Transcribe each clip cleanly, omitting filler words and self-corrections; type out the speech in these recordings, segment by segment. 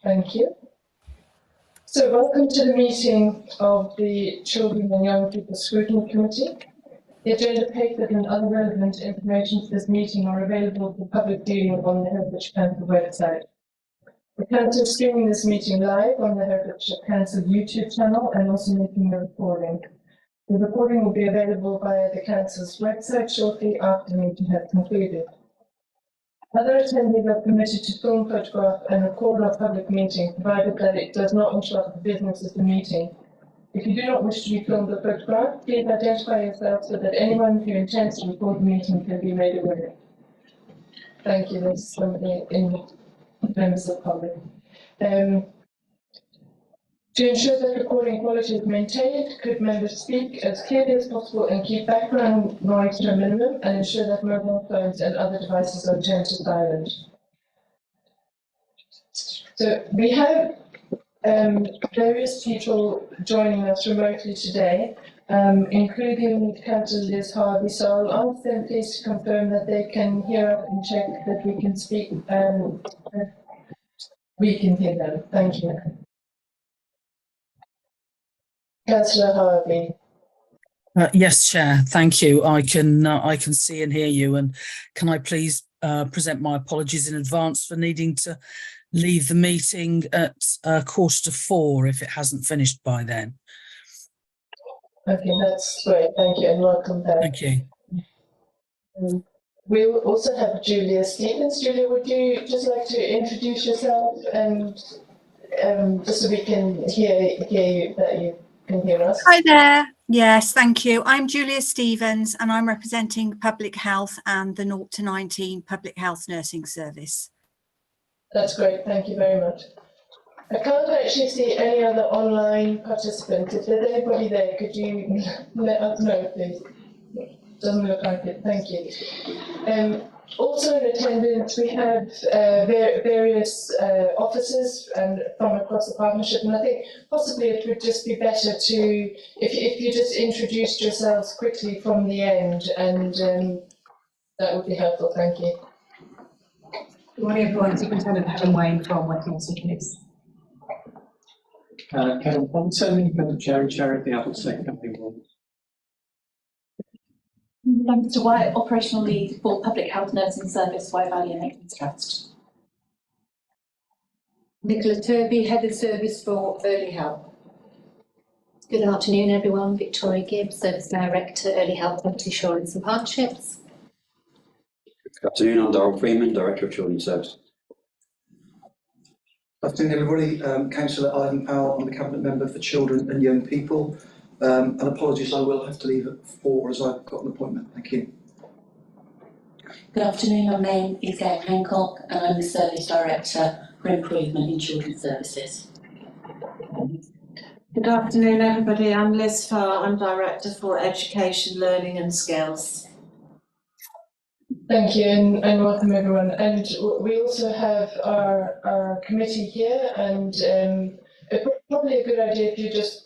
Thank you. So welcome to the meeting of the Children and Young People Scrutiny Committee. The agenda paper and other relevant information for this meeting are available for public viewing on the Herefordshire Council website. The Council is streaming this meeting live on the Herefordshire Council YouTube channel and also making a recording. The recording will be available via the Council's website shortly after the meeting has concluded. Other attendees are permitted to film, photograph and record our public meeting, provided that it does not interrupt the business of the meeting. If you do not wish to be filmed or photographed, please identify yourself so that anyone who intends to record the meeting can be made aware. Thank you. There's somebody in members of the public. To ensure that recording quality is maintained, could members speak as clearly as possible and keep background noise to a minimum, and ensure that mobile phones and other devices are turned to silent. So we have various people joining us remotely today, including Councillor Liz Harvey. So I'll ask them please to confirm that they can hear us and check that we can speak. We can hear them. Thank you. Councillor Harvey. Yes, Chair. Thank you. I can see and hear you. And can I please present my apologies in advance for needing to leave the meeting at 3:45 if it hasn't finished by then. Okay, that's great. Thank you and welcome back. Thank you. We will also have Julia Stevens. Julia, would you just like to introduce yourself and just so we can hear you, that you can hear us? Hi there. Yes, thank you. I'm Julia Stevens and I'm representing Public Health and the 0 to 19 Public Health Nursing Service. That's great. Thank you very much. I can't actually see any other online participants. If there's anybody there, could you let us know, please? Doesn't look like it. Thank you. Also in attendance, we have various officers and from across the partnership, and I think possibly it would just be better to, if you just introduced yourselves quickly from the end, and that would be helpful. Thank you. Good morning, everyone. Superintendent Helen Wayne from West Council Police. Kevin Ponton, independent chair and chair of the Adult Safe Company Board. Mr. White, operational lead for Public Health Nursing Service, Wye Valley and Aikens Trust. Nicola Turby, Head of Service for Early Help. Good afternoon, everyone. Victoria Gibbs, Service Director, Early Help, Health Insurance and Partnerships. Good afternoon, I'm Darryl Freeman, Director of Children's Service. Good afternoon, everybody. Councillor Ivan Powell, I'm the Cabinet Member for Children and Young People. And apologies, I will have to leave at 4 as I've got an appointment. Thank you. Good afternoon, my name is Gail Hancock and I'm the Service Director for Improvement in Children's Services. Good afternoon, everybody. I'm Liz Farr. I'm Director for Education, Learning and Skills. Thank you and welcome everyone. And we also have our committee here, and probably a good idea if you just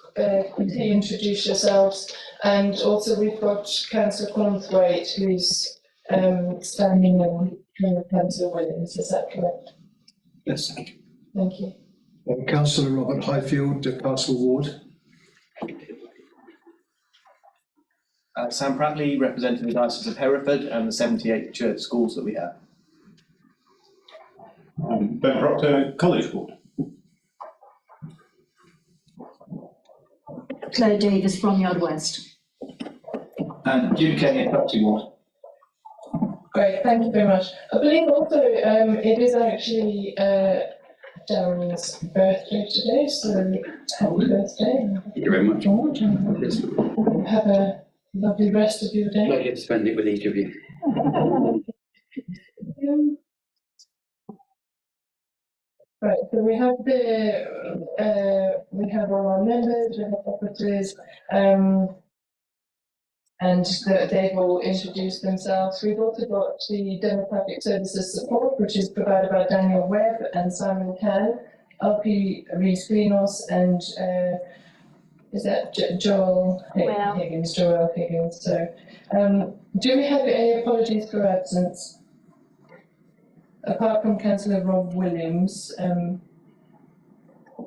quickly introduce yourselves. And also we've got Councillor Cornthwaite, who's standing in with Councillor Williams. Is that correct? Yes. Thank you. Councillor Robert Highfield, Castle Ward. Sam Prattley, representing the Diocese of Hereford and the 78 church schools that we have. Ben Proctor, College Board. Claire Davis from Yard West. And Jude Kenny, Property Ward. Great, thank you very much. I believe also it is actually Darren's birthday today, so happy birthday. Thank you very much. Have a lovely rest of your day. Pleasure to spend it with each of you. Right, so we have all our members, we have officers, and they've all introduced themselves. We've also got the Democratic Services Support, which is provided by Daniel Webb and Simon Can, LP Rees-Greenos, and is that Joel Higgins? Joel Higgins. So, do we have any apologies for absence? Apart from Councillor Rob Williams,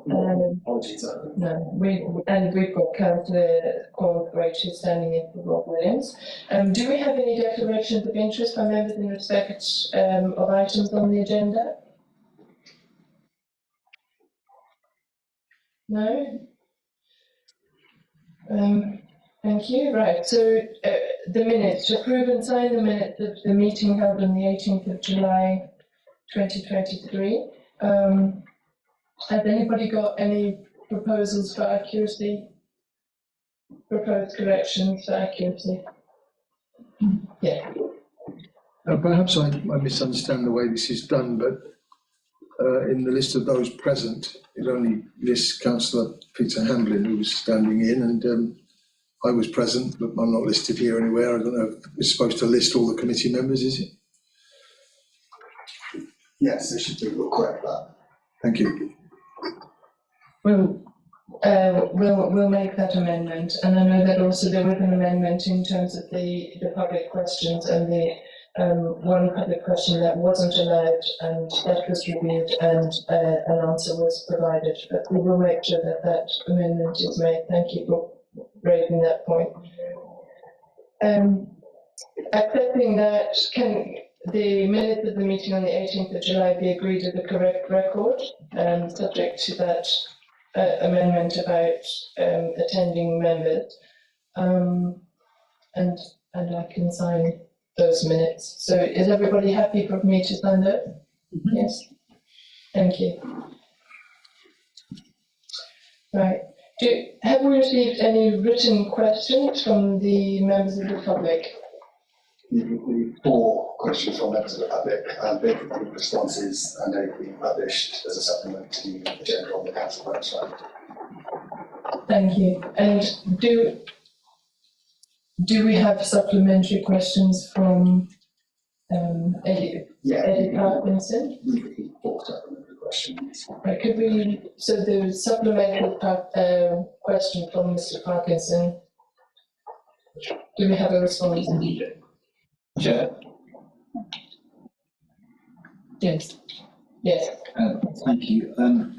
Apologies. No, we've got Councillor Cornthwaite who's standing in for Rob Williams. Do we have any declarations of interest by members in respect of items on the agenda? No? Thank you. Right, so the minutes, to approve and sign the minutes of the meeting held on the 18th of July 2023. Has anybody got any proposals for accuracy? Proposed corrections for accuracy? Yeah. Perhaps I misunderstand the way this is done, but in the list of those present, it only lists Councillor Peter Hamblin, who was standing in, and I was present, but I'm not listed here anywhere. I don't know if it's supposed to list all the committee members, is it? Yes, it should be. We'll correct that. Thank you. We'll make that amendment, and I know that also there was an amendment in terms of the public questions and the one public question that wasn't allowed, and that was reviewed and an answer was provided. But we will make sure that that amendment is made. Thank you for raising that point. Accepting that, can the minutes of the meeting on the 18th of July be agreed as the correct record, subject to that amendment about attending members, and I can sign those minutes. So is everybody happy for me to sign that? Mm-hmm. Yes. Thank you. Right. Have we received any written questions from the members of the public? We've 4 questions from members of the public, and they've been responses, and they've been published as a supplement to the agenda on the council website. Thank you. And do we have supplementary questions from Eddie Parkinson? We've 4 supplementary questions. Right, could we, so the supplementary question from Mr. Parkinson, do we have a response? Chair. Yes. Yes. Thank you. I'm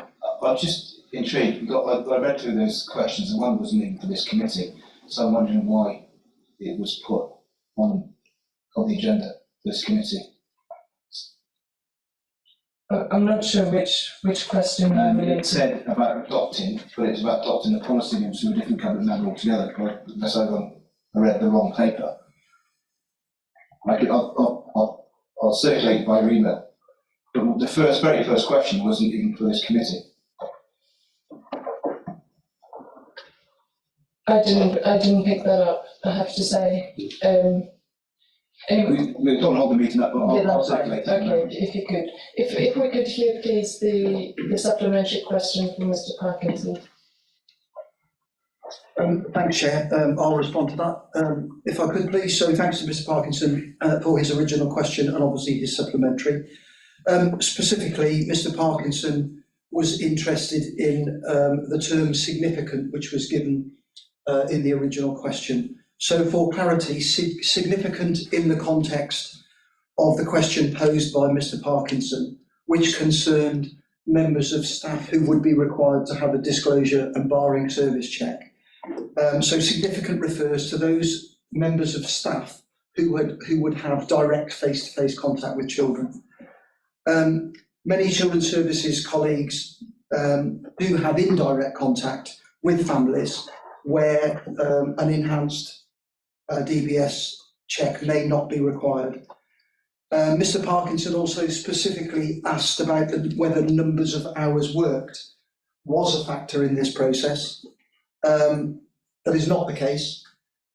just intrigued. I read through those questions, and one wasn't even for this committee, so I'm wondering why it was put on the agenda for this committee. I'm not sure which question. It said about adopting, but it's about adopting a policy to a different cabinet member altogether. Unless I read the wrong paper. I'll circulate by email. But the very first question wasn't even for this committee. I didn't pick that up, I have to say. Anyway. We don't hold the meeting up, but I'll circulate. Okay, if you could. If we could hear, please, the supplementary question from Mr. Parkinson. Thanks, Chair. I'll respond to that, if I could, please. So thanks to Mr. Parkinson for his original question and obviously his supplementary. Specifically, Mr. Parkinson was interested in the term significant, which was given in the original question. So for clarity, significant in the context of the question posed by Mr. Parkinson, which concerned members of staff who would be required to have a disclosure and barring service check. So significant refers to those members of staff who would have direct face-to-face contact with children. Many children's services colleagues do have indirect contact with families where an enhanced DBS check may not be required. Mr. Parkinson also specifically asked about whether numbers of hours worked was a factor in this process. That is not the case.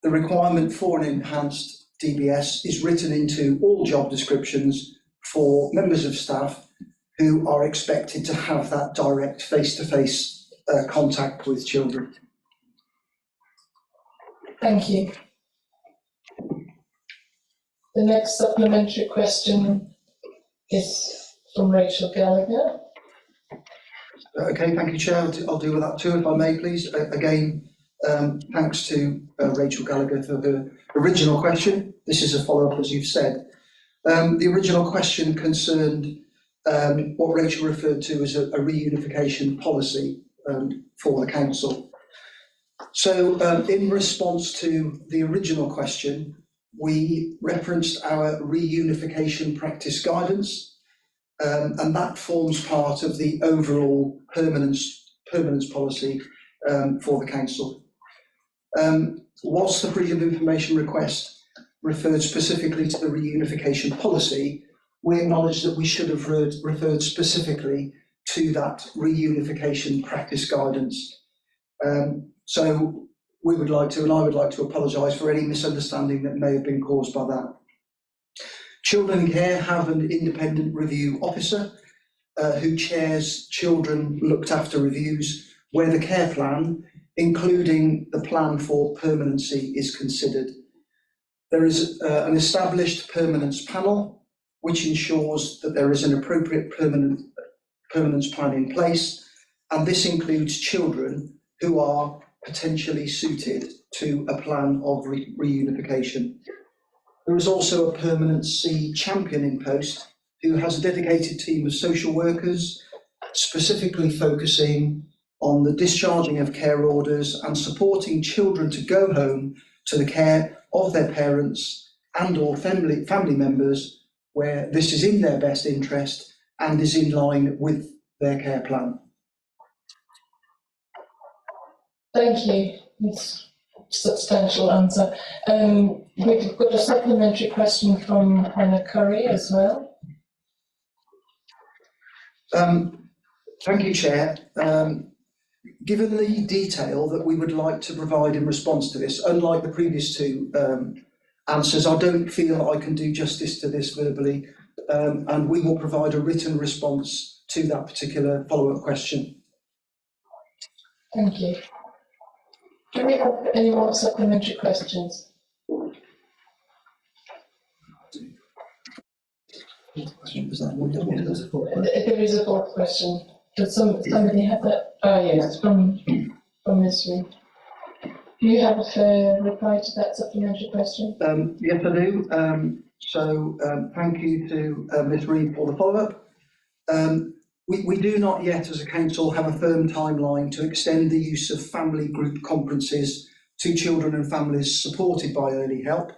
The requirement for an enhanced DBS is written into all job descriptions for members of staff who are expected to have that direct face-to-face contact with children. Thank you. The next supplementary question is from Rachel Gallagher. Okay, thank you, Chair. I'll deal with that too, if I may, please. Again, thanks to Rachel Gallagher for her original question. This is a follow-up, as you've said. The original question concerned what Rachel referred to as a reunification policy for the council. So in response to the original question, we referenced our reunification practice guidance, and that forms part of the overall permanence policy for the council. Whilst the freedom of information request referred specifically to the reunification policy, we acknowledge that we should have referred specifically to that reunification practice guidance. So we would like to, and I would like to apologise for any misunderstanding that may have been caused by that. Children in Care have an independent review officer who chairs children looked after reviews where the care plan, including the plan for permanency, is considered. There is an established permanence panel which ensures that there is an appropriate permanence plan in place, and this includes children who are potentially suited to a plan of reunification. There is also a permanency champion in post who has a dedicated team of social workers, specifically focusing on the discharging of care orders and supporting children to go home to the care of their parents and or family members where this is in their best interest and is in line with their care plan. Thank you. It's a substantial answer. We've got a supplementary question from Hannah Curry as well. Thank you, Chair. Given the detail that we would like to provide in response to this, unlike the previous two answers, I don't feel I can do justice to this verbally, and we will provide a written response to that particular follow-up question. Thank you. Do we have any more supplementary questions? There is a fourth question. Does somebody have that? Oh yes, from Ms. Reid. Do you have a reply to that supplementary question? Yes, I do. Thank you to Ms. Reid for the follow-up. We do not yet as a council have a firm timeline to extend the use of family group conferences to children and families supported by early help.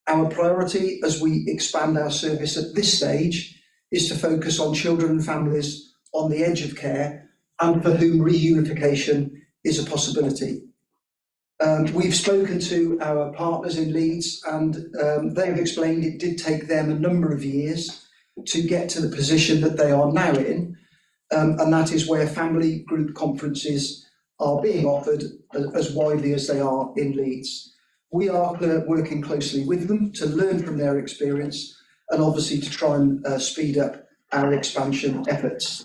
Our priority as we expand our service at this stage is to focus on children and families on the edge of care and for whom reunification is a possibility. We've spoken to our partners in Leeds and they've explained it did take them a number of years to get to the position that they are now in, and that is where family group conferences are being offered as widely as they are in Leeds. We are working closely with them to learn from their experience and obviously to try and speed up our expansion efforts.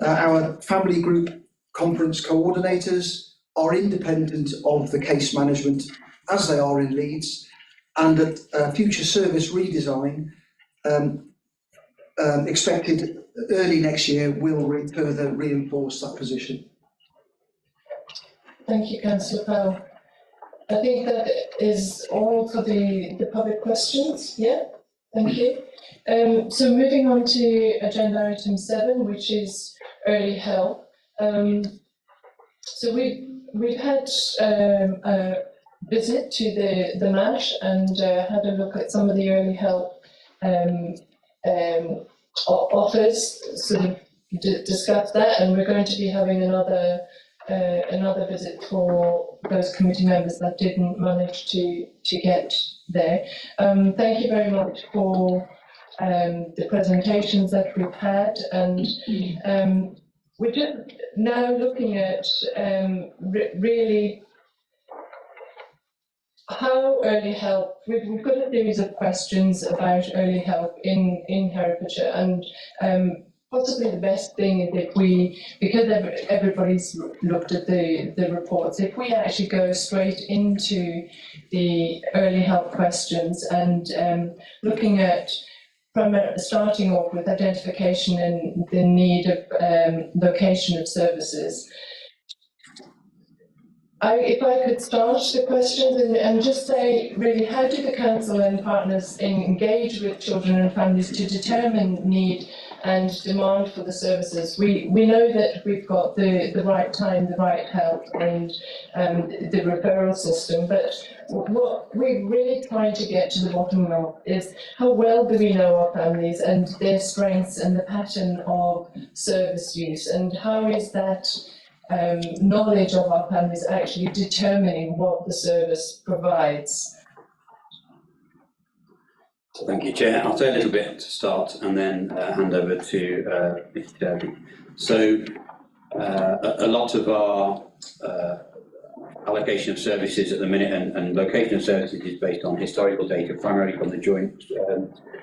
Our family group conference coordinators are independent of the case management as they are in Leeds, and at future service redesign expected early next year will further reinforce that position. Thank you, Councillor Powell. I think that is all for the public questions. Yeah, thank you. So moving on to agenda item 7, which is early help. So we've had a visit to the MASH and had a look at some of the early help offers, sort of discuss that, and we're going to be having another visit for those committee members that didn't manage to get there. Thank you very much for the presentations that we've had, and we're just now looking at really how early help. We've got a series of questions about early help in Herefordshire, and possibly the best thing is if we, because everybody's looked at the reports, if we actually go straight into the early help questions and looking at starting off with identification and the need of location of services. If I could start the questions and just say, really, how do the council and partners engage with children and families to determine need and demand for the services. We know that we've got the right time, the right help, and the referral system, but what we're really trying to get to the bottom of is how well do we know our families and their strengths and the pattern of service use, and how is that knowledge of our families actually determining what the service provides. Thank you, Chair. I'll say a little bit to start and then hand over to Mr. Derby. So a lot of our allocation of services at the minute and location of services is based on historical data, primarily from the Joint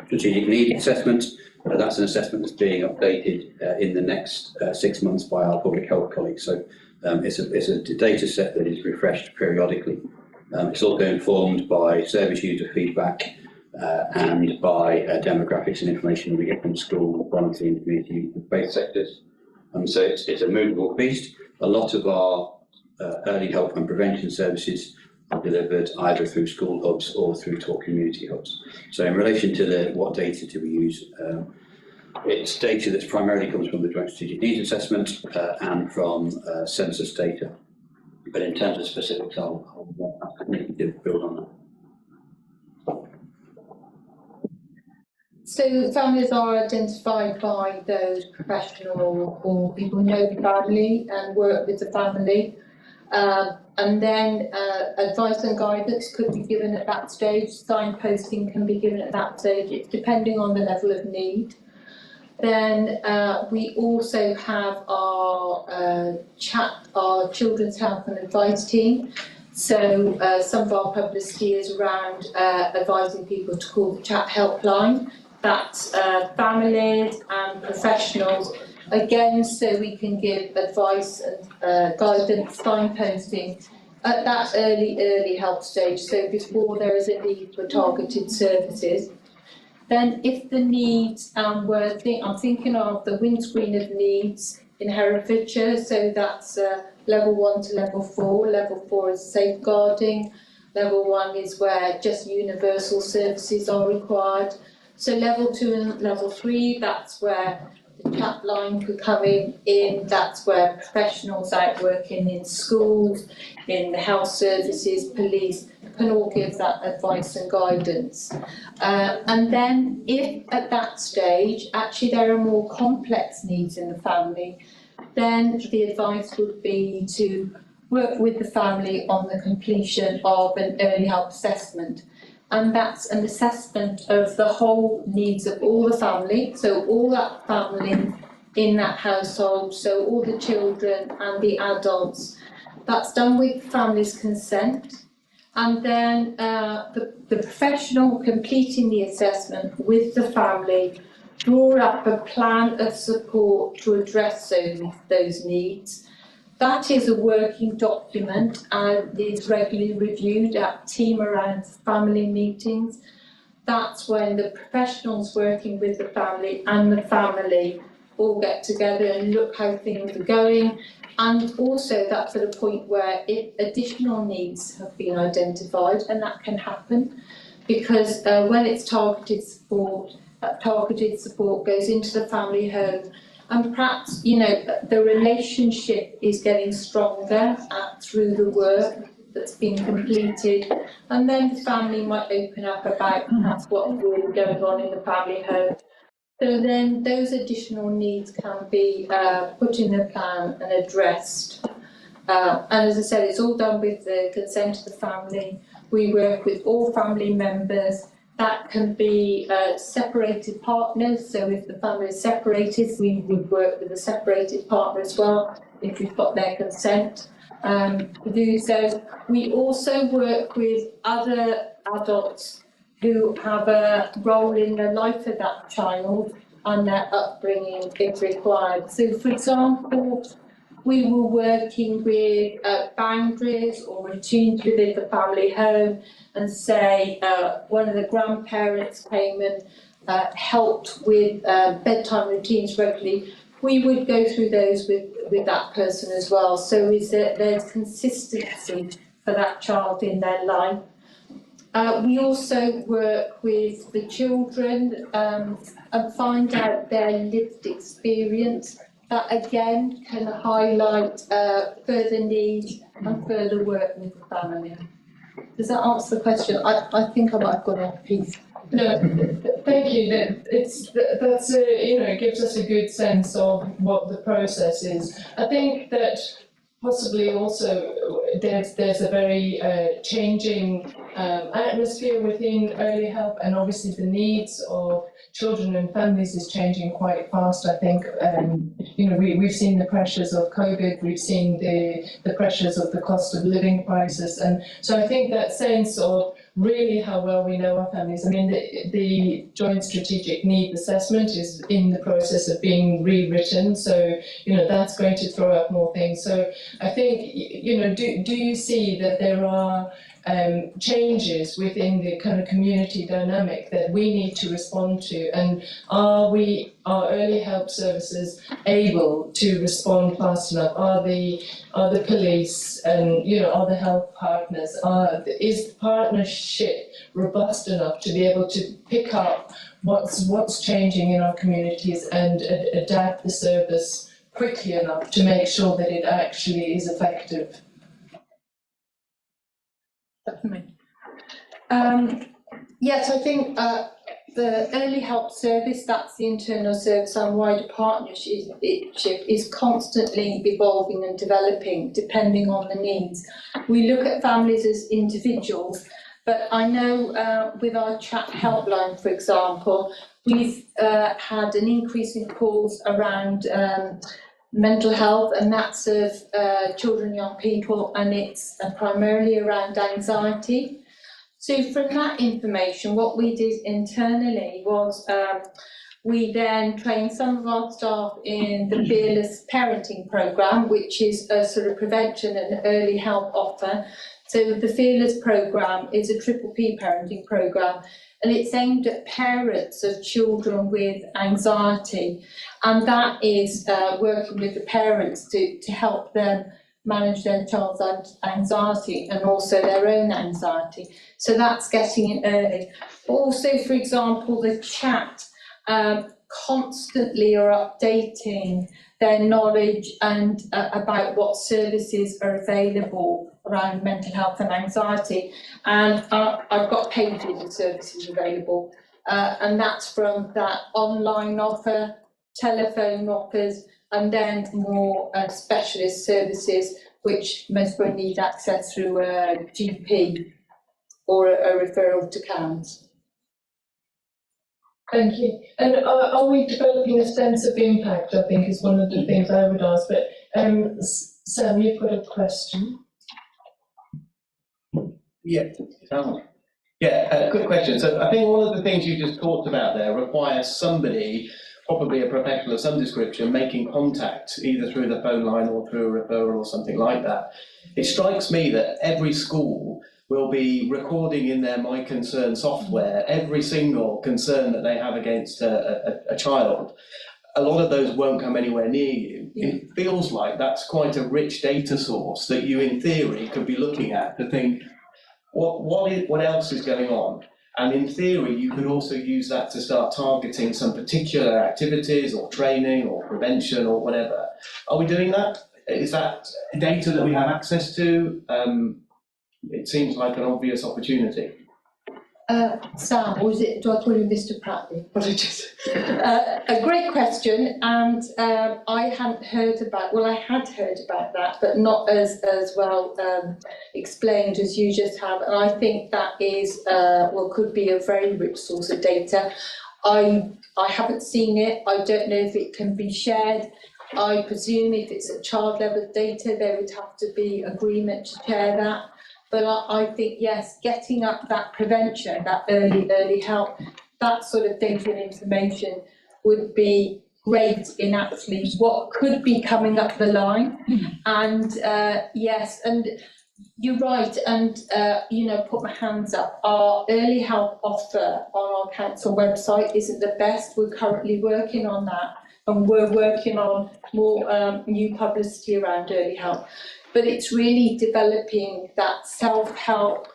Strategic Need Assessment. That's an assessment that's being updated in the next 6 months by our public health colleagues. So it's a data set that is refreshed periodically. It's also informed by service user feedback and by demographics and information we get from school, voluntary and community-based sectors. So it's a movable feast. A lot of our early help and prevention services are delivered either through school hubs or through talk community hubs. So in relation to what data do we use, it's data that primarily comes from the Joint Strategic Needs Assessment and from census data. But in terms of specifics, I'll need to build on that. So families are identified by those professional or people who know the family and work with the family. And then advice and guidance could be given at that stage. Signposting can be given at that stage. It's depending on the level of need. Then we also have our Children's Health and Advice team. So some of our publicity is around advising people to call the chat helpline. That's families and professionals, again, so we can give advice and guidance, signposting at that early help stage, so before there is a need for targeted services. Then if the needs, I'm thinking of the windscreen of needs in Herefordshire, so that's level 1 to level 4. Level 4 is safeguarding, level 1 is where just universal services are required. So level 2 and level 3, that's where the chat line could come in, that's where professionals out working in schools, in the health services, police, can all give that advice and guidance. And then if at that stage, actually there are more complex needs in the family, then the advice would be to work with the family on the completion of an early help assessment. And that's an assessment of the whole needs of all the family, so all that family in that household, so all the children and the adults. That's done with family's consent. And then the professional completing the assessment with the family draw up a plan of support to address those needs. That is a working document and is regularly reviewed at team around family meetings. That's when the professionals working with the family and the family all get together and look how things are going. And also that's at a point where if additional needs have been identified, and that can happen, because when it's targeted support, that targeted support goes into the family home. And perhaps, you know, the relationship is getting stronger through the work that's been completed. And then the family might open up about perhaps what's really going on in the family home. So then those additional needs can be put in the plan and addressed. And as I said, it's all done with the consent of the family. We work with all family members. That can be separated partners, so if the family is separated, we would work with a separated partner as well, if we've got their consent to do so. We also work with other adults who have a role in the life of that child and their upbringing if required. So, for example, we were working with boundaries or routines within the family home, and say one of the grandparents came and helped with bedtime routines regularly, we would go through those with that person as well. So is that there's consistency for that child in their life. We also work with the children and find out their lived experience. That again can highlight further need and further work with the family. Does that answer the question? I think I might have gone off piece. No, thank you. That's it gives us a good sense of what the process is. I think that possibly also there's a very changing atmosphere within early help, and obviously the needs of children and families is changing quite fast. I think we've seen the pressures of COVID, we've seen the pressures of the cost of living crisis, and so I think that sense of really how well we know our families. I mean, the Joint Strategic Needs Assessment is in the process of being rewritten, so that's going to throw up more things. So I think do you see that there are changes within the kind of community dynamic that we need to respond to, and are early help services able to respond fast enough? Are the police and are the health partners, is the partnership robust enough to be able to pick up what's changing in our communities and adapt the service quickly enough to make sure that it actually is effective? Definitely. Yes, I think the early help service, that's the internal service and wider partnership, is constantly evolving and developing depending on the needs. We look at families as individuals, but I know with our chat helpline, for example, we've had an increase in calls around mental health, and that's of children and young people, and it's primarily around anxiety. So from that information, what we did internally was we then trained some of our staff in the Fearless Parenting Programme, which is a sort of prevention and early help offer. So the Fearless Programme is a triple P parenting programme, and it's aimed at parents of children with anxiety, and that is working with the parents to help them manage their child's anxiety and also their own anxiety. So that's getting in early. Also, for example, the chat constantly are updating their knowledge and about what services are available around mental health and anxiety. And I've got pages of services available, and that's from that online offer, telephone offers, and then more specialist services, which most people need access through a GP or a referral to CAMHS. Thank you. And are we developing a sense of impact, I think, is one of the things I would ask. But Sam, you've got a question. Yeah, good question. So I think one of the things you just talked about there requires somebody, probably a professional of some description, making contact either through the phone line or through a referral or something like that. It strikes me that every school will be recording in their My Concern software every single concern that they have against a child. A lot of those won't come anywhere near you. Yeah. It feels like that's quite a rich data source that you, in theory, could be looking at to think, what else is going on? And in theory, you could also use that to start targeting some particular activities or training or prevention or whatever. Are we doing that? Is that data that we have access to? It seems like an obvious opportunity. Sam, or do I call you Mr. Prattley? A great question, and I hadn't heard about, well, I had heard about that, but not as well explained as you just have, and I think that is, could be a very rich source of data. I haven't seen it, I don't know if it can be shared. I presume if it's at child level data, there would have to be agreement to share that. But I think, yes, getting up that prevention, that early help, that sort of data and information would be great in actually what could be coming up the line. And yes, and you're right, and put my hands up. Our early help offer on our council website isn't the best. We're currently working on that, and we're working on more new publicity around early help. But it's really developing that self-help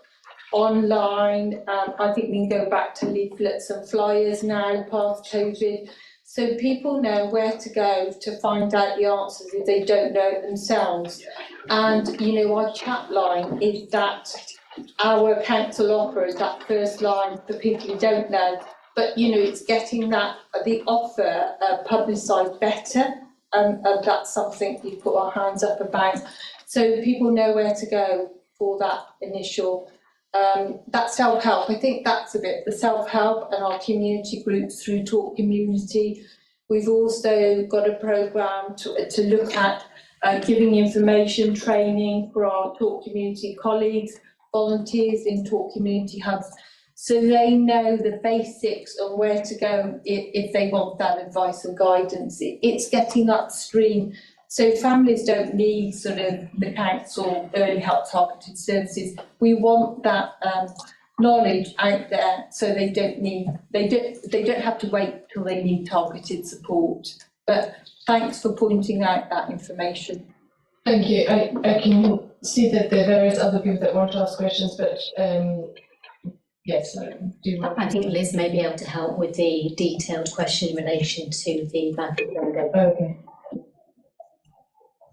online. I think we can go back to leaflets and flyers now past COVID. So people know where to go to find out the answers if they don't know it themselves. And, you know, our chat line is that our council offers that first line for people who don't know. But, you know, it's getting that, the offer publicised better. That's something we put our hands up about. So people know where to go for that initial, that self-help. I think that's a bit, the self-help and our community groups through Talk Community. We've also got a programme to look at giving information training for our Talk Community colleagues, volunteers in Talk Community hubs, so they know the basics of where to go if they want that advice and guidance. It's getting upstream, so families don't need sort of the council early help targeted services. We want that knowledge out there, so they don't have to wait till they need targeted support. But thanks for pointing out that information. Thank you. I can see that there are various other people that want to ask questions, but yes, I think Liz may be able to help with the detailed question in relation to the Badly logo. Okay.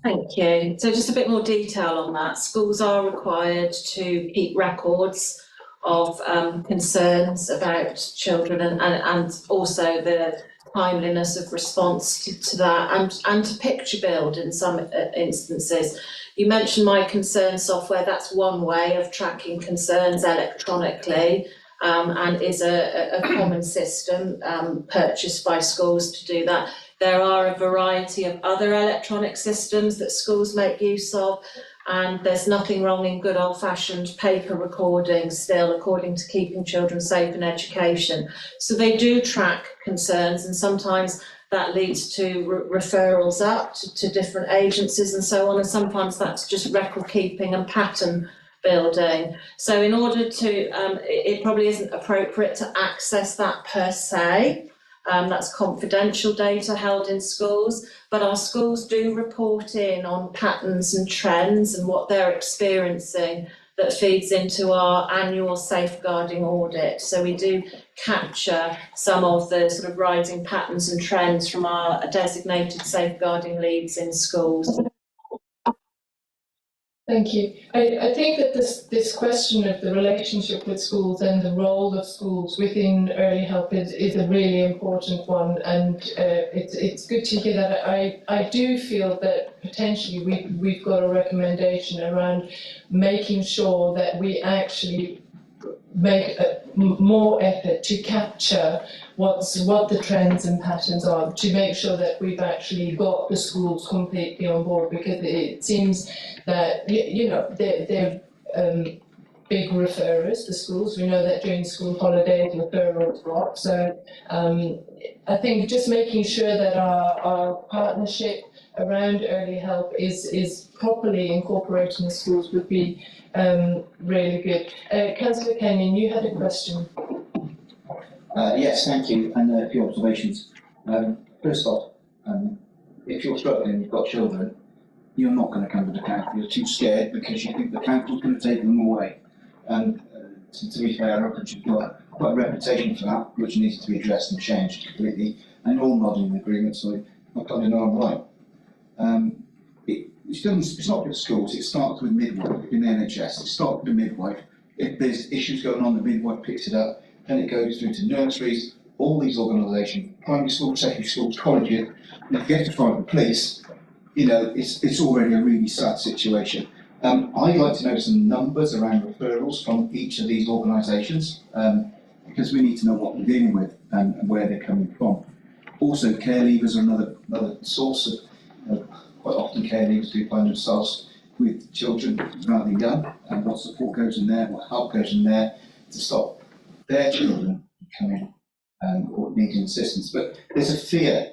Thank you. So just a bit more detail on that. Schools are required to keep records of concerns about children and also the timeliness of response to that and to picture build in some instances. You mentioned My Concern software. That's one way of tracking concerns electronically and is a common system purchased by schools to do that. There are a variety of other electronic systems that schools make use of, and there's nothing wrong in good old-fashioned paper recording still, according to Keeping Children Safe in Education. So they do track concerns, and sometimes that leads to referrals up to different agencies and so on, and sometimes that's just record keeping and pattern building. So in order to, it probably isn't appropriate to access that per se. That's confidential data held in schools, but our schools do report in on patterns and trends and what they're experiencing that feeds into our annual safeguarding audit. So we do capture some of the sort of rising patterns and trends from our designated safeguarding leads in schools. Thank you. I think that this question of the relationship with schools and the role of schools within early help is a really important one, and it's good to hear that. I do feel that potentially we've got a recommendation around making sure that we actually make more effort to capture what the trends and patterns are, to make sure that we've actually got the schools completely on board, because it seems that, you know, they're big referrers, the schools. We know that during school holidays referrals drop, so I think just making sure that our partnership around early help is properly incorporating the schools would be really good. Councillor Kenyon, you had a question. Yes, thank you, and a few observations. First off, if you're struggling, you've got children, you're not going to come to the council. You're too scared because you think the council's going to take them away. And to be fair, I reckon you've got quite a reputation for that, which needs to be addressed and changed completely. And you're all nodding in agreement, so I kind of know I'm right. It's not just schools, it starts with midwife in the NHS. It starts with a midwife. If there's issues going on, the midwife picks it up, then it goes through to nurseries, all these organisations, primary schools, secondary schools, colleges, and if you get to find the police, you know, it's already a really sad situation. I'd like to know some numbers around referrals from each of these organisations, because we need to know what we're dealing with and where they're coming from. Also, care leavers are another source of quite often care leavers do find themselves with children rather young, and what support goes in there, what help goes in there to stop their children coming or needing assistance. But there's a fear,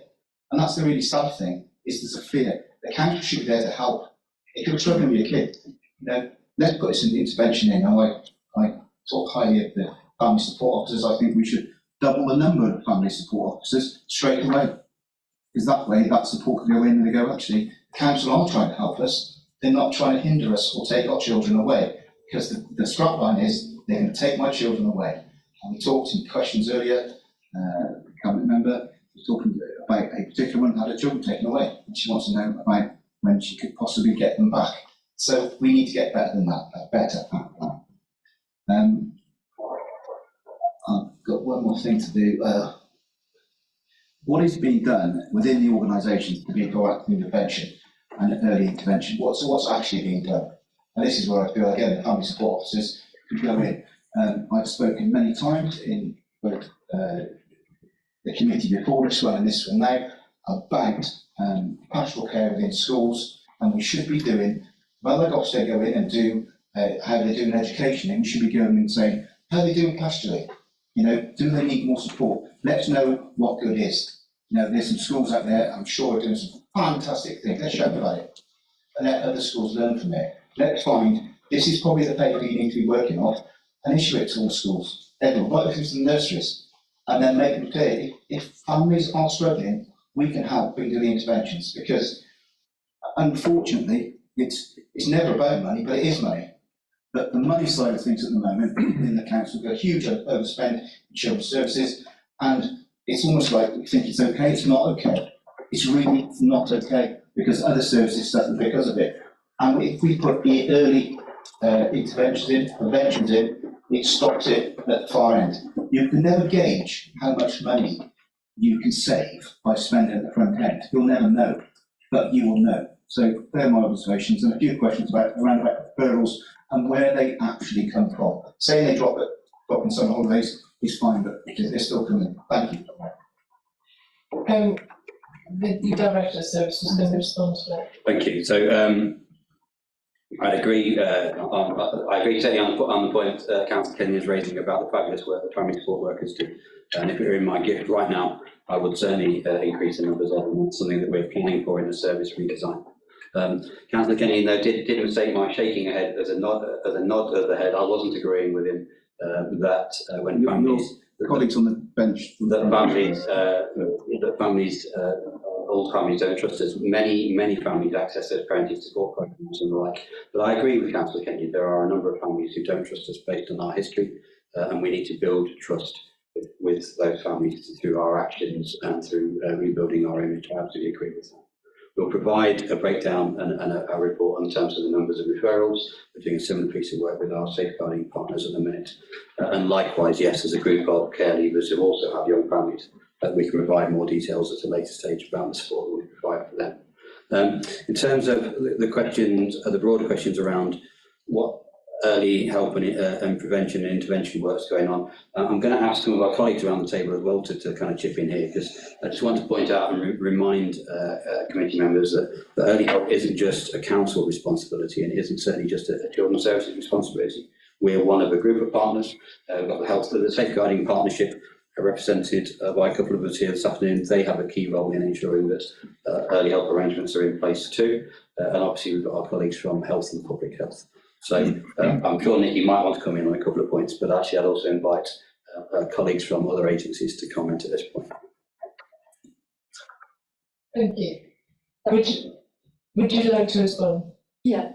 and that's the really sad thing, is there's a fear. The council should be there to help. If you're struggling with your kid, you know, let's put this intervention in. Now, I talk highly of the family support officers. I think we should double the number of family support officers straight away, because that way that support can go in and they go, actually, the council are trying to help us. They're not trying to hinder us or take our children away, because the strap line is they're going to take my children away. And we talked in questions earlier, cabinet member was talking about a particular one who had her children taken away, and she wants to know about when she could possibly get them back. So we need to get better than that, better at that. I've got one more thing to do. What is being done within the organisations to be proactive intervention and early intervention? What's actually being done? And this is where I feel, again, the family support officers can go in. I've spoken many times in both the committee before this one and this one now about pastoral care within schools, and we should be doing, well, like Ofsted go in and do how they're doing education, and we should be going and saying, how are they doing pastorally? You know, do they need more support? Let's know what good is. You know, there's some schools out there, I'm sure, are doing some fantastic things. Let's shout about it and let other schools learn from it. Let's find, this is probably the paper you need to be working off and issue it to all schools, everyone, right through to the nurseries, and then make them clear, if families are struggling, we can help, we can do the interventions, because unfortunately, it's never about money, but it is money. But the money side of things at the moment in the council, we've got a huge overspend in children's services, and it's almost like we think it's okay, it's not okay. It's really not okay, because other services suffer because of it. And if we put the early interventions in, preventions in, it stops it at the far end. You can never gauge how much money you can save by spending at the front end. You'll never know, but you will know. So they're my observations, and a few questions around referrals and where they actually come from. Saying they drop in summer holidays is fine, but they're still coming. Thank you. The Director of Services is going to respond to that. Thank you. So I agree totally on the point Councillor Kenny is raising about the fabulous work that primary support workers do. And if it were in my gift right now, I would certainly increase the numbers of them. It's something that we're planning for in the service redesign. Councillor Kenny, though, did mistake my shaking a head as a nod of the head. I wasn't agreeing with him that when families, colleagues on the bench, old families don't trust us. Many families access those parenting support programs and the like. But I agree with Councillor Kenny. There are a number of families who don't trust us based on our history, and we need to build trust with those families through our actions and through rebuilding our image. I absolutely agree with that. We'll provide a breakdown and a report in terms of the numbers of referrals. We're doing a similar piece of work with our safeguarding partners at the minute. And likewise, yes, as a group of care leavers who also have young families, we can provide more details at a later stage about the support that we provide for them. In terms of the questions, the broader questions around what early help and prevention and intervention work's going on, I'm going to ask some of our colleagues around the table as well to kind of chip in here, because I just want to point out and remind committee members that early help isn't just a council responsibility, and it isn't certainly just a children's services responsibility. We're one of a group of partners. We've got the Safeguarding Partnership represented by a couple of us here this afternoon. They have a key role in ensuring that early help arrangements are in place too. And obviously we've got our colleagues from Health and Public Health. So I'm sure Nick, you might want to come in on a couple of points, but actually I'd also invite colleagues from other agencies to comment at this point. Thank you. Would you like to respond? Yeah,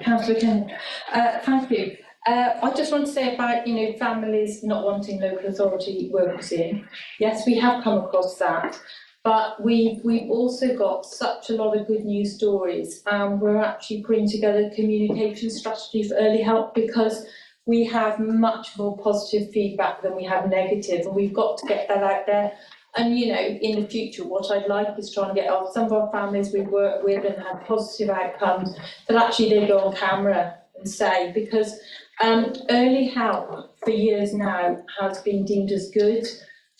Councillor Kenny, thank you. I just want to say about, families not wanting local authority workers in. Yes, we have come across that, but we've also got such a lot of good news stories, and we're actually putting together a communication strategy for early help, because we have much more positive feedback than we have negative, and we've got to get that out there. And in the future, what I'd like is trying to get off some of our families we work with and have positive outcomes, that actually they go on camera and say, because early help for years now has been deemed as good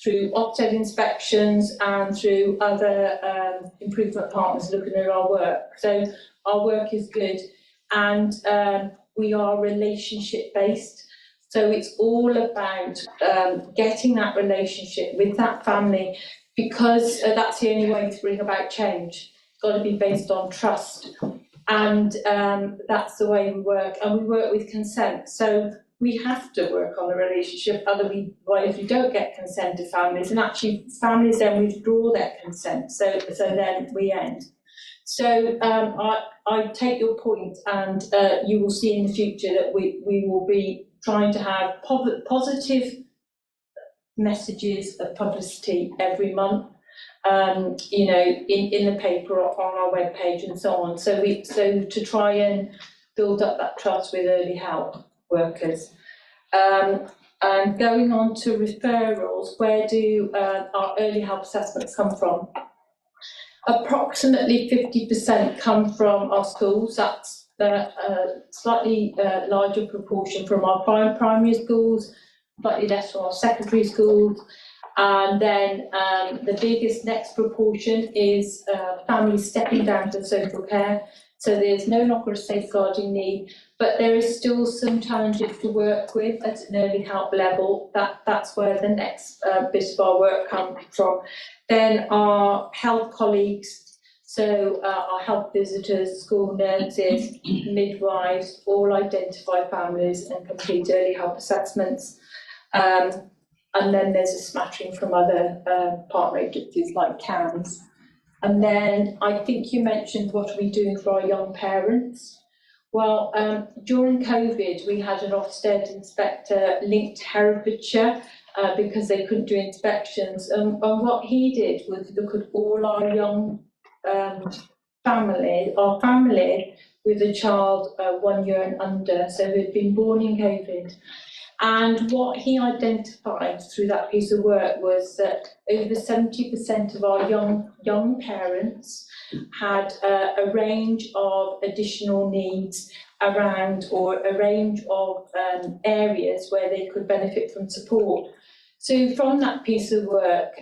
through Ofsted inspections and through other improvement partners looking at our work. So our work is good, and we are relationship based. So it's all about getting that relationship with that family, because that's the only way to bring about change. It's got to be based on trust. And that's the way we work, and we work with consent. So we have to work on the relationship, otherwise if you don't get consent to families, and actually families then withdraw their consent, so then we end. So I take your point, and you will see in the future that we will be trying to have positive messages of publicity every month, you know, in the paper or on our webpage and so on. So to try and build up that trust with early help workers. And going on to referrals, where do our early help assessments come from? Approximately 50% come from our schools. That's a slightly larger proportion from our primary schools, slightly less from our secondary schools. And then the biggest next proportion is families stepping down to social care. So there's no longer a safeguarding need, but there is still some challenges to work with at an early help level. That's where the next bit of our work comes from. Then our health colleagues, so our health visitors, school nurses, midwives, all identify families and complete early help assessments. And then there's a smattering from other partner agencies like CAMS. And then I think you mentioned what are we doing for our young parents. Well, during COVID, we had an Ofsted inspector linked to Herefordshire because they couldn't do inspections. And what he did was look at all our young family with a child 1 year and under, so who'd been born in COVID. And what he identified through that piece of work was that over 70% of our young parents had a range of additional needs around, or a range of areas where they could benefit from support. So from that piece of work,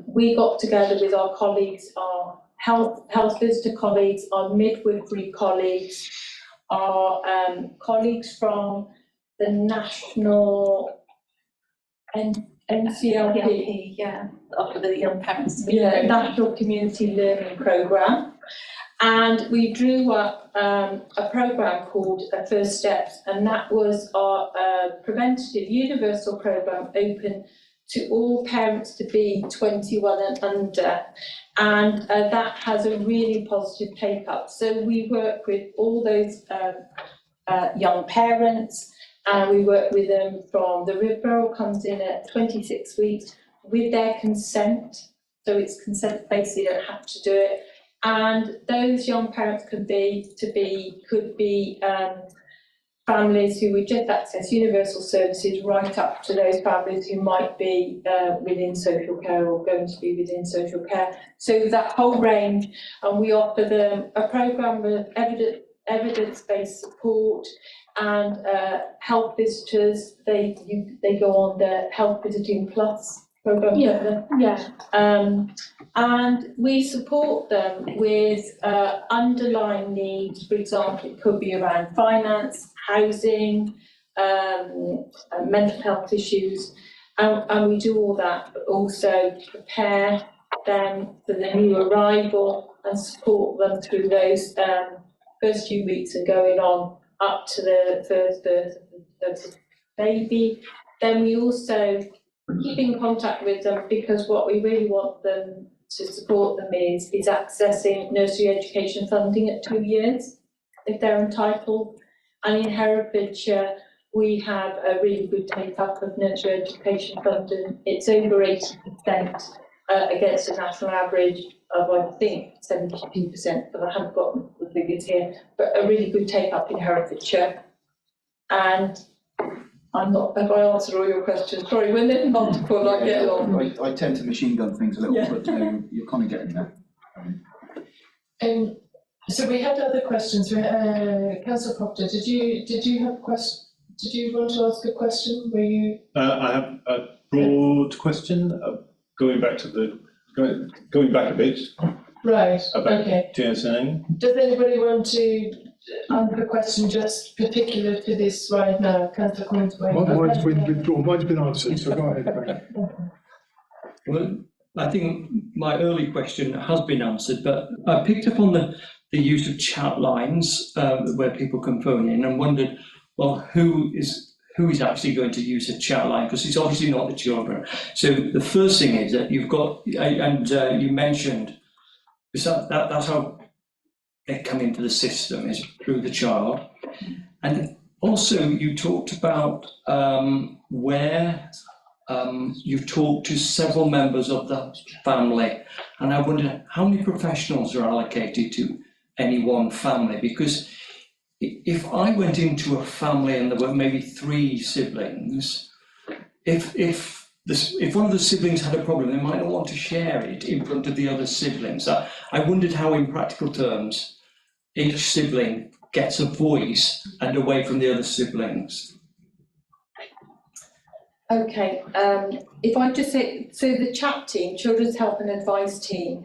we got together with our colleagues, our health visitor colleagues, our midwifery colleagues, our colleagues from the national NCLP, the Young Parents National Community Learning Programme, and we drew up a programme called First Steps, and that was our preventative universal programme open to all parents to be 21 and under, and that has a really positive take-up. So we work with all those young parents, and we work with them from the referral comes in at 26 weeks with their consent. So it's consent based, they don't have to do it. And those young parents could be families who would just access universal services, right up to those families who might be within social care or going to be within social care. So that whole range, and we offer them a programme of evidence-based support, and health visitors, they go on the Health Visiting Plus programme. And we support them with underlying needs. For example, it could be around finance, housing, mental health issues, and we do all that, but also prepare them for the new arrival and support them through those first few weeks and going on up to the first birth of the baby. Then we also keep in contact with them, because what we really want them to support them is accessing nursery education funding at 2 years, if they're entitled. And in Herefordshire, we have a really good take-up of nursery education funding. It's over 80% against the national average of, I think, 72%, but I haven't got the figures here. But a really good take-up in Herefordshire. And I'm not, if I answer all your questions, sorry, when there's multiple, I get along. I tend to machine gun things a little, but you're kind of getting there. So we had other questions. Councillor Proctor, did you have a question? Did you want to ask a question? Were you? I have a broad question, going back a bit. Right. About okay. GSA. Does anybody want to ask a question just particular to this right now, Councillor Queensway? Mine's been withdrawn. Mine's been answered. So go ahead, Frank. Well, I think my early question has been answered, but I picked up on the use of chat lines where people can phone in, and wondered, well, who is actually going to use a chat line, because it's obviously not the children. So the first thing is that you've got, and you mentioned, that's how they come into the system, is through the child. And Also, you talked about where you've talked to several members of the family, and I wonder how many professionals are allocated to any one family, because if I went into a family and there were maybe 3 siblings, if one of the siblings had a problem, they might not want to share it in front of the other siblings. I wondered how, in practical terms, each sibling gets a voice and away from the other siblings. Okay, if I just say, so the chat team, Children's Help and Advice team,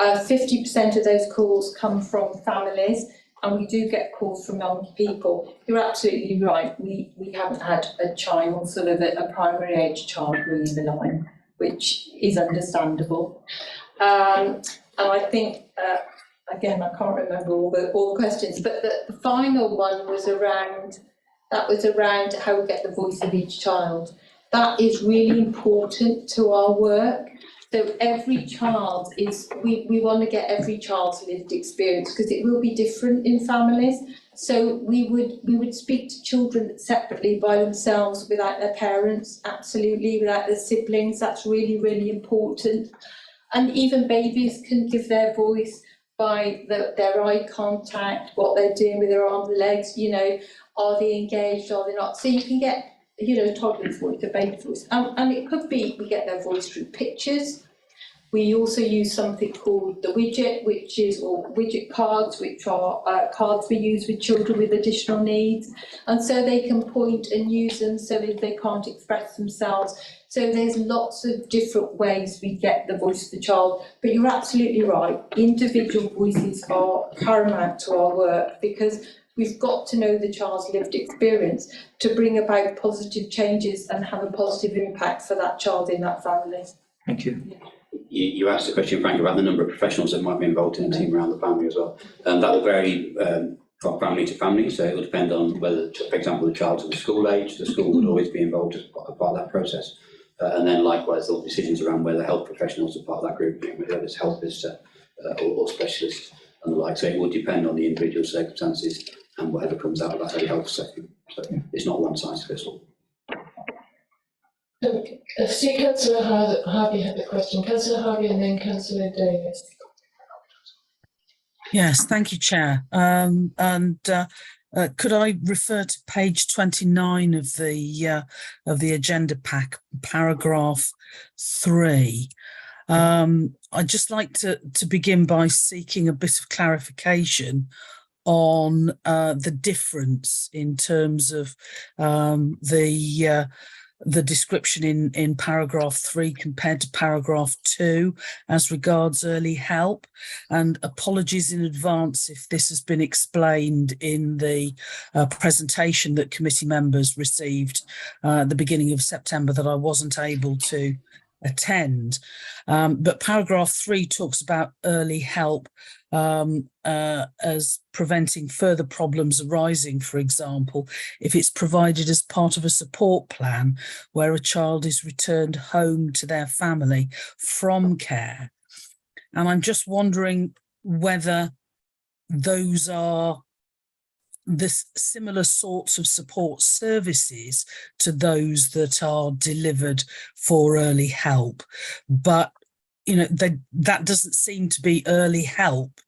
50% of those calls come from families, and we do get calls from young people. You're absolutely right, we haven't had a child, sort of a primary age child leave the line, which is understandable. And I think, again, I can't remember all the questions, but the final one was around how we get the voice of each child. That is really important to our work. So every child is, we want to get every child's lived experience, because it will be different in families. So we would speak to children separately by themselves without their parents, absolutely, without their siblings. That's really, really important. And even babies can give their voice by their eye contact, what they're doing with their arms and legs, you know, are they engaged, are they not? So you can get, you know, toddler's voice, a baby's voice. And it could be we get their voice through pictures. We also use something called the widget, or widget cards, which are cards we use with children with additional needs. And so they can point and use them so if they can't express themselves. So there's lots of different ways we get the voice of the child. But you're absolutely right, individual voices are paramount to our work, because we've got to know the child's lived experience to bring about positive changes and have a positive impact for that child in that family. Thank you. You asked a question, Frank, about the number of professionals that might be involved in a team around the family as well. That will vary from family to family, so it will depend on whether, for example, the child's of the school age. The school would always be involved as part of that process. And then likewise, all decisions around whether health professionals are part of that group, whether it's health visitor or specialists and the like. So it will depend on the individual circumstances and whatever comes out of that early health setting. So it's not one size fits all. See, Councillor Harvey had the question. Councillor Harvey and then Councillor Davis. Yes, thank you, Chair. Could I refer to page 29 of the agenda pack, paragraph 3? I'd just like to begin by seeking a bit of clarification on the difference in terms of the description in paragraph 3 compared to paragraph 2 as regards early help. And apologies in advance if this has been explained in the presentation that committee members received at the beginning of September that I wasn't able to attend. But paragraph 3 talks about early help as preventing further problems arising, for example, if it's provided as part of a support plan where a child is returned home to their family from care. And I'm just wondering whether those are the similar sorts of support services to those that are delivered for early help. But, you know, that doesn't seem to be early help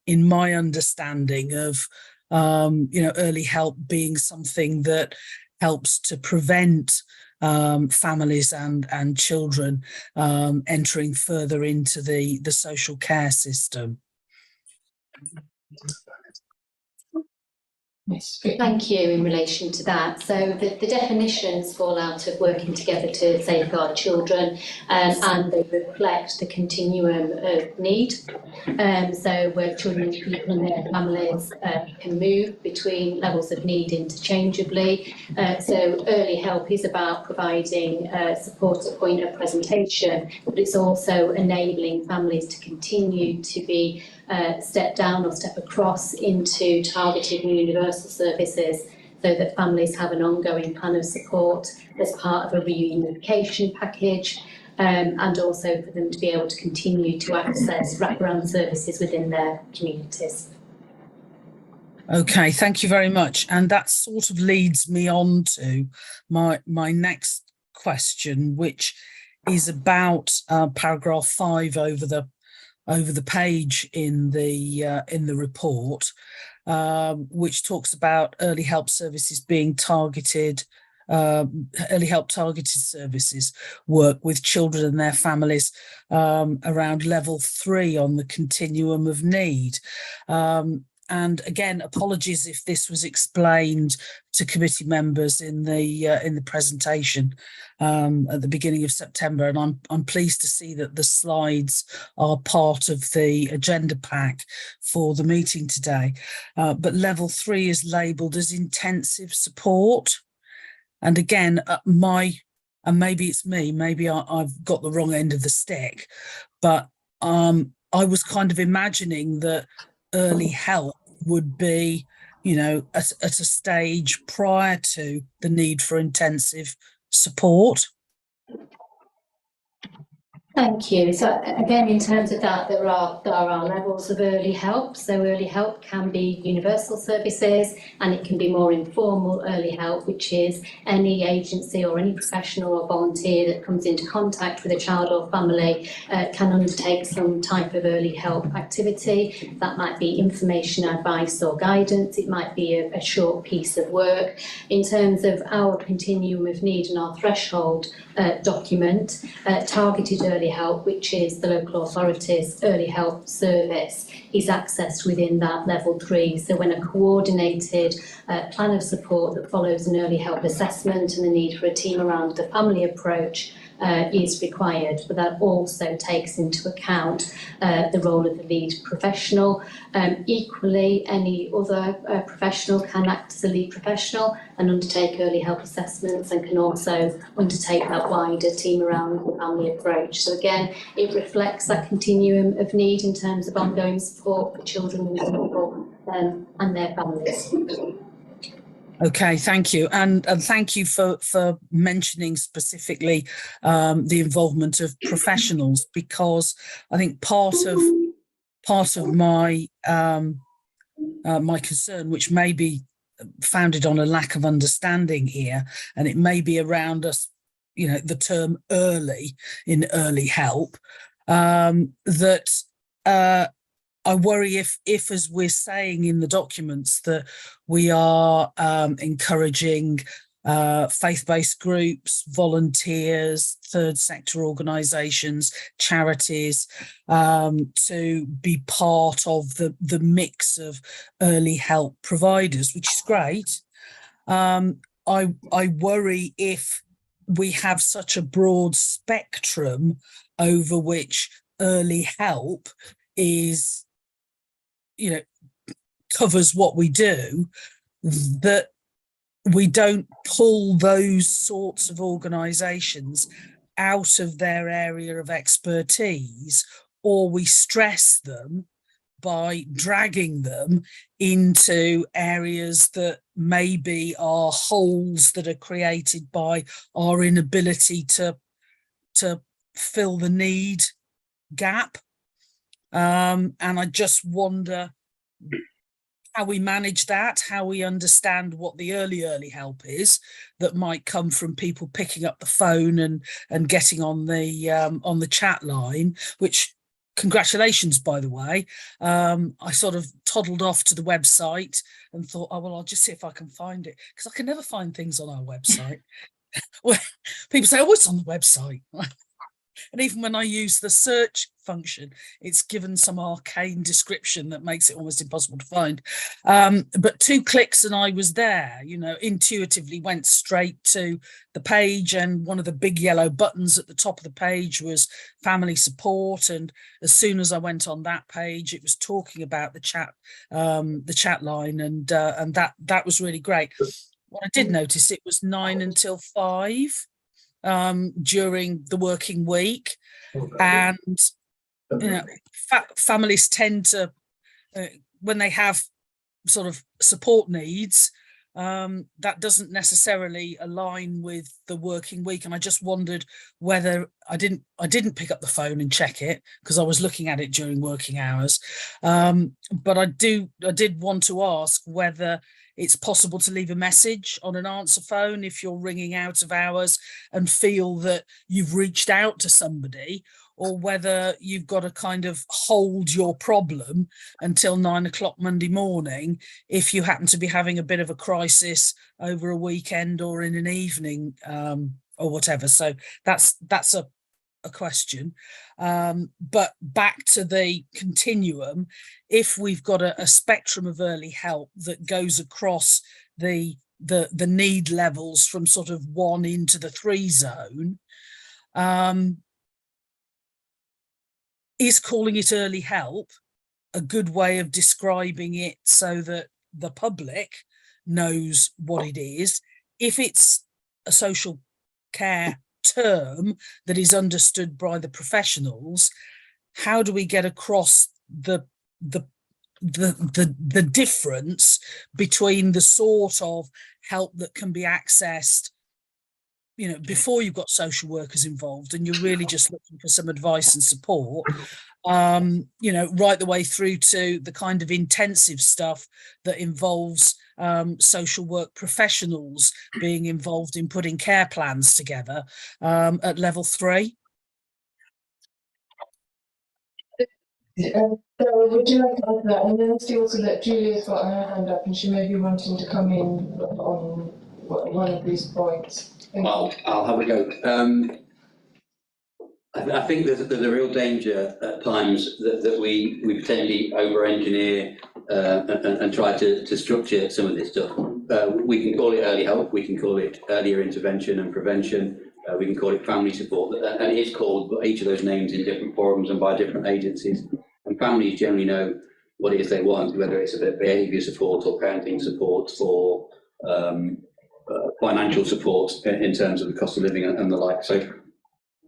in my understanding of, you know, early help being something that helps to prevent families and children entering further into the social care system. Thank you in relation to that. So the definitions fall out of working together to safeguard children, and they reflect the continuum of need. So where children, people and their families can move between levels of need interchangeably. So early help is about providing support at point of presentation, but it's also enabling families to continue to be step down or step across into targeted and universal services, so that families have an ongoing plan of support as part of a reunification package, and also for them to be able to continue to access wraparound services within their communities. Okay, thank you very much. And that sort of leads me on to my next question, which is about paragraph 5 over the page in the report, which talks about early help services being targeted. Early help targeted services work with children and their families around level 3 on the continuum of need. And again, apologies if this was explained to committee members in the presentation at the beginning of September, and I'm pleased to see that the slides are part of the agenda pack for the meeting today. But level 3 is labelled as intensive support, and again, and maybe it's me, maybe I've got the wrong end of the stick, but I was kind of imagining that early help would be, you know, at a stage prior to the need for intensive support. Thank you. So again, in terms of that, there are levels of early help. So early help can be universal services, and it can be more informal early help, which is any agency or any professional or volunteer that comes into contact with a child or family can undertake some type of early help activity. That might be information, advice or guidance. It might be a short piece of work. In terms of our continuum of need and our threshold document, targeted early help, which is the local authority's early help service, is accessed within that level 3. So when a coordinated plan of support that follows an early help assessment and the need for a team around the family approach is required, but that also takes into account the role of the lead professional. Equally, any other professional can act as a lead professional and undertake early help assessments, and can also undertake that wider team around the family approach. So again, it reflects that continuum of need in terms of ongoing support for children and people and their families. Okay, thank you, and thank you for mentioning specifically the involvement of professionals, because I think part of my my concern, which may be founded on a lack of understanding here, and it may be around us, you know, the term early in early help, that I worry if, as we're saying in the documents, that we are encouraging faith-based groups, volunteers, third sector organisations, charities to be part of the mix of early help providers, which is great. I worry if we have such a broad spectrum over which early help is, you know, covers what we do, that we don't pull those sorts of organisations out of their area of expertise, or we stress them by dragging them into areas that maybe are holes that are created by our inability to fill the need gap. And I just wonder how we manage that, how we understand what the early help is that might come from people picking up the phone and getting on the chat line, which, congratulations, by the way. I sort of toddled off to the website and thought, oh, well, I'll just see if I can find it, because I can never find things on our website. Well, people say, oh, it's on the website. And even when I use the search function, it's given some arcane description that makes it almost impossible to find. But 2 clicks and I was there, you know, intuitively went straight to the page, and one of the big yellow buttons at the top of the page was family support. And as soon as I went on that page, it was talking about the chat line, and that was really great. What I did notice, it was 9 until 5. During the working week, and you know, families tend to when they have sort of support needs, that doesn't necessarily align with the working week, and I just wondered whether I didn't pick up the phone and check it because I was looking at it during working hours, but I did want to ask whether it's possible to leave a message on an answer phone if you're ringing out of hours and feel that you've reached out to somebody, or whether you've got to kind of hold your problem until 9 o'clock Monday morning if you happen to be having a bit of a crisis over a weekend or in an evening, or whatever. So that's a question. But back to the continuum, if we've got a spectrum of early help that goes across the need levels from sort of 1 into the 3 zone, is calling it early help a good way of describing it so that the public knows what it is? If it's a social care term that is understood by the professionals, how do we get across the difference between the sort of help that can be accessed, you know, before you've got social workers involved and you're really just looking for some advice and support, you know, right the way through to the kind of intensive stuff that involves social work professionals being involved in putting care plans together at level 3? So would you like to answer that? And then see also that Julia's got her hand up and she may be wanting to come in on one of these points. I'll have a go. I think there's a real danger at times that we potentially over-engineer and try to structure some of this stuff. We can call it early help, we can call it earlier intervention and prevention, we can call it family support, and it is called each of those names in different forums and by different agencies. And families generally know what it is they want, whether it's a bit of behaviour support or parenting support or financial support in terms of the cost of living and the like. So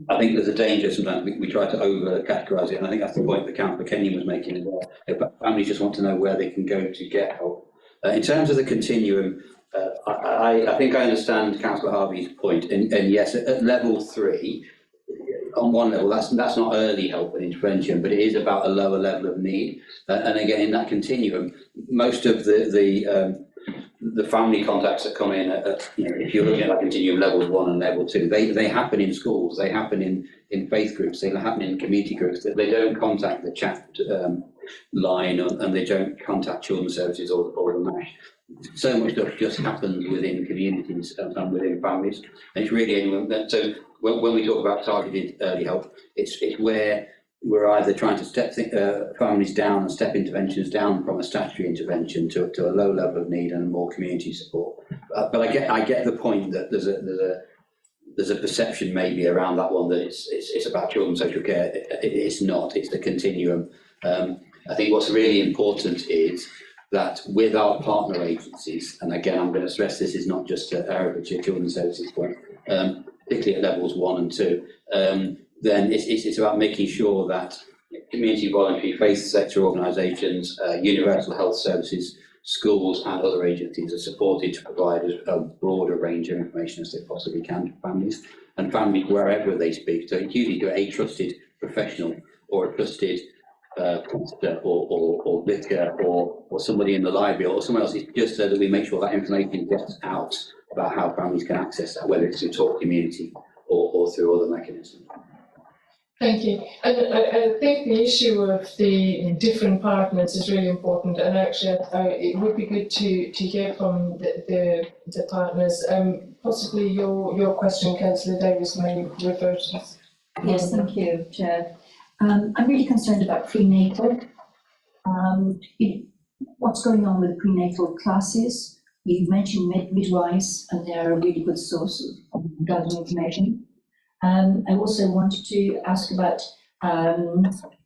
I think there's a danger sometimes we try to over-categorise it, and I think that's the point that Councillor Kenyon was making as well. Families just want to know where they can go to get help. In terms of the continuum, I think I understand Councillor Harvey's point, and yes, at level 3, on one level, that's not early help and intervention, but it is about a lower level of need. And again, in that continuum, most of the family contacts that come in, you know, if you're looking at that continuum levels 1 and level 2, they happen in schools, they happen in faith groups, they happen in community groups. They don't contact the chat line, and they don't contact children's services or the MASH. So much stuff just happens within communities and within families, and it's really anyone that. So when we talk about targeted early help, it's where we're either trying to step families down and step interventions down from a statutory intervention to a low level of need and more community support. But I get the point that there's a perception maybe around that one that it's about children's social care. It's not. It's the continuum. I think what's really important is that with our partner agencies, and again I'm going to stress this is not just Herefordshire Children's Services point, particularly at levels 1 and 2. Then it's about making sure that community voluntary faith sector organisations, universal health services, schools and other agencies are supported to provide a broader range of information as they possibly can to families, and families wherever they speak. So it's usually to a trusted professional or a trusted pastor or vicar or somebody in the library or someone else, just so that we make sure that information gets out about how families can access that, whether it's through talk community or through other mechanisms. Thank you. And I think the issue of the different partners is really important, and actually it would be good to hear from the partners. Possibly your question, Councillor Davis, may refer to this. Yes, thank you, Chair. I'm really concerned about prenatal. What's going on with prenatal classes? You mentioned midwives, and they're a really good source of gathering information. I also wanted to ask about,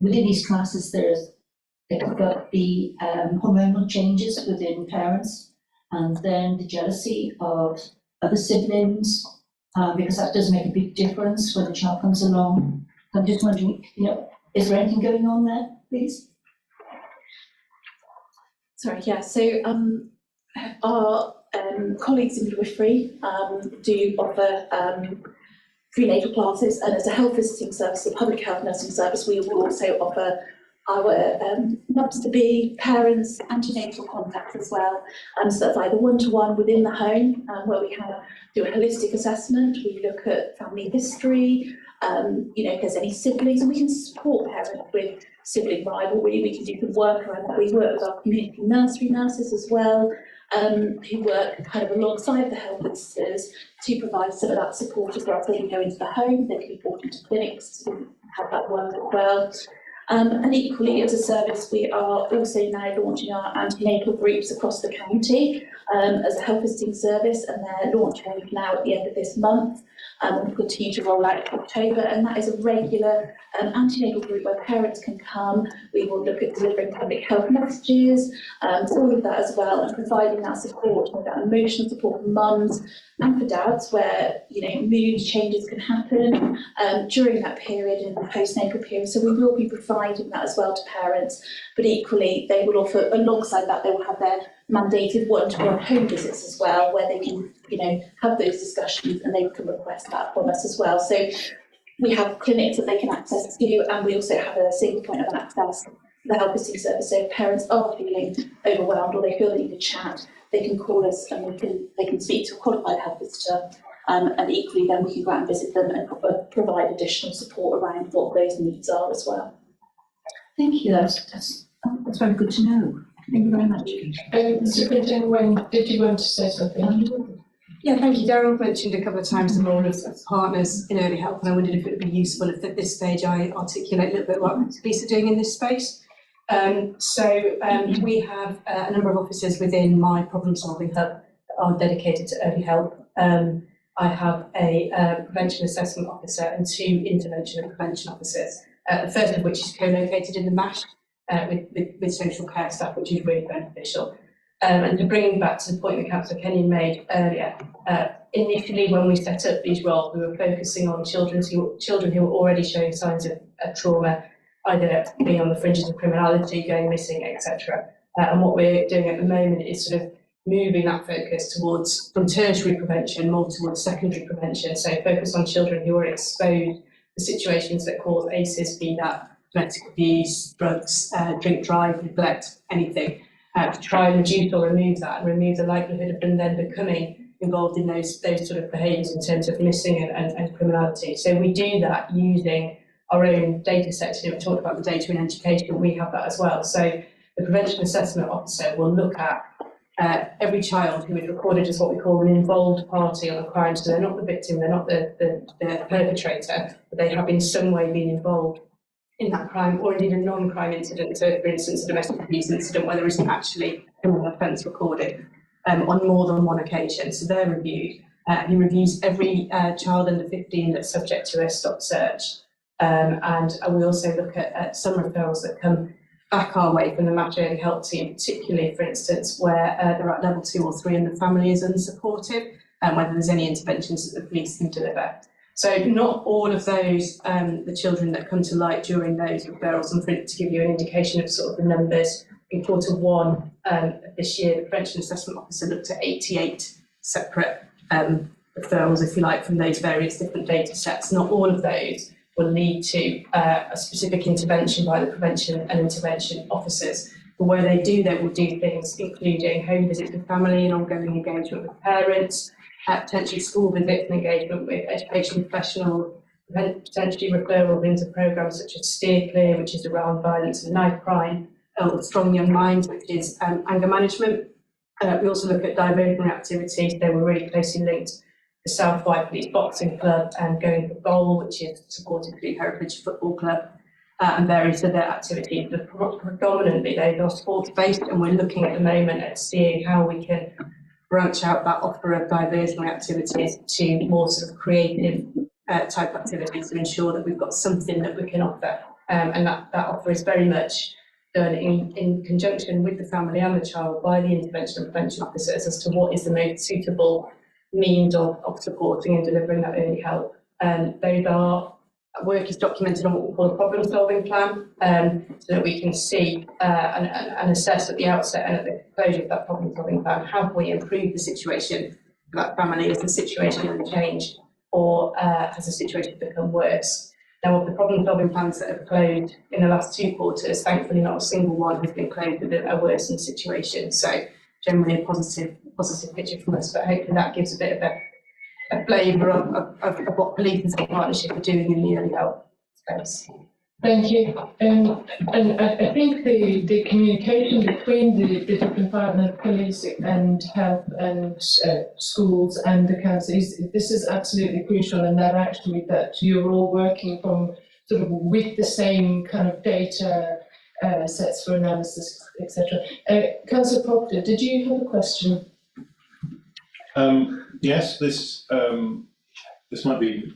within these classes, they've got the hormonal changes within parents, and then the jealousy of other siblings, because that does make a big difference when a child comes along. I'm just wondering, is there anything going on there, please? Sorry, yeah, so our colleagues in midwifery do offer prenatal classes, and as a health visiting service, a public health nursing service, we will also offer our mums-to-be parents antenatal contacts as well. So that's either one-to-one within the home, where we do a holistic assessment. We look at family history, if there's any siblings, and we can support parents with sibling rivalry. We can do the work around that. We work with our community nursery nurses as well, who work kind of alongside the health visitors to provide some of that support as well. So they can go into the home, they can be brought into clinics to have that work as well. And equally, as a service, we are also now launching our antenatal groups across the county as a health visiting service, and they're launching now at the end of this month. We'll continue to roll out in October, and that is a regular antenatal group where parents can come. We will look at delivering public health messages, all of that as well, and providing that support, that emotional support for mums and for dads, where mood changes can happen during that period in the postnatal period. So we will be providing that as well to parents, but equally they will offer, alongside that, they will have their mandated one-to-one home visits as well, where they can have those discussions, and they can request that from us as well. So we have clinics that they can access to, and we also have a single point of access to the health visiting service. So if parents are feeling overwhelmed or they feel they need a chat, they can call us, and they can speak to a qualified health visitor, and equally then we can go out and visit them and provide additional support around what those needs are as well. Thank you, that's very good to know. Thank you very much. Superintendent Wayne, did you want to say something? Yeah, thank you. Darryl mentioned a couple of times the role of partners in early help, and I wondered if it would be useful if at this stage I articulate a little bit what Lisa doing in this space. We have a number of officers within my problem-solving hub that are dedicated to early help. I have a prevention assessment officer and 2 intervention and prevention officers, the first of which is co-located in the MASH with social care staff, which is really beneficial. And to bring back to the point that Councillor Kenyon made earlier, initially when we set up these roles, we were focusing on children who were already showing signs of trauma, either being on the fringes of criminality, going missing, etc. And what we're doing at the moment is sort of moving that focus towards, from tertiary prevention, more towards secondary prevention. So focus on children who are exposed to situations that cause ACEs, be that domestic abuse, drugs, drink drive, neglect, anything, to try and reduce or remove that, and remove the likelihood of them then becoming involved in those sort of behaviours in terms of missing and criminality. So we do that using our own data sets. We talked about the data in education, we have that as well. So the prevention assessment officer will look at every child who is recorded as what we call an involved party on a crime. So they're not the victim, they're not the perpetrator, but they have in some way been involved in that crime, or indeed a non-crime incident. So for instance, a domestic abuse incident where there isn't actually a criminal offence recorded on more than one occasion. So they're reviewed. He reviews every child under 15 that's subject to a stop search. And we also look at some referrals that come back our way from the Match Early Help team, particularly, for instance, where they're at level 2 or 3 and the family is unsupportive, and whether there's any interventions that the police can deliver. So not all of those, the children that come to light during those referrals, and to give you an indication of sort of the numbers, in Q1 of this year, the prevention assessment officer looked at 88 separate referrals, if you like, from those various different data sets. Not all of those will lead to a specific intervention by the prevention and intervention officers. But where they do, they will do things including home visits with family and ongoing engagement with parents, potentially school visits and engagement with education professionals, potentially referrals into programmes such as Steer Clear, which is around violence and knife crime, or Strong Young Minds, which is anger management. We also look at diversionary activities. They were really closely linked to the South Police Boxing Club and Going for Goal, which is supported through Heritage Football Club, and various other activities. But predominantly they are sports-based, and we're looking at the moment at seeing how we can branch out that offer of diversionary activities to more sort of creative type activities to ensure that we've got something that we can offer. And that offer is very much done in conjunction with the family and the child by the intervention and prevention officers as to what is the most suitable means of supporting and delivering that early help. Those are work is documented on what we call a problem-solving plan, so that we can see and assess at the outset and at the closure of that problem-solving plan, have we improved the situation for that family? Is the situation going to change, or has the situation become worse? Now, of the problem-solving plans that have closed in the last 2 quarters, thankfully not a single one has been closed with a worsened situation. So generally a positive picture from us, but hopefully that gives a bit of a flavour of what police and state partnership are doing in the early help space. Thank you. And I think the communication between the different partner, police and health and schools and the council, this is absolutely crucial, and that actually that you're all working from sort of with the same kind of data sets for analysis, etc. Councillor Proctor, did you have a question? Yes, this might be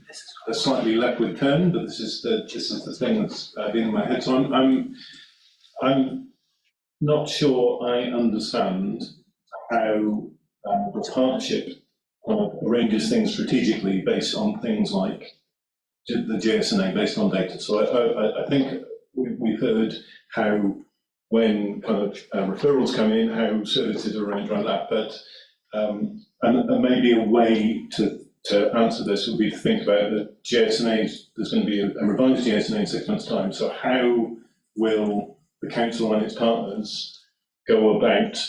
a slightly leftward turn, but this is the thing that's been in my head. So I'm not sure I understand how the partnership arranges things strategically based on things like the JSNA based on data. So I think we've heard how when kind of referrals come in, how services are arranged around that, but and maybe a way to answer this would be to think about the JSNA. There's going to be a revised JSNA in 6 months' time. So how will the council and its partners go about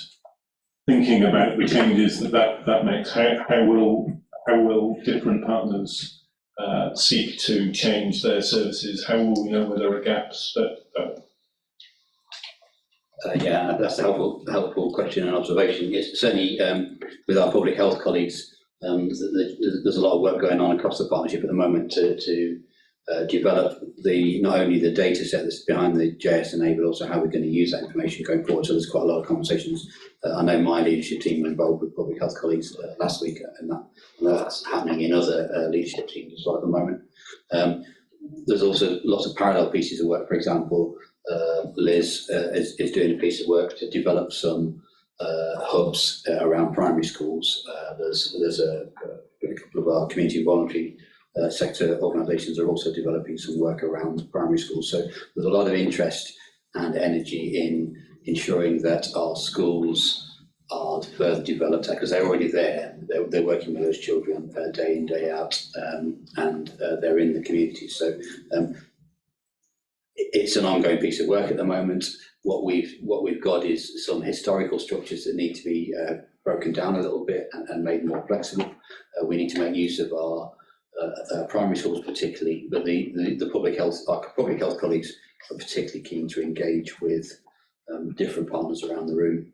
thinking about the changes that makes? How will different partners seek to change their services? How will we know where there are gaps? Yeah, that's a helpful question and observation. Yes, certainly with our public health colleagues, there's a lot of work going on across the partnership at the moment to develop not only the data set that's behind the JSNA, but also how we're going to use that information going forward. So there's quite a lot of conversations. I know my leadership team were involved with public health colleagues last week, and that's happening in other leadership teams as well at the moment. There's also lots of parallel pieces of work. For example, Liz is doing a piece of work to develop some hubs around primary schools. There's a couple of our community voluntary sector organisations are also developing some work around primary schools. So there's a lot of interest and energy in ensuring that our schools are further developed, because they're already there. They're working with those children day in, day out, and they're in the community. So it's an ongoing piece of work at the moment. What we've got is some historical structures that need to be broken down a little bit and made more flexible. We need to make use of our primary schools particularly, but the our public health colleagues are particularly keen to engage with different partners around the room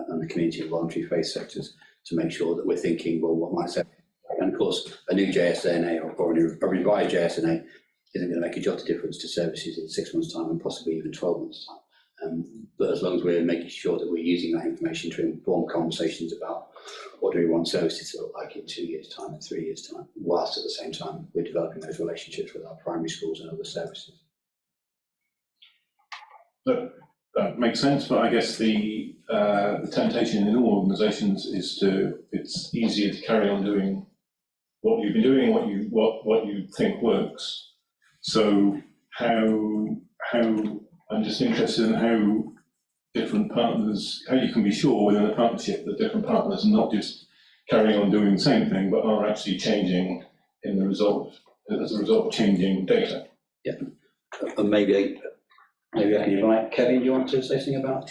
and the community and voluntary faith sectors to make sure that we're thinking, well, what might say? And of course, a new JSNA or a revised JSNA isn't going to make a jot of difference to services in 6 months' time and possibly even 12 months' time. But as long as we're making sure that we're using that information to inform conversations about what do we want services to look like in 2 years' time and 3 years' time, whilst at the same time we're developing those relationships with our primary schools and other services. That makes sense, but I guess the temptation in all organisations is it's easier to carry on doing what you've been doing, what you think works. So how I'm just interested in how different partners, how you can be sure within a partnership that different partners are not just carrying on doing the same thing, but are actually changing as a result of changing data. Yeah, and maybe I can invite Kevin. Do you want to say something about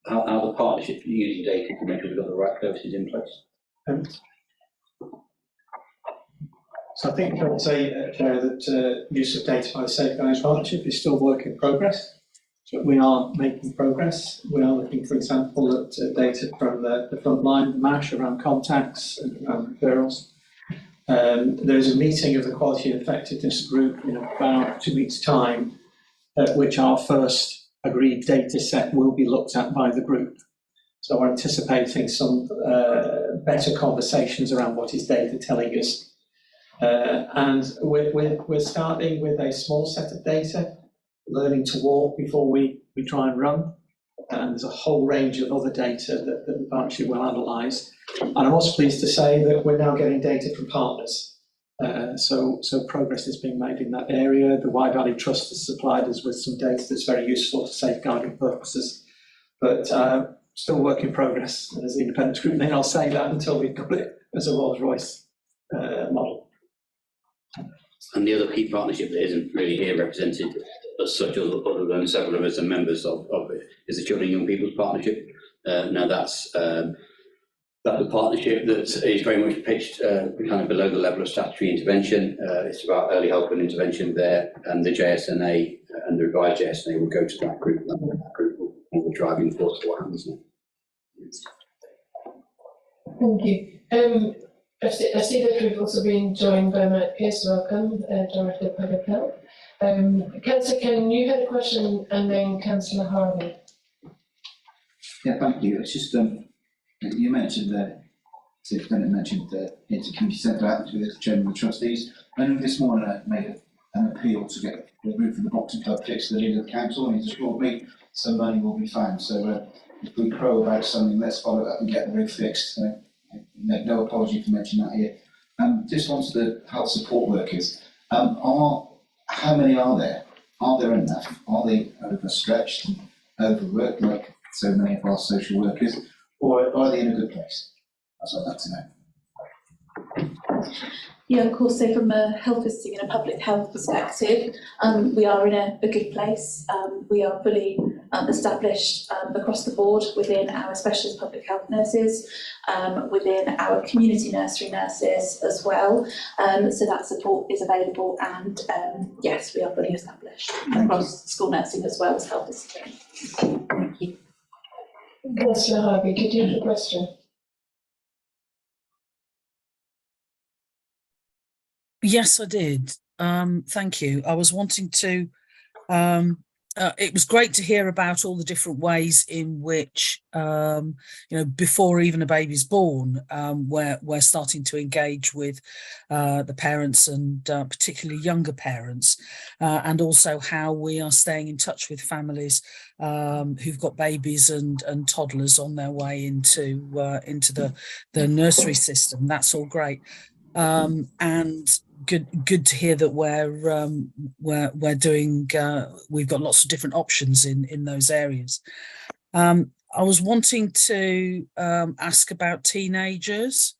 how the partnership using data to make sure we've got the right services in place? So I think I would say, Chair, that use of data by the Safeguarding Partnership is still work in progress. But we are making progress. We are looking, for example, at data from the front line, the MASH, around contacts and around referrals. There's a meeting of the Quality and Effectiveness Group in about 2 weeks' time, at which our first agreed data set will be looked at by the group. So we're anticipating some better conversations around what is data telling us. And we're starting with a small set of data, learning to walk before we try and run. And there's a whole range of other data that the partnership will analyse. And I'm also pleased to say that we're now getting data from partners. So progress is being made in that area. The Wye Valley Trust has supplied us with some data that's very useful for safeguarding purposes, but still work in progress as the independent scrutiny. I'll say that until we've got it as a Rolls-Royce model. And the other key partnership that isn't really here represented as such, other than several of us are members of it, is the Children and Young People's Partnership. Now that's a partnership that is very much pitched kind of below the level of statutory intervention. It's about early help and intervention there, and the JSNA and the revised JSNA will go to that group, and that group will be driving force for what happens now. Thank you. I see that we've also been joined by Matt Pearce. Welcome, Director of Public Health. Councillor Ken, you had a question, and then Councillor Harvey. Yeah, thank you. It's just you mentioned Bennett mentioned the inter-community centre act with the chairman of the trustees. I know this morning I made an appeal to get the roof of the boxing club fixed to the leader of the council, and he's assured me some money will be found. So if we crow about something, let's follow it up and get the roof fixed. Make no apology for mentioning that here. Just onto the health support workers. How many are there? Are there enough? Are they overstretched and overworked like so many of our social workers, or are they in a good place? That's what I'd like to know. Yeah, of course, so from a health visiting and a public health perspective, we are in a good place. We are fully established across the board within our specialist public health nurses, within our community nursery nurses as well. So that support is available, and yes, we are fully established across school nursing as well as health visiting. Thank you. Councillor Harvey, did you have a question? Yes, I did. Thank you. I was wanting to, it was great to hear about all the different ways in which, before even a baby's born, we're starting to engage with the parents, and particularly younger parents, and also how we are staying in touch with families who've got babies and toddlers on their way into the nursery system. That's all great. And good to hear that we're doing we've got lots of different options in those areas. I was wanting to ask about teenagers.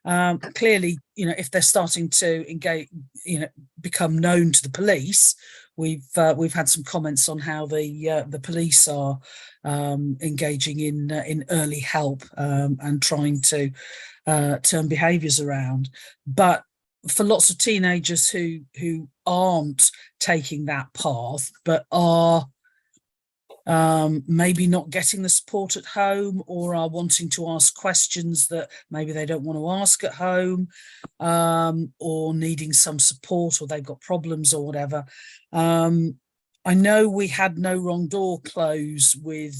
Clearly, if they're starting to engage, become known to the police, we've had some comments on how the police are engaging in early help and trying to turn behaviours around. But for lots of teenagers who aren't taking that path, but are maybe not getting the support at home, or are wanting to ask questions that maybe they don't want to ask at home, or needing some support, or they've got problems or whatever. I know we had No Wrong Door close with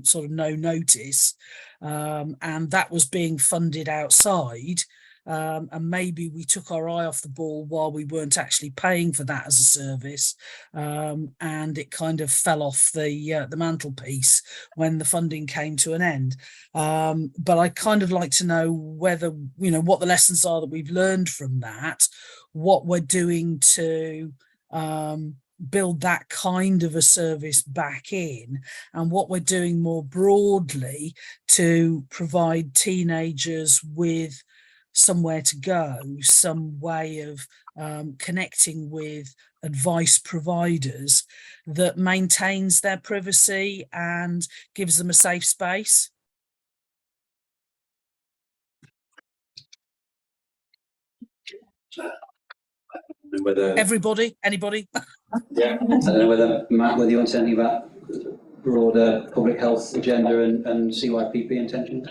sort of no notice, and that was being funded outside. And maybe we took our eye off the ball while we weren't actually paying for that as a service, and it kind of fell off the mantelpiece when the funding came to an end. But I'd kind of like to know whether, what the lessons are that we've learned from that, what we're doing to build that kind of a service back in, and what we're doing more broadly to provide teenagers with somewhere to go, some way of connecting with advice providers that maintains their privacy and gives them a safe space. Everybody, anybody? Yeah, I don't know whether, Matt, whether you want to say anything about broader public health agenda and CYPP intentions?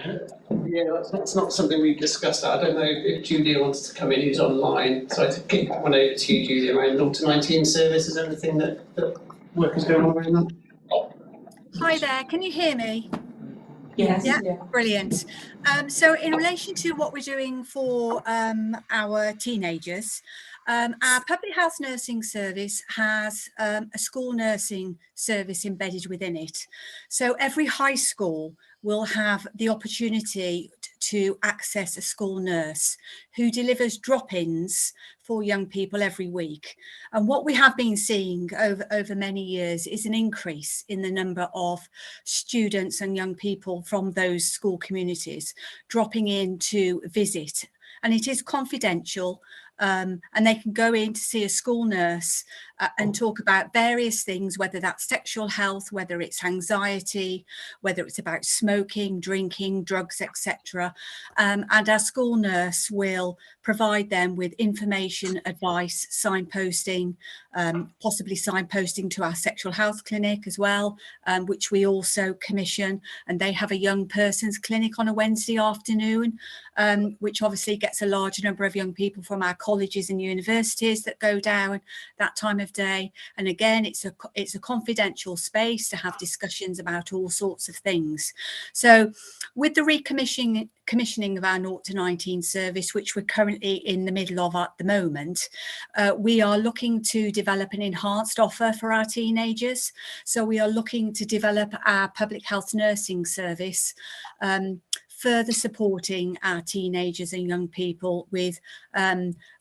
Yeah, that's not something we've discussed. I don't know if Julia wants to come in, who's online. So I could kick one over to you, Julia, around 0 to 19 service. Is there anything that work is going on around that? Hi there, can you hear me? Yes. Yeah, brilliant. So in relation to what we're doing for our teenagers, our public health nursing service has a school nursing service embedded within it. So every high school will have the opportunity to access a school nurse who delivers drop-ins for young people every week. And what we have been seeing over many years is an increase in the number of students and young people from those school communities dropping in to visit. And it is confidential, and they can go in to see a school nurse and talk about various things, whether that's sexual health, whether it's anxiety, whether it's about smoking, drinking, drugs, etc. And our school nurse will provide them with information, advice, signposting, possibly signposting to our sexual health clinic as well, which we also commission. And they have a young person's clinic on a Wednesday afternoon, which obviously gets a large number of young people from our colleges and universities that go down that time of day. And again, it's a confidential space to have discussions about all sorts of things. So with the recommissioning of our 0 to 19 service, which we're currently in the middle of at the moment, we are looking to develop an enhanced offer for our teenagers. So we are looking to develop our public health nursing service, further supporting our teenagers and young people with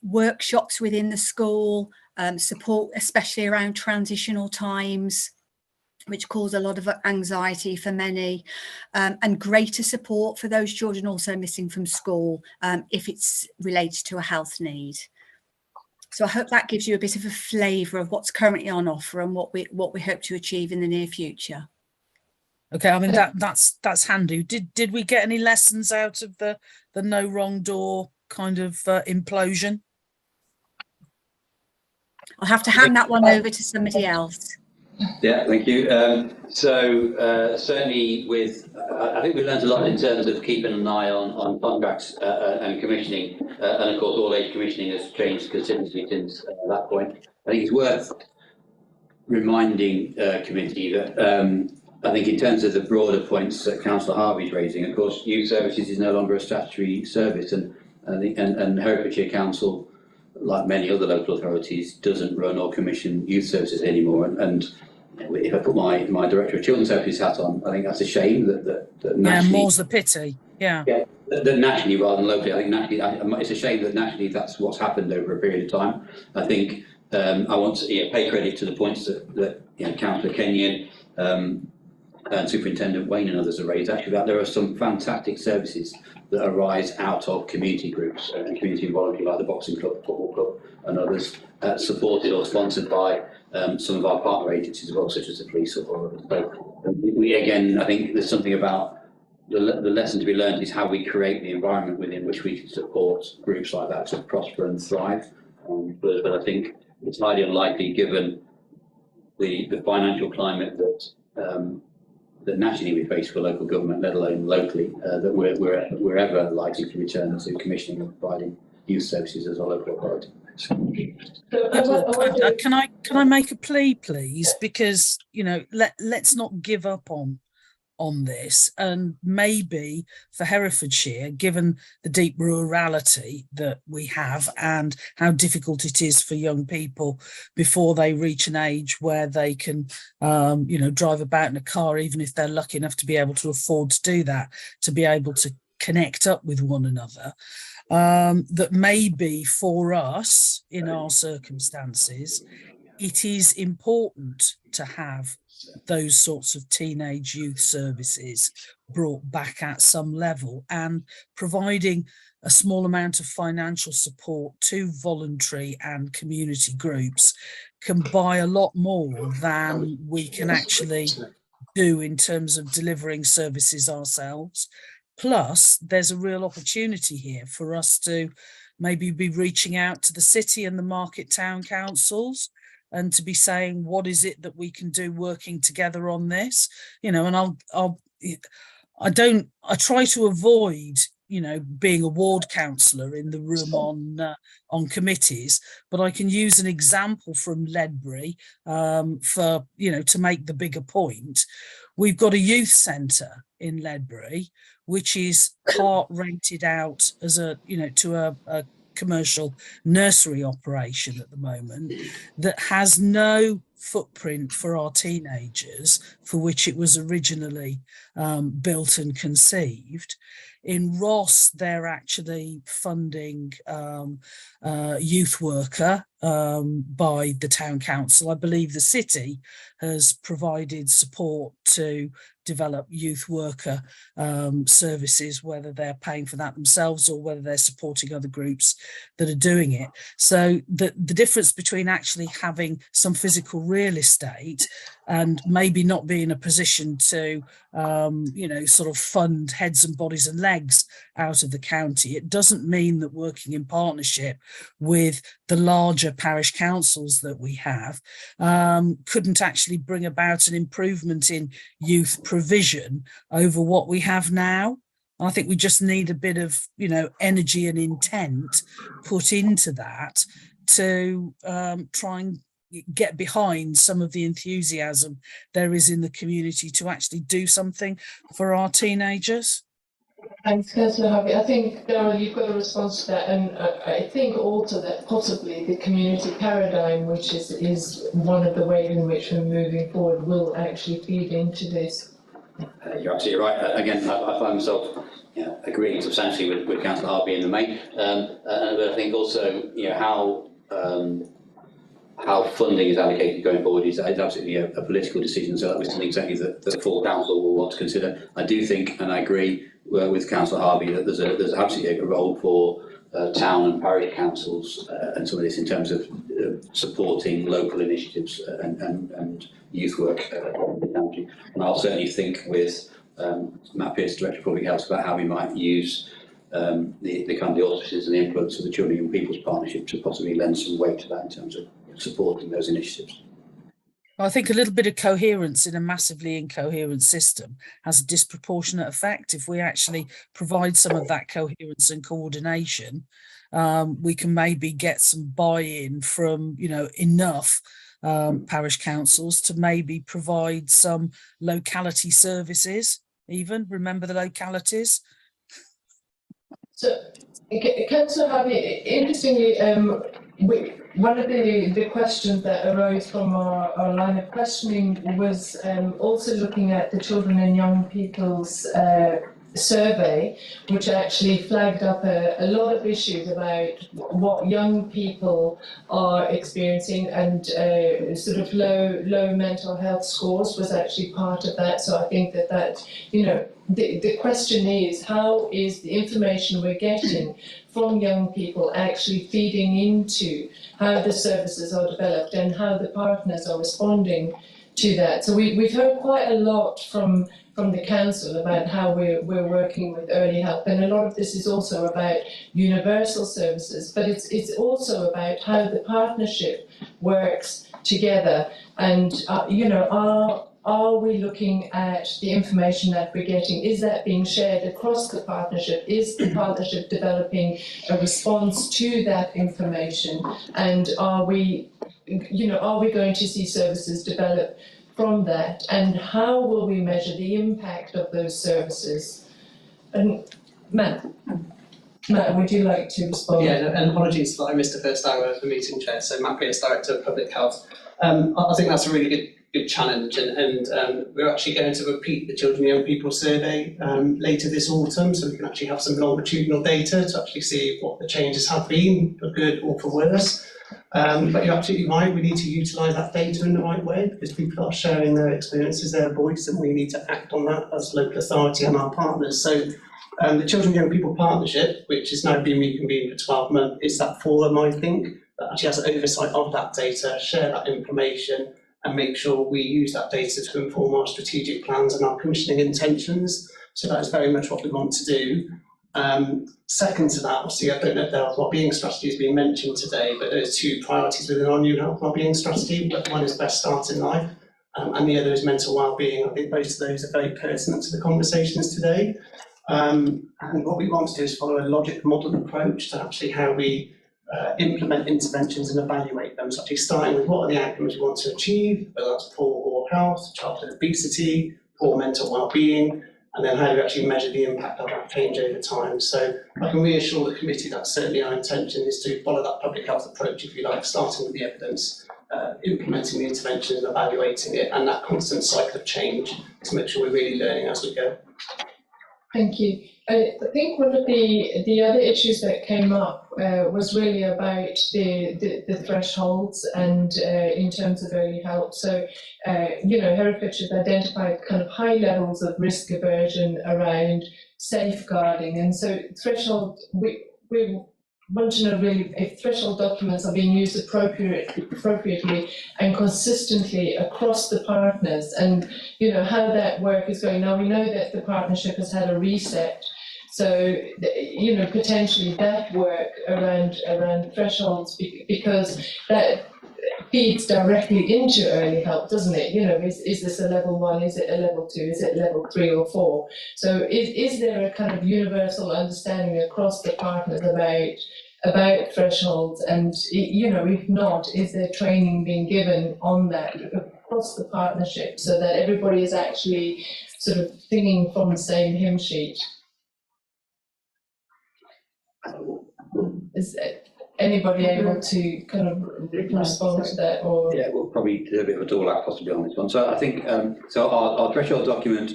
workshops within the school, support especially around transitional times, which cause a lot of anxiety for many, and greater support for those children also missing from school if it's related to a health need. So I hope that gives you a bit of a flavour of what's currently on offer and what we hope to achieve in the near future. Okay, I mean that's handy. Did we get any lessons out of the no wrong door kind of implosion? I'll have to hand that one over to somebody else. Yeah, thank you. Certainly I think we learned a lot in terms of keeping an eye on contracts and commissioning, and of course all age commissioning has changed considerably since that point. I think it's worth reminding committee that I think in terms of the broader points that Councillor Harvey's raising, of course youth services is no longer a statutory service, and Herefordshire Council, like many other local authorities, doesn't run or commission youth services anymore. And if I put my Director of Children's Services hat on, I think that's a shame that naturally... Yeah, more's the pity, yeah. Yeah, that naturally rather than locally, I think naturally, it's a shame that naturally that's what's happened over a period of time. I think I want to pay credit to the points that Councillor Kenyon and Superintendent Wayne and others have raised, actually, that there are some fantastic services that arise out of community groups and community involvement, like the boxing club, football club and others, supported or sponsored by some of our partner agencies as well, such as the police or others. So I think there's something about the lesson to be learned is how we create the environment within which we can support groups like that to prosper and thrive. But I think it's highly unlikely, given the financial climate that nationally we face for local government, let alone locally, that we're ever likely to return to commissioning and providing youth services as a local authority. Can I make a plea, please? Because let's not give up on this, and maybe for Herefordshire, given the deep rurality that we have and how difficult it is for young people before they reach an age where they can drive about in a car, even if they're lucky enough to be able to afford to do that, to be able to connect up with one another, that maybe for us in our circumstances it is important to have those sorts of teenage youth services brought back at some level, and providing a small amount of financial support to voluntary and community groups can buy a lot more than we can actually do in terms of delivering services ourselves. Plus, there's a real opportunity here for us to maybe be reaching out to the city and the market town councils, and to be saying, what is it that we can do working together on this? And I try to avoid, being a ward councillor in the room on committees, but I can use an example from Ledbury to make the bigger point. We've got a youth centre in Ledbury, which is part rented out as to a commercial nursery operation at the moment, that has no footprint for our teenagers, for which it was originally built and conceived. In Ross, they're actually funding youth worker by the town council. I believe the city has provided support to develop youth worker services, whether they're paying for that themselves or whether they're supporting other groups that are doing it. So the difference between actually having some physical real estate and maybe not be in a position to, you know, sort of fund heads and bodies and legs out of the county, it doesn't mean that working in partnership with the larger parish councils that we have couldn't actually bring about an improvement in youth provision over what we have now. I think we just need a bit of, you know, energy and intent put into that to try and get behind some of the enthusiasm there is in the community to actually do something for our teenagers. Thanks, Councillor Harvey. I think, Darryl, you've got a response to that, and I think also that possibly the community paradigm, which is one of the ways in which we're moving forward, will actually feed into this. You're absolutely right. Again, I find myself agreeing substantially with Councillor Harvey in the main, but I think also, you know, how funding is allocated going forward is absolutely a political decision. So that was something exactly that the full council will want to consider. I do think, and I agree with Councillor Harvey, that there's absolutely a role for town and parish councils and some of this in terms of supporting local initiatives and youth work in the county. And I'll certainly think with Matt Pearce, Director of Public Health, about how we might use the kind of the auspices and the influence of the Children and Young People's Partnership to possibly lend some weight to that in terms of supporting those initiatives. I think a little bit of coherence in a massively incoherent system has a disproportionate effect. If we actually provide some of that coherence and coordination, we can maybe get some buy-in from, you know, enough parish councils to maybe provide some locality services. Even remember the localities. So, Councillor Harvey, interestingly, one of the questions that arose from our line of questioning was also looking at the Children and Young People's survey, which actually flagged up a lot of issues about what young people are experiencing, and sort of low mental health scores was actually part of that. So I think that you know, the question is, how is the information we're getting from young people actually feeding into how the services are developed and how the partners are responding to that? So we've heard quite a lot from the council about how we're working with early help, and a lot of this is also about universal services, but it's also about how the partnership works together. And you know, are we looking at the information that we're getting? Is that being shared across the partnership? Is the partnership developing a response to that information? And are we going to see services develop from that? And how will we measure the impact of those services? And Matt, would you like to respond? Yeah, and apologies that I missed the first hour of the meeting, Chair. So Matt Pearce, Director of Public Health. I think that's a really good challenge, and we're actually going to repeat the Children and Young People survey later this autumn, so we can actually have some longitudinal data to actually see what the changes have been, for good or for worse. But you're absolutely right, we need to utilise that data in the right way, because people are sharing their experiences, their voice, and we need to act on that as local authority and our partners. So the Children and Young People Partnership, which has now been reconvened for 12 months, is that forum, I think, that actually has oversight of that data, share that information, and make sure we use that data to inform our strategic plans and our commissioning intentions. So that is very much what we want to do. Second to that, obviously, I don't know if the health wellbeing strategy has been mentioned today, but there's two priorities within our new health wellbeing strategy. But one is best start in life, and the other is mental wellbeing. I think both of those are very pertinent to the conversations today. And what we want to do is follow a logic model approach to actually how we implement interventions and evaluate them. So actually starting with what are the outcomes we want to achieve, whether that's poor oral health, childhood obesity, poor mental well-being, and then how do we actually measure the impact of that change over time. So I can reassure the committee that certainly our intention is to follow that public health approach, if you like, starting with the evidence implementing the intervention and evaluating it, and that constant cycle of change to make sure we're really learning as we go. Thank you. I think one of the other issues that came up was really about the thresholds and in terms of early help. So, Herefordshire has identified kind of high levels of risk aversion around safeguarding, and so threshold, we want to know really if threshold documents are being used appropriately and consistently across the partners, and how that work is going. Now we know that the partnership has had a reset, so potentially that work around thresholds, because that feeds directly into early help, doesn't it? Is this a level 1? Is it a level 2? Is it level 3 or 4? So is there a kind of universal understanding across the partners about thresholds? And if not, is there training being given on that across the partnership so that everybody is actually sort of singing from the same hymn sheet? Is anybody able to kind of respond to that? Or yeah, we'll probably do a bit of a double act possibly on this one. So I think so our threshold document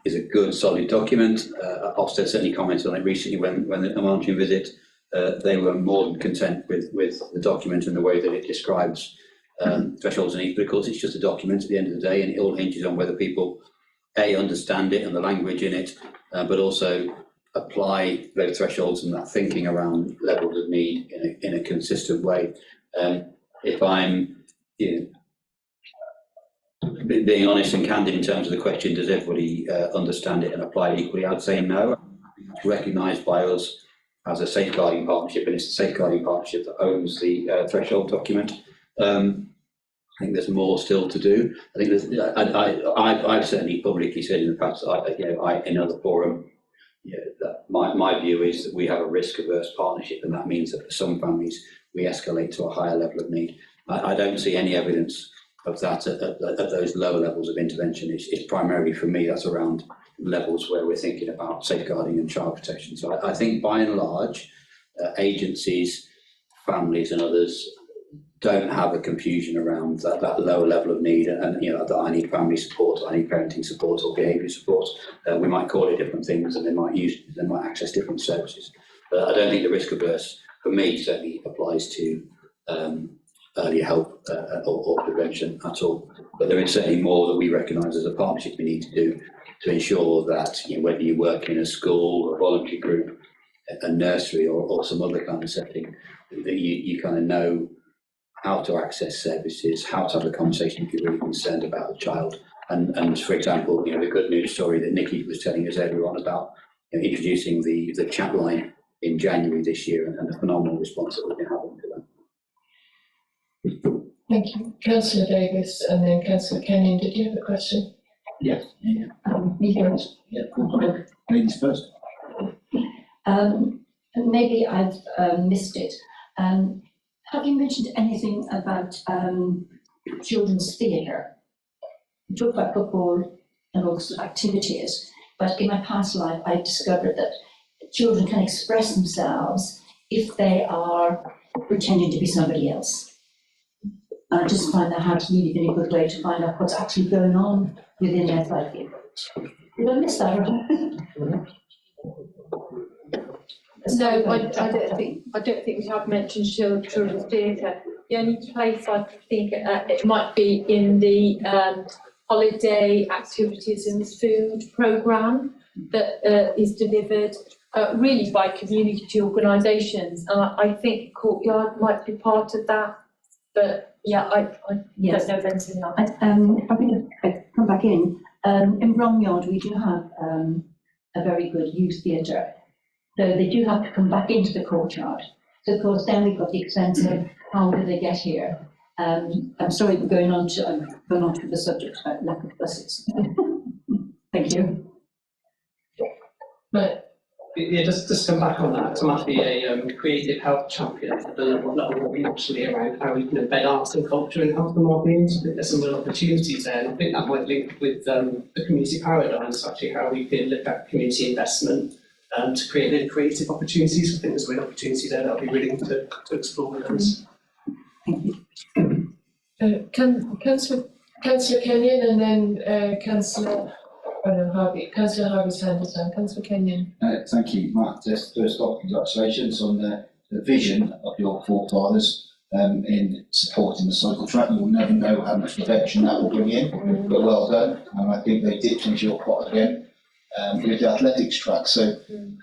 is a good solid document. Ofsted certainly commented on it recently when a monitoring visit. They were more than content with the document and the way that it describes thresholds and needs, but of course it's just a document at the end of the day, and it all hinges on whether people understand it and the language in it, but also apply those thresholds and that thinking around levels of need in a consistent way. If I'm being honest and candid in terms of the question, does everybody understand it and apply it equally? I'd say no. It's recognised by us as a safeguarding partnership, and it's the safeguarding partnership that owns the threshold document. I think there's more still to do. I think I've certainly publicly said in the past, in other forum, that my view is that we have a risk-averse partnership, and that means that for some families we escalate to a higher level of need. I don't see any evidence of that at those lower levels of intervention. It's primarily, for me, that's around levels where we're thinking about safeguarding and child protection. So I think by and large, agencies, families and others don't have a confusion around that lower level of need, and that I need family support, I need parenting support or behaviour support. We might call it different things, and they might access different services. But I don't think the risk averse, for me, certainly applies to early help or prevention at all. But there is certainly more that we recognise as a partnership we need to do to ensure that whether you work in a school, a voluntary group, a nursery or some other kind of setting, that you kind of know how to access services, how to have a conversation if you're really concerned about the child. And for example, the good news story that Nikki was telling us earlier on about introducing the chat line in January this year, and the phenomenal response that we've been having to that. Thank you. Councillor Davis and then Councillor Kenyon, did you have a question? Yeah. Ladies first. Maybe I've missed it. Have you mentioned anything about children's theatre? You talk about football and all sorts of activities, but in my past life I discovered that children can express themselves if they are pretending to be somebody else. And I just find that really been a good way to find out what's actually going on within their psyche. Did I miss that? No, I don't think we have mentioned children's theatre. The only place I think it might be in the holiday activities and food programme that is delivered really by community organisations, and I think Courtyard might be part of that. But yeah, I don't know anything else. If I can come back in Bromyard we do have a very good youth theatre. So they do have to come back into the courtyard. So of course then we've got the expense of how do they get here. I'm sorry we're going on to the subject about lack of buses. Thank you. But yeah, just come back on that, because I'm actually a creative health champion. I've done a lot of work actually around how we can embed arts and culture in health and wellbeing. So I think there's some real opportunities there, and I think that might link with the community paradigms, actually how we can look at community investment to create really creative opportunities. I think there's a real opportunity there that I'll be willing to explore with us. Thank you. Councillor Kenyon and then Councillor Harvey. Councillor Harvey's hand is down. Councillor Kenyon. Thank you, Matt. Just first off, congratulations on the vision of your forefathers in supporting the cycle track. You will never know how much protection that will bring in, but well done. And I think they dipped into your pot again with the athletics track. So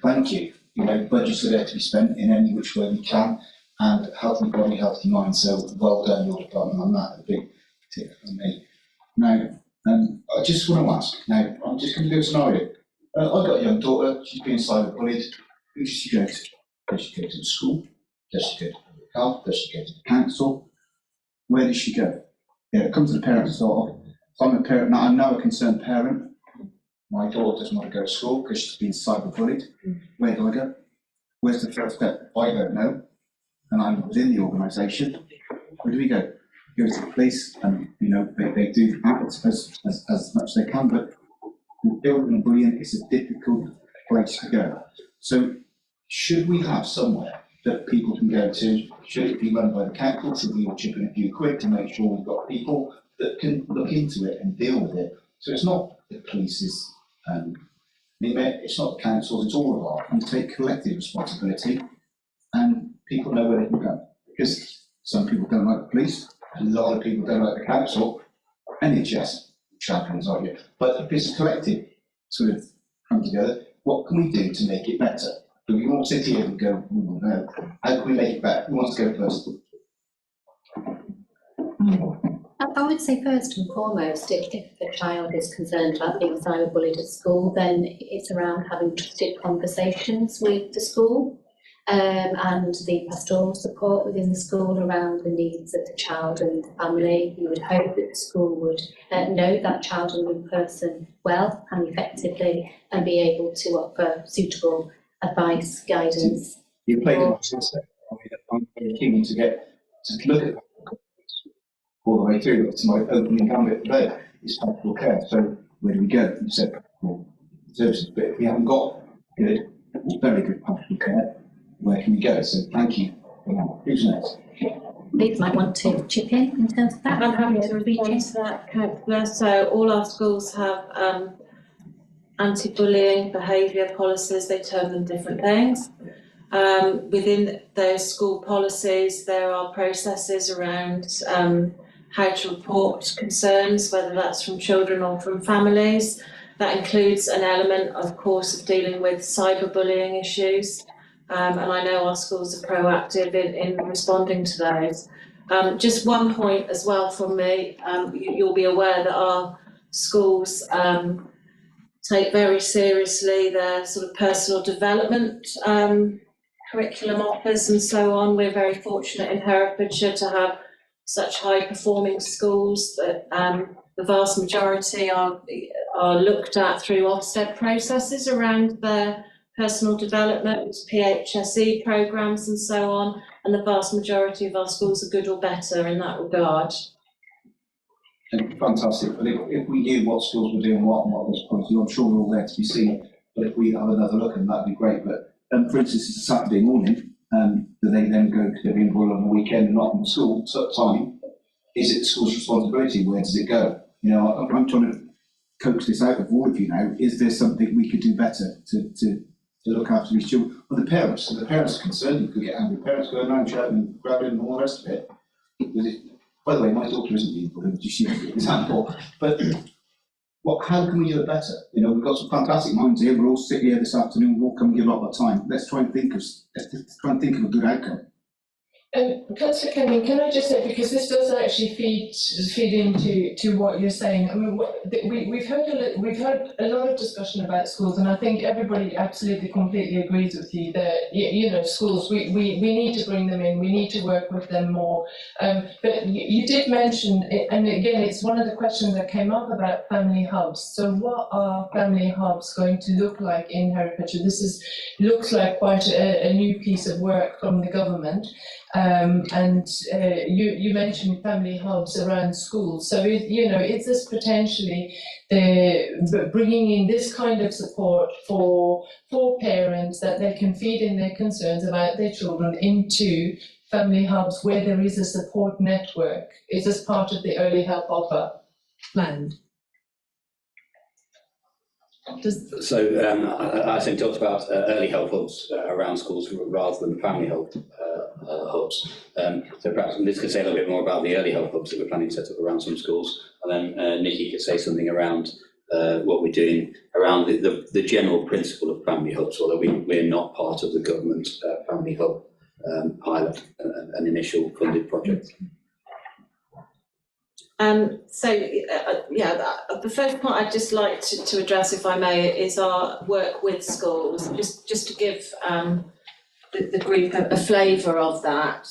thank you. You know, budgets are there to be spent in any which way we can, and healthy body, healthy mind. So well done, your department, on that. A big tip from me. Now, I just want to ask. Now, I'm just going to do a scenario. I've got a young daughter. She's being cyberbullied. Who does she go to? Does she go to the school? Does she go to public health? Does she go to the council? Where does she go? Yeah, come to the parents to start off. So I'm a parent now. I'm now a concerned parent. My daughter doesn't want to go to school because she's been cyberbullied. Where do I go? Where's the first step? I don't know. And I'm within the organisation. Where do we go? Go to the police, and you know they do act as much as they can. But building and bullying is a difficult place to go. So should we have somewhere that people can go to? Should it be run by the council? Should we all chip in a few quid to make sure we've got people that can look into it and deal with it? So it's not the police's. It's not the councils, it's all of our, and take collective responsibility, and people know where they can go. Because some people don't like the police, a lot of people don't like the council, NHS champions, aren't you? But if it's collective sort of come together, what can we do to make it better? Do we all sit here and go, no, how can we make it better? Who wants to go first? I would say first and foremost, if a child is concerned about being cyberbullied at school, then it's around having trusted conversations with the school and the pastoral support within the school around the needs of the child and the family. You would hope that the school would know that child and young person well and effectively and be able to offer suitable advice, guidance. You played the I'm very keen to look at all the way through. It's my opening gambit today. It's pastoral care. So where do we go? You said services, but if we haven't got good, very good pastoral care, where can we go? So thank you for that. Who's next? Liz might want to chip in terms of that. I'm happy to respond to that, Councillor. So all our schools have anti-bullying behaviour policies. They term them different things. Within those school policies, there are processes around how to report concerns, whether that's from children or from families. That includes an element, of course, of dealing with cyberbullying issues. And I know our schools are proactive in responding to those. Just one point as well from me, you'll be aware that our schools take very seriously their sort of personal development curriculum offers and so on. We're very fortunate in Herefordshire to have such high performing schools that the vast majority are looked at through Ofsted processes around their personal development, PHSE programmes and so on, and the vast majority of our schools are good or better in that regard. Fantastic. But if we knew what schools were doing what and what was policy, I'm sure we're all there to be seen. But if we have another look, and that'd be great. But for instance, it's a Saturday morning, do they then go to the embroiled on the weekend and not in school time? Is it the school's responsibility? Where does it go? You know, I'm trying to coax this out of all of you now. Is there something we could do better to look after these children? Well, the parents. So the parents are concerned. You could get angry parents going around shouting and grabbing and all the rest of it. By the way, my daughter isn't being bullied, just use an example. But how can we do it better? You know, we've got some fantastic minds here. We'll all sit here this afternoon. We'll all come and give up our time. Let's try and think of a good outcome. Councillor Kenyon, can I just say, because this does actually feed into what you're saying. I mean, we've heard a lot of discussion about schools, and I think everybody absolutely completely agrees with you that you know schools we need to bring them in, we need to work with them more. But you did mention, and again, it's one of the questions that came up about family hubs. So what are family hubs going to look like in Herefordshire? This looks like quite a new piece of work from the government. You mentioned family hubs around schools. So, is this potentially bringing in this kind of support for parents that they can feed in their concerns about their children into family hubs where there is a support network? Is this part of the early help offer planned? I think talked about early help hubs around schools rather than family help hubs. So perhaps Liz could say a little bit more about the early help hubs that we're planning to set up around some schools, and then Nikki could say something around what we're doing around the general principle of family hubs, although we're not part of the government family hub pilot, an initial funded project. The first point I'd just like to address, if I may, is our work with schools, just to give the group a flavour of that.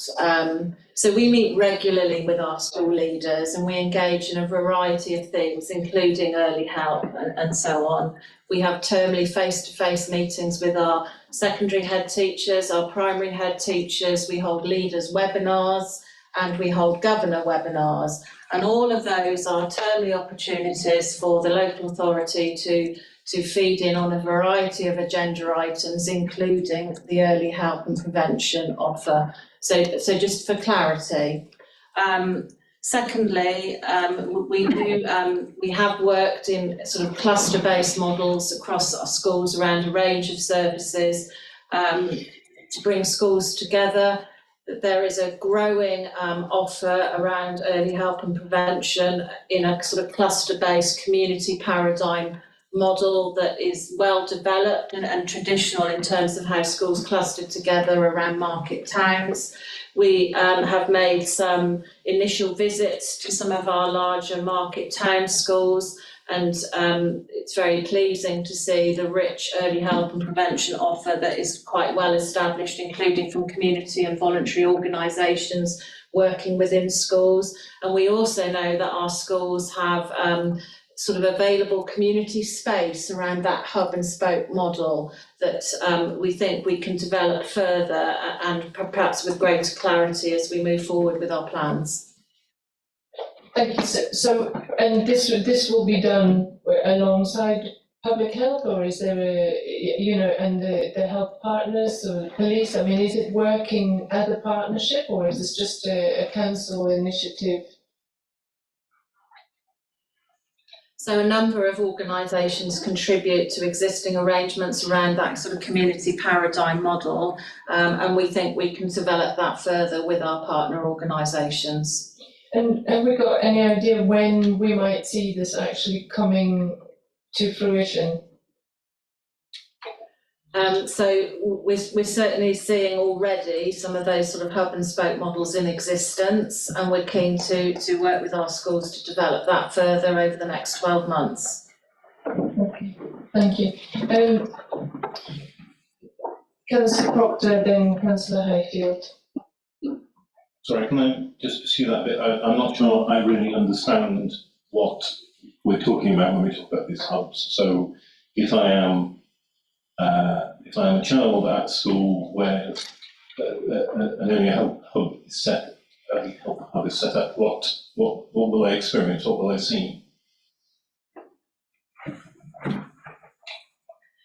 So we meet regularly with our school leaders and we engage in a variety of things, including early help and so on. We have termly face-to-face meetings with our secondary head teachers, our primary head teachers, we hold leaders webinars, and we hold governor webinars. And all of those are termly opportunities for the local authority to feed in on a variety of agenda items, including the early help and prevention offer. So just for clarity. Secondly, we have worked in sort of cluster-based models across our schools around a range of services to bring schools together. There is a growing offer around early help and prevention in a sort of cluster-based community paradigm model that is well developed and traditional in terms of how schools clustered together around market towns. We have made some initial visits to some of our larger market town schools, and it's very pleasing to see the rich early help and prevention offer that is quite well established, including from community and voluntary organisations working within schools. And we also know that our schools have sort of available community space around that hub and spoke model that we think we can develop further and perhaps with greater clarity as we move forward with our plans. Thank you. So and this will be done alongside public health, or is there and the health partners or the police? I mean, is it working as a partnership, or is this just a council initiative? So a number of organisations contribute to existing arrangements around that sort of community paradigm model, and we think we can develop that further with our partner organisations. And have we got any idea when we might see this actually coming to fruition? So we're certainly seeing already some of those sort of hub and spoke models in existence, and we're keen to work with our schools to develop that further over the next 12 months. Okay, thank you. Councillor Proctor, then Councillor Hayfield. Sorry, can I just pursue that bit? I'm not sure I really understand what we're talking about when we talk about these hubs. So if I am a child at school where an early help hub is set up, what will they experience? What will they see?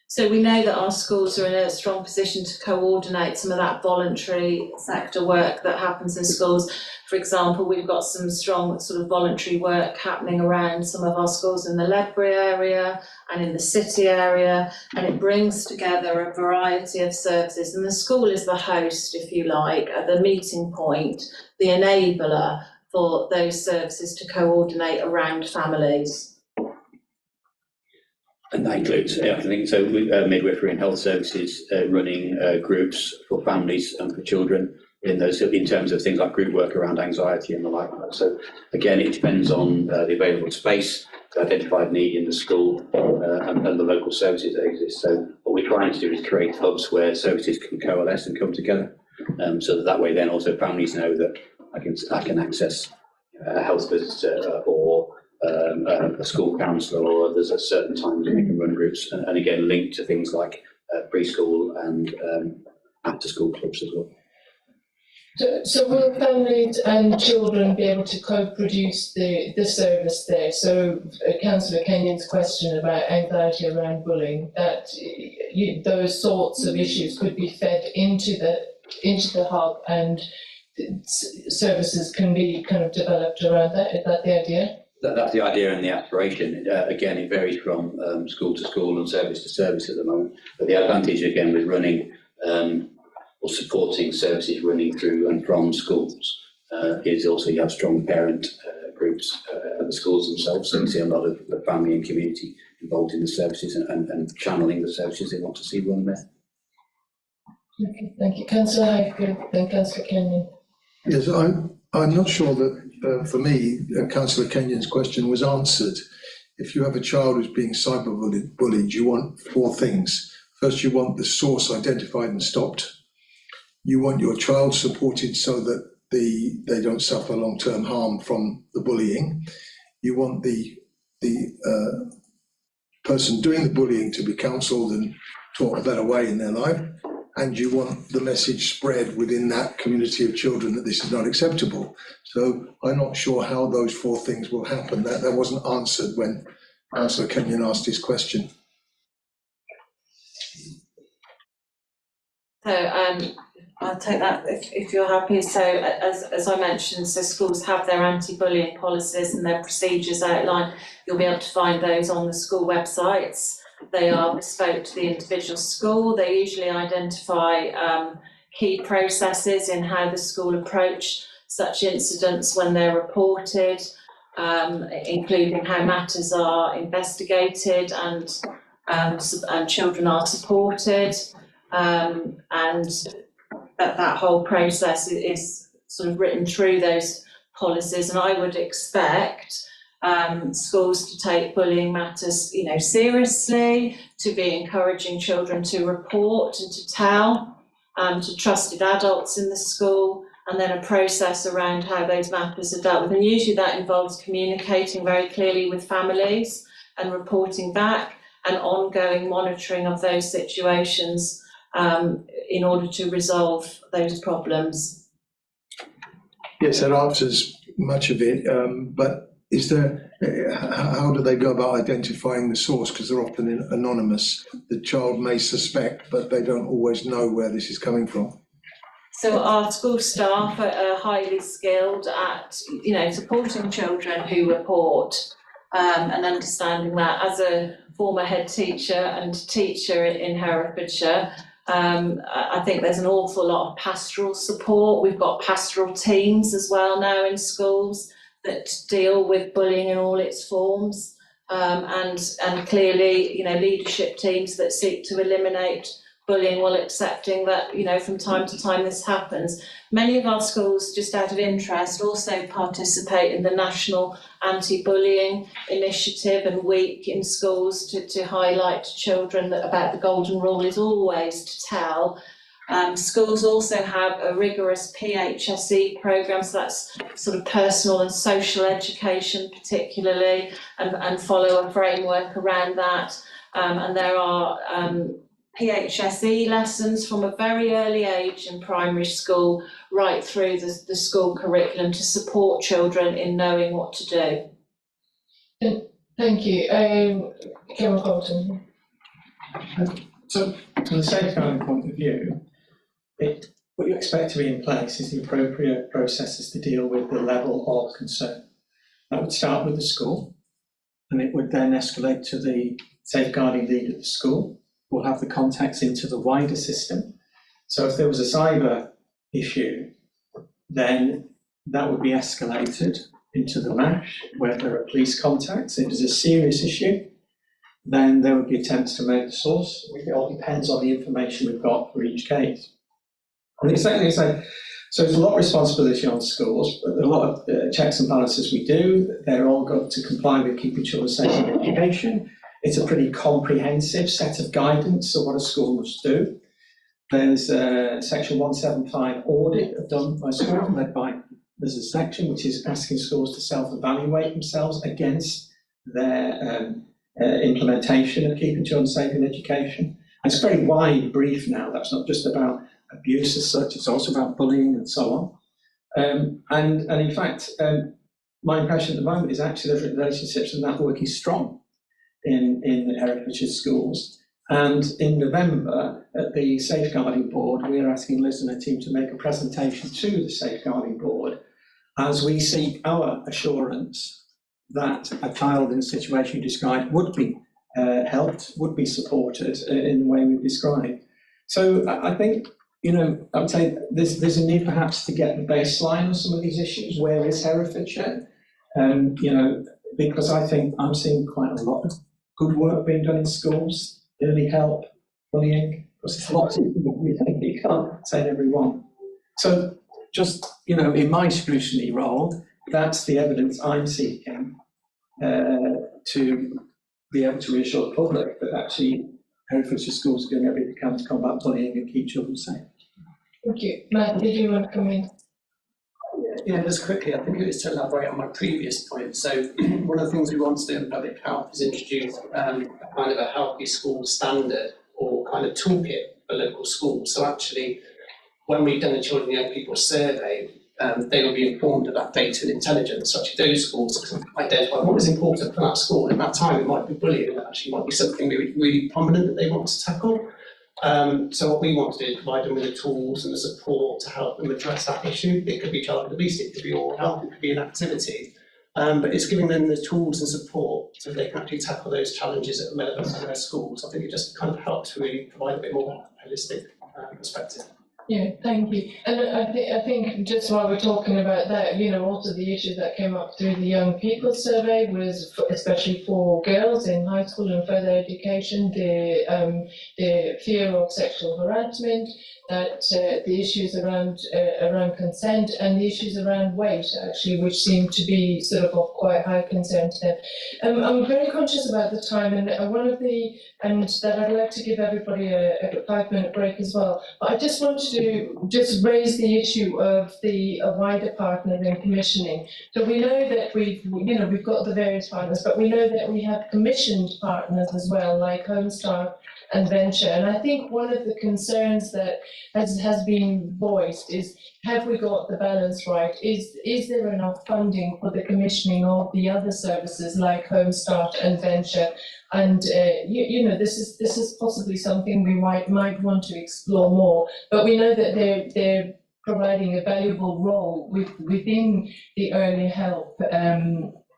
So we know that our schools are in a strong position to coordinate some of that voluntary sector work that happens in schools. For example, we've got some strong sort of voluntary work happening around some of our schools in the Ledbury area and in the city area, and it brings together a variety of services. And the school is the host, if you like, the meeting point, the enabler for those services to coordinate around families. And that includes, I think, so midwifery and health services running groups for families and for children in those, in terms of things like group work around anxiety and the like. So again, it depends on the available space, the identified need in the school, and the local services that exist. So what we're trying to do is create hubs where services can coalesce and come together, so that way then also families know that I can access a health visitor or a school counsellor or others at certain times, and we can run groups, and again linked to things like preschool and after school clubs as well. So will families and children be able to co-produce the service there? So Councillor Kenyon's question about anxiety around bullying, that those sorts of issues could be fed into the hub, and services can be kind of developed around that. Is that the idea? That's the idea and the aspiration. Again, it varies from school to school and service to service at the moment. But the advantage, again, with running or supporting services running through and from schools is also you have strong parent groups at the schools themselves. So you see a lot of the family and community involved in the services and channeling the services they want to see run there. Okay, thank you. Councillor Highfield, then Councillor Kenyon. Yes, I'm not sure that for me, Councillor Kenyon's question was answered. If you have a child who's being cyberbullied, you want 4 things. First, you want the source identified and stopped. You want your child supported so that they don't suffer long-term harm from the bullying. You want the person doing the bullying to be counselled and taught a better way in their life. And you want the message spread within that community of children that this is not acceptable. So I'm not sure how those 4 things will happen. That wasn't answered when Councillor Kenyon asked his question. So I'll take that if you're happy. So as I mentioned, so schools have their anti-bullying policies and their procedures outlined. You'll be able to find those on the school websites. They are bespoke to the individual school. They usually identify key processes in how the school approach such incidents when they're reported, including how matters are investigated and children are supported, and that whole process is sort of written through those policies. And I would expect schools to take bullying matters, seriously, to be encouraging children to report and to tell to trusted adults in the school, and then a process around how those matters are dealt with. And usually that involves communicating very clearly with families and reporting back and ongoing monitoring of those situations in order to resolve those problems. Yes, that answers much of it, but is there, how do they go about identifying the source? Because they're often anonymous. The child may suspect, but they don't always know where this is coming from. So our school staff are highly skilled at, supporting children who report and understanding that. As a former head teacher and teacher in Herefordshire, I think there's an awful lot of pastoral support. We've got pastoral teams as well now in schools that deal with bullying in all its forms, and clearly, leadership teams that seek to eliminate bullying while accepting that, from time to time this happens. Many of our schools, just out of interest, also participate in the National Anti-Bullying Initiative and Week in schools to highlight to children that about the golden rule is always to tell. Schools also have a rigorous PHSE programme, so that's sort of personal and social education particularly, and follow a framework around that. And there are PHSE lessons from a very early age in primary school right through the school curriculum to support children in knowing what to do. Thank you. Kevin Colton. So from the safeguarding point of view, what you expect to be in place is the appropriate processes to deal with the level of concern. That would start with the school, and it would then escalate to the safeguarding lead of the school. We'll have the contacts into the wider system. So if there was a cyber issue, then that would be escalated into the MASH, where there are police contacts. If it's a serious issue, then there would be attempts to make the source. It all depends on the information we've got for each case. And exactly so there's a lot of responsibility on schools, but a lot of checks and balances we do. They're all got to comply with keeping children safe in education. It's a pretty comprehensive set of guidance of what a school must do. There's a section 175 audit done by school, there's a section which is asking schools to self-evaluate themselves against their implementation of keeping children safe in education. And it's a very wide brief now. That's not just about abuse as such, it's also about bullying and so on. And in fact, my impression at the moment is actually the relationships and that work is strong in the Herefordshire schools. And in November, at the Safeguarding Board, we are asking Liz and her team to make a presentation to the Safeguarding Board as we seek our assurance that a child in the situation you described would be helped, would be supported in the way we've described. So I think, you know, I would say there's a need perhaps to get the baseline on some of these issues. Where is Herefordshire? You know, because I think I'm seeing quite a lot of good work being done in schools, early help, bullying, because there's lots of you can't say everyone. So just, you know, in my scrutiny role, that's the evidence I'm seeking to be able to reassure the public that actually Herefordshire schools are doing everything they can to combat bullying and keep children safe. Thank you. Matt, did you want to come in? Yeah, just quickly, I think it was to elaborate on my previous point. So one of the things we want to do in public health is introduce a kind of a healthy school standard or kind of toolkit for local schools. So actually, when we've done the children and young people survey, they will be informed about data and intelligence, such as those schools identify what is important for that school. In that time, it might be bullying, that actually might be something really prominent that they want to tackle. So what we want to do is provide them with the tools and the support to help them address that issue. It could be child abuse, it could be oral health, it could be an activity. But it's giving them the tools and support so they can actually tackle those challenges that are relevant to their schools. I think it just kind of helps to really provide a bit more holistic perspective. Yeah, thank you. And I think just while we're talking about that, you know, also the issue that came up through the young people survey was, especially for girls in high school and further education, the fear of sexual harassment, that the issues around consent and the issues around weight, actually, which seem to be sort of quite high concern to them. I'm very conscious about the time, and that I'd like to give everybody a 5-minute break as well. But I just wanted to just raise the issue of a wider partner in commissioning. So we know that we've got the various partners, but we know that we have commissioned partners as well, like Home Start and Venture. And I think one of the concerns that has been voiced is, have we got the balance right? Is there enough funding for the commissioning of the other services like Home Start and Venture? And you know, this is possibly something we might want to explore more. But we know that they're providing a valuable role within the early help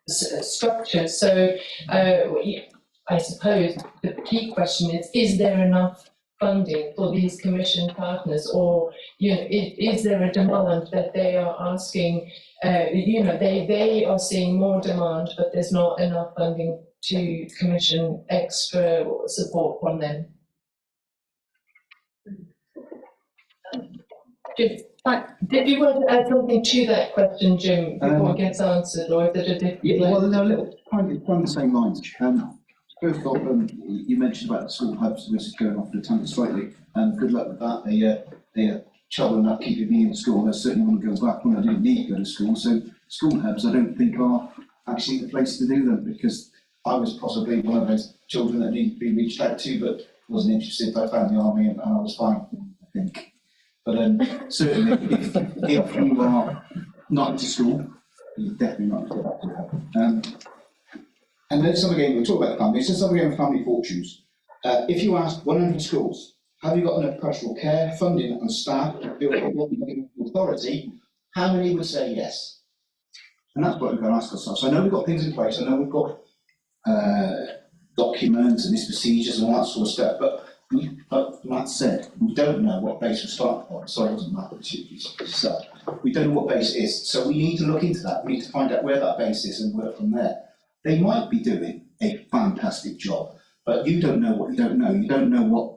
structure. So I suppose the key question is there enough funding for these commissioned partners, or you know, is there a demand that they are asking? You know, they are seeing more demand, but there's not enough funding to commission extra support from them. Did you want to add something to that question, Jim, before it gets answered, or is it a different? Yeah, well, no, kind of the same lines. First off, you mentioned about the school hubs, which is going off the tangent slightly. Good luck with that. They trouble enough keeping me in school. I certainly want to go back when I didn't need to go to school. So school hubs, I don't think are actually the place to do them, because I was possibly one of those children that needed to be reached out to, but wasn't interested. I found the army and I was fine, I think. But certainly, if you are not into school, you're definitely not to go back to help. And then some again, we'll talk about the family. So some again, family fortunes. If you ask 100 schools, have you got enough pastoral care, funding and staff to build a authority, how many would say yes? And that's what we're going to ask ourselves. So I know we've got things in place. I know we've got documents and these procedures and all that sort of stuff, but like Matt said, we don't know what base we're starting from. Sorry, it wasn't Matt, but we don't know what base it is. So we need to look into that. We need to find out where that base is and work from there. They might be doing a fantastic job, but you don't know what you don't know. You don't know what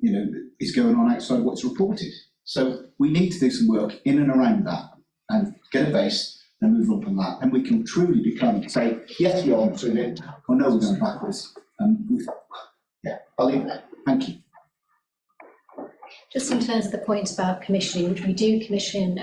you know is going on outside what's reported. So we need to do some work in and around that and get a base and move on from that. And we can truly say, yes, we are doing it, or no, we're going backwards. Yeah, I'll leave it there. Thank you. Just in terms of the point about commissioning, which we do commission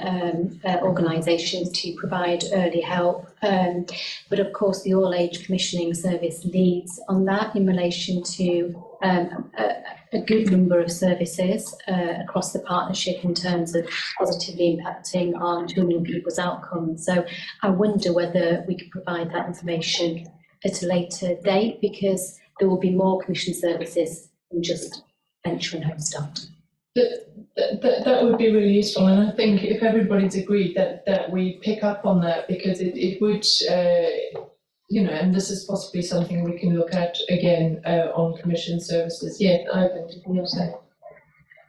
organisations to provide early help, but of course the all-age commissioning service leads on that in relation to a good number of services across the partnership in terms of positively impacting on children and people's outcomes. So I wonder whether we could provide that information at a later date, because there will be more commission services than just venture and home start. That would be really useful, and I think if everybody's agreed that we pick up on that, because it would, and this is possibly something we can look at again on commission services. Yeah, Ivan, did you say?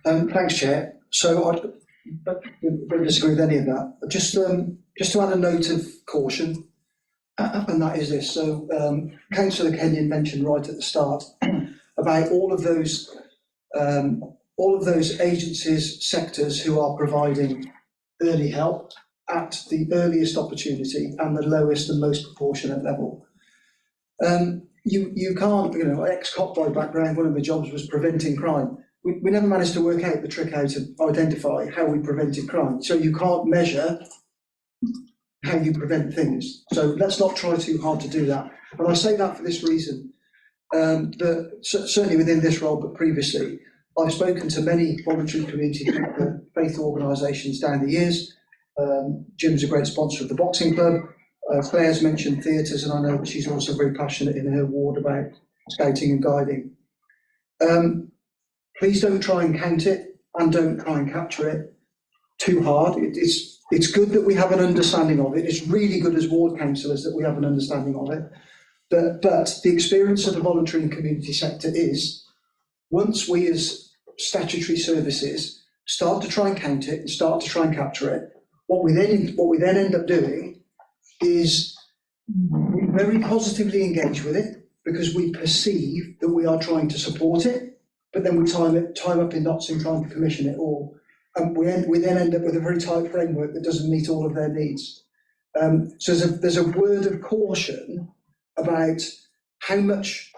Thanks, Chair. So I don't disagree with any of that. Just to add a note of caution, and that is this. So Councillor Kenyon mentioned right at the start about all of those agencies, sectors who are providing early help at the earliest opportunity and the lowest and most proportionate level. You can't, ex-cop by background, one of my jobs was preventing crime. We never managed to work out the trick how to identify how we prevented crime. So you can't measure how you prevent things. So let's not try too hard to do that. And I say that for this reason, that certainly within this role, but previously, I've spoken to many voluntary community faith organisations down the years. Jim's a great sponsor of the boxing club. Claire's mentioned theatres, and I know that she's also very passionate in her ward about scouting and guiding. Please don't try and count it, and don't try and capture it too hard. It's good that we have an understanding of it. It's really good as ward councillors that we have an understanding of it. But the experience of the voluntary and community sector is, once we as statutory services start to try and count it and start to try and capture it, what we then end up doing is we very positively engage with it because we perceive that we are trying to support it, but then we time up in knots in trying to commission it all. And we then end up with a very tight framework that doesn't meet all of their needs. So there's a word of caution about how much,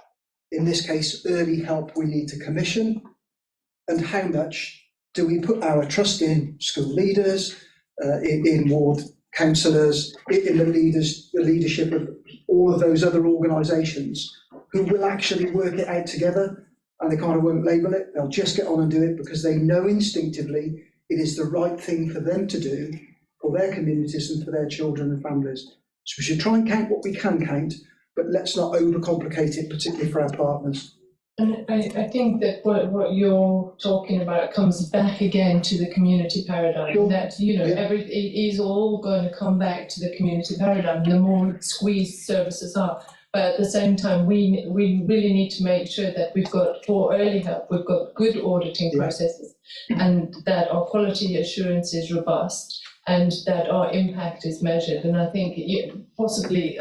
in this case, early help we need to commission, and how much do we put our trust in school leaders, in ward councillors, in the leadership of all of those other organisations who will actually work it out together, and they kind of won't label it. They'll just get on and do it because they know instinctively it is the right thing for them to do for their communities and for their children and families. So we should try and count what we can count, but let's not overcomplicate it, particularly for our partners. And I think that what you're talking about comes back again to the community paradigm. Sure. That it is all going to come back to the community paradigm. The more squeezed services are, but at the same time, we really need to make sure that we've got, for early help, we've got good auditing processes, and that our quality assurance is robust, and that our impact is measured. And I think possibly.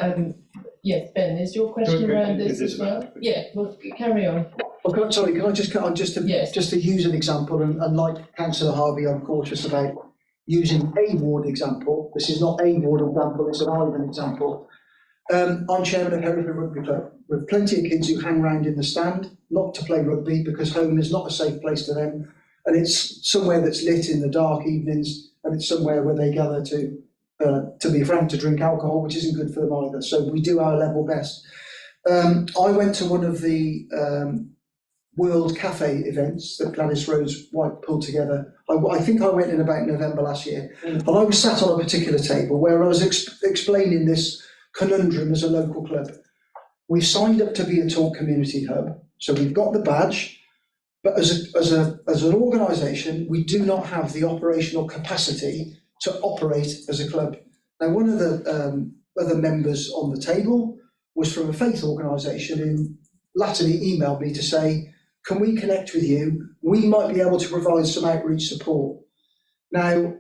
Yes, Ben, is your question around this as well? Yeah, well, carry on. Well, can I just cut on just to use an example, and like Councillor Harvey, I'm cautious about using a ward example. This is not a ward example, it's an Ivan example. I'm chairman of Hereford Rugby Club, with plenty of kids who hang around in the stand, not to play rugby because home is not a safe place to them, and it's somewhere that's lit in the dark evenings, and it's somewhere where they gather to be frank, to drink alcohol, which isn't good for them either. So we do our level best. I went to one of the World Cafe events that Gladys Rose White pulled together. I think I went in about November last year, and I was sat on a particular table where I was explaining this conundrum as a local club. We've signed up to be a talk community hub, so we've got the badge, but as an organisation, we do not have the operational capacity to operate as a club. Now, one of the other members on the table was from a faith organisation who latterly emailed me to say, can we connect with you? We might be able to provide some outreach support. Now,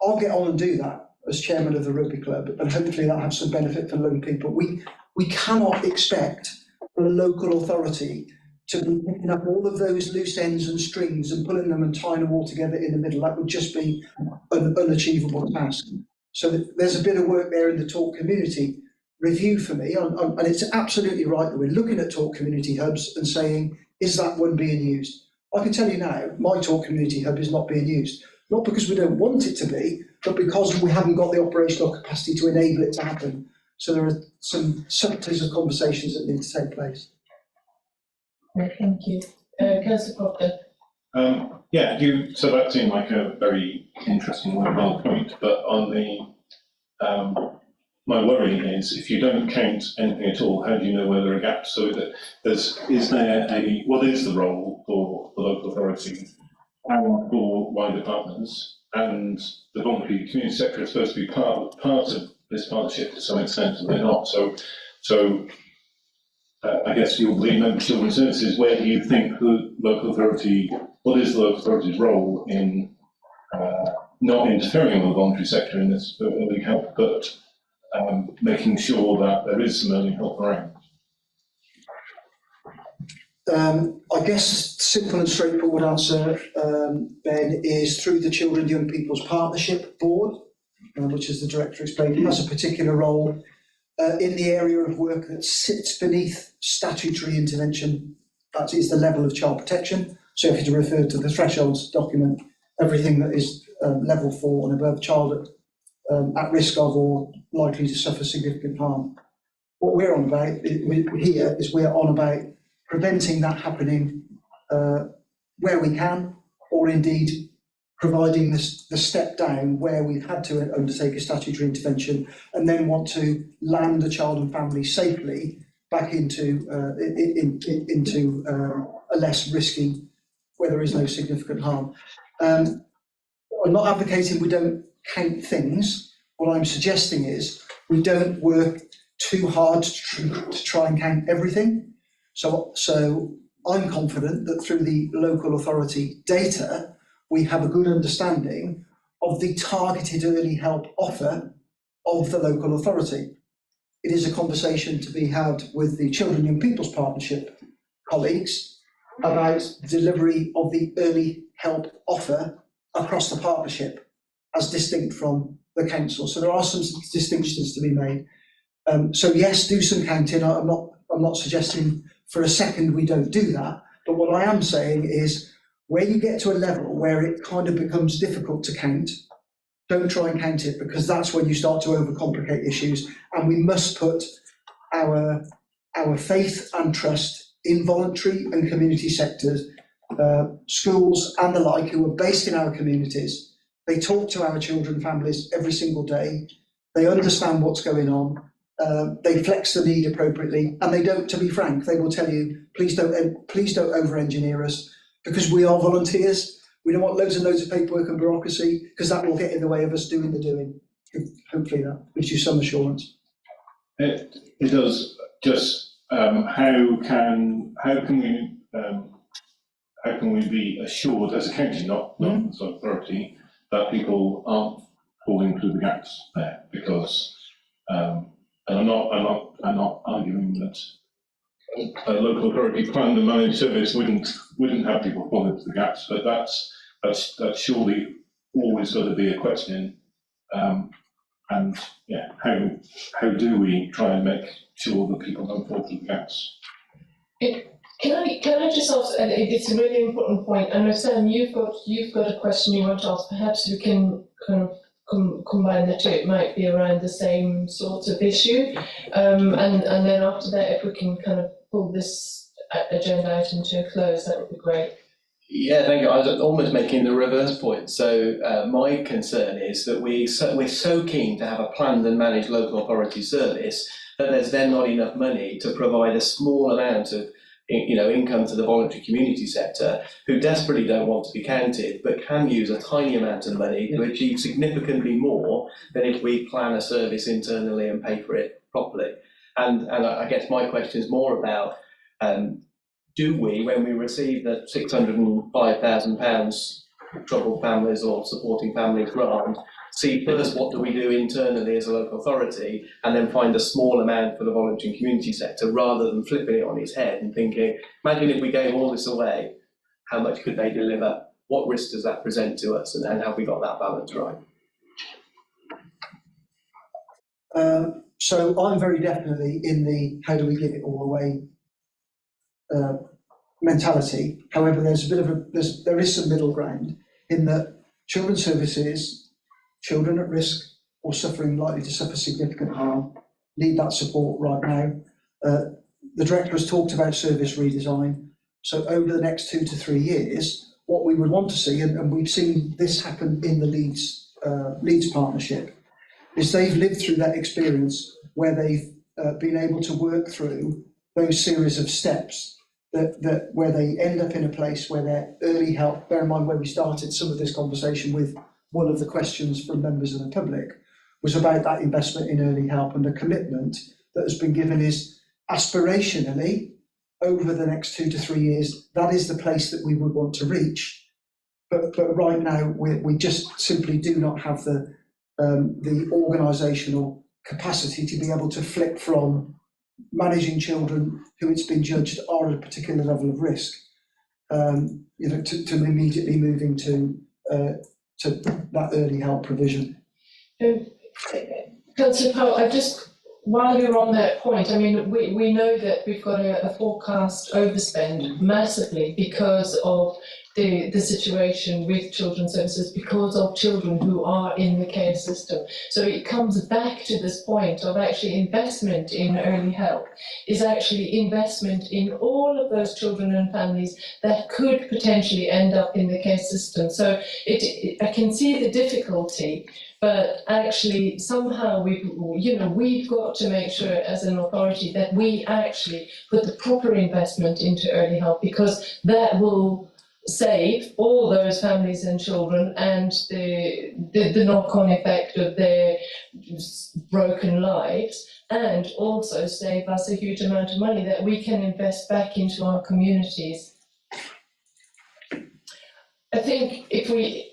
I'll get on and do that as chairman of the rugby club, and hopefully that'll have some benefit for young people. We cannot expect the local authority to be picking up all of those loose ends and strings and pulling them and tying them all together in the middle. That would just be an unachievable task. So there's a bit of work there in the talk community review for me, and it's absolutely right that we're looking at talk community hubs and saying, is that one being used? I can tell you now, my talk community hub is not being used, not because we don't want it to be, but because we haven't got the operational capacity to enable it to happen. So there are some subtleties of conversations that need to take place. Thank you. Councillor Proctor. So that seemed like a very interesting worthwhile point, but on the my worry is if you don't count anything at all, how do you know where there are gaps? So that what is the role for the local authority and for wider partners? And the voluntary community sector is supposed to be part of this partnership to some extent, and they're not. So I guess you'll be member of children's services. Where do you think the local authority? What is the local authority's role in not interfering with the voluntary sector in this early help, but making sure that there is some early help around? I guess simple and straightforward answer, Ben, is through the Children Young People's Partnership Board, which, as the director explained, has a particular role in the area of work that sits beneath statutory intervention. That is the level of child protection. So if you refer to the thresholds document, everything that is level 4 and above, child at risk of or likely to suffer significant harm. What we're on about here is we're on about preventing that happening where we can, or indeed providing the step down where we've had to undertake a statutory intervention and then want to land a child and family safely back into a less risky, where there is no significant harm. I'm not advocating we don't count things. What I'm suggesting is we don't work too hard to try and count everything. So I'm confident that through the local authority data, we have a good understanding of the targeted early help offer of the local authority. It is a conversation to be had with the Children Young People's Partnership colleagues about delivery of the early help offer across the partnership as distinct from the council. So there are some distinctions to be made. So yes, do some counting. I'm not suggesting for a second we don't do that, but what I am saying is where you get to a level where it kind of becomes difficult to count, don't try and count it, because that's when you start to overcomplicate issues. And we must put our faith and trust in voluntary and community sectors, schools and the like, who are based in our communities. They talk to our children and families every single day. They understand what's going on. They flex the need appropriately, and they don't. To be frank, they will tell you, please don't over-engineer us, because we are volunteers. We don't want loads and loads of paperwork and bureaucracy, because that will get in the way of us doing the doing. Hopefully that gives you some assurance. It does. Just how can we be assured as a county, not as an authority, that people aren't falling through the gaps there? Because and I'm not arguing that a local authority planned and managed service wouldn't have people fall into the gaps, but that's surely always got to be a question. And yeah, how do we try and make sure that people don't fall through the gaps? Can I just ask? And it's a really important point. And Sam, you've got a question you want to ask. Perhaps we can kind of combine the two. It might be around the same sort of issue, and then after that, if we can kind of pull this agenda item to a close, that would be great. Yeah, thank you. I was almost making the reverse point. So my concern is that we're so keen to have a planned and managed local authority service that there's then not enough money to provide a small amount of income to the voluntary community sector, who desperately don't want to be counted, but can use a tiny amount of money to achieve significantly more than if we plan a service internally and pay for it properly. And I guess my question is more about, do we, when we receive the £605,000 troubled families or supporting families grant, see first what do we do internally as a local authority, and then find a small amount for the voluntary and community sector, rather than flipping it on its head and thinking, imagine if we gave all this away, how much could they deliver? What risk does that present to us, and have we got that balance right? So I'm very definitely in the how do we give it all away mentality. However, there's a bit of there is some middle ground in that children's services, children at risk or likely to suffer significant harm, need that support right now. The director has talked about service redesign. So over the next 2 to 3 years, what we would want to see, and we've seen this happen in the Leeds partnership, is they've lived through that experience where they've been able to work through those series of steps that where they end up in a place where their early help, bear in mind where we started some of this conversation with one of the questions from members of the public, was about that investment in early help, and the commitment that has been given is aspirationally over the next 2 to 3 years, that is the place that we would want to reach. But right now, we just simply do not have the organisational capacity to be able to flip from managing children who it's been judged are at a particular level of risk, to immediately moving to that early help provision. Councillor Powell, while you're on that point, I mean, we know that we've got a forecast overspend massively because of the situation with children's services, because of children who are in the care system. So it comes back to this point of actually investment in early help is actually investment in all of those children and families that could potentially end up in the care system. So I can see the difficulty, but actually somehow we've got to make sure as an authority that we actually put the proper investment into early help, because that will save all those families and children and the knock-on effect of their broken lives, and also save us a huge amount of money that we can invest back into our communities. I think if we...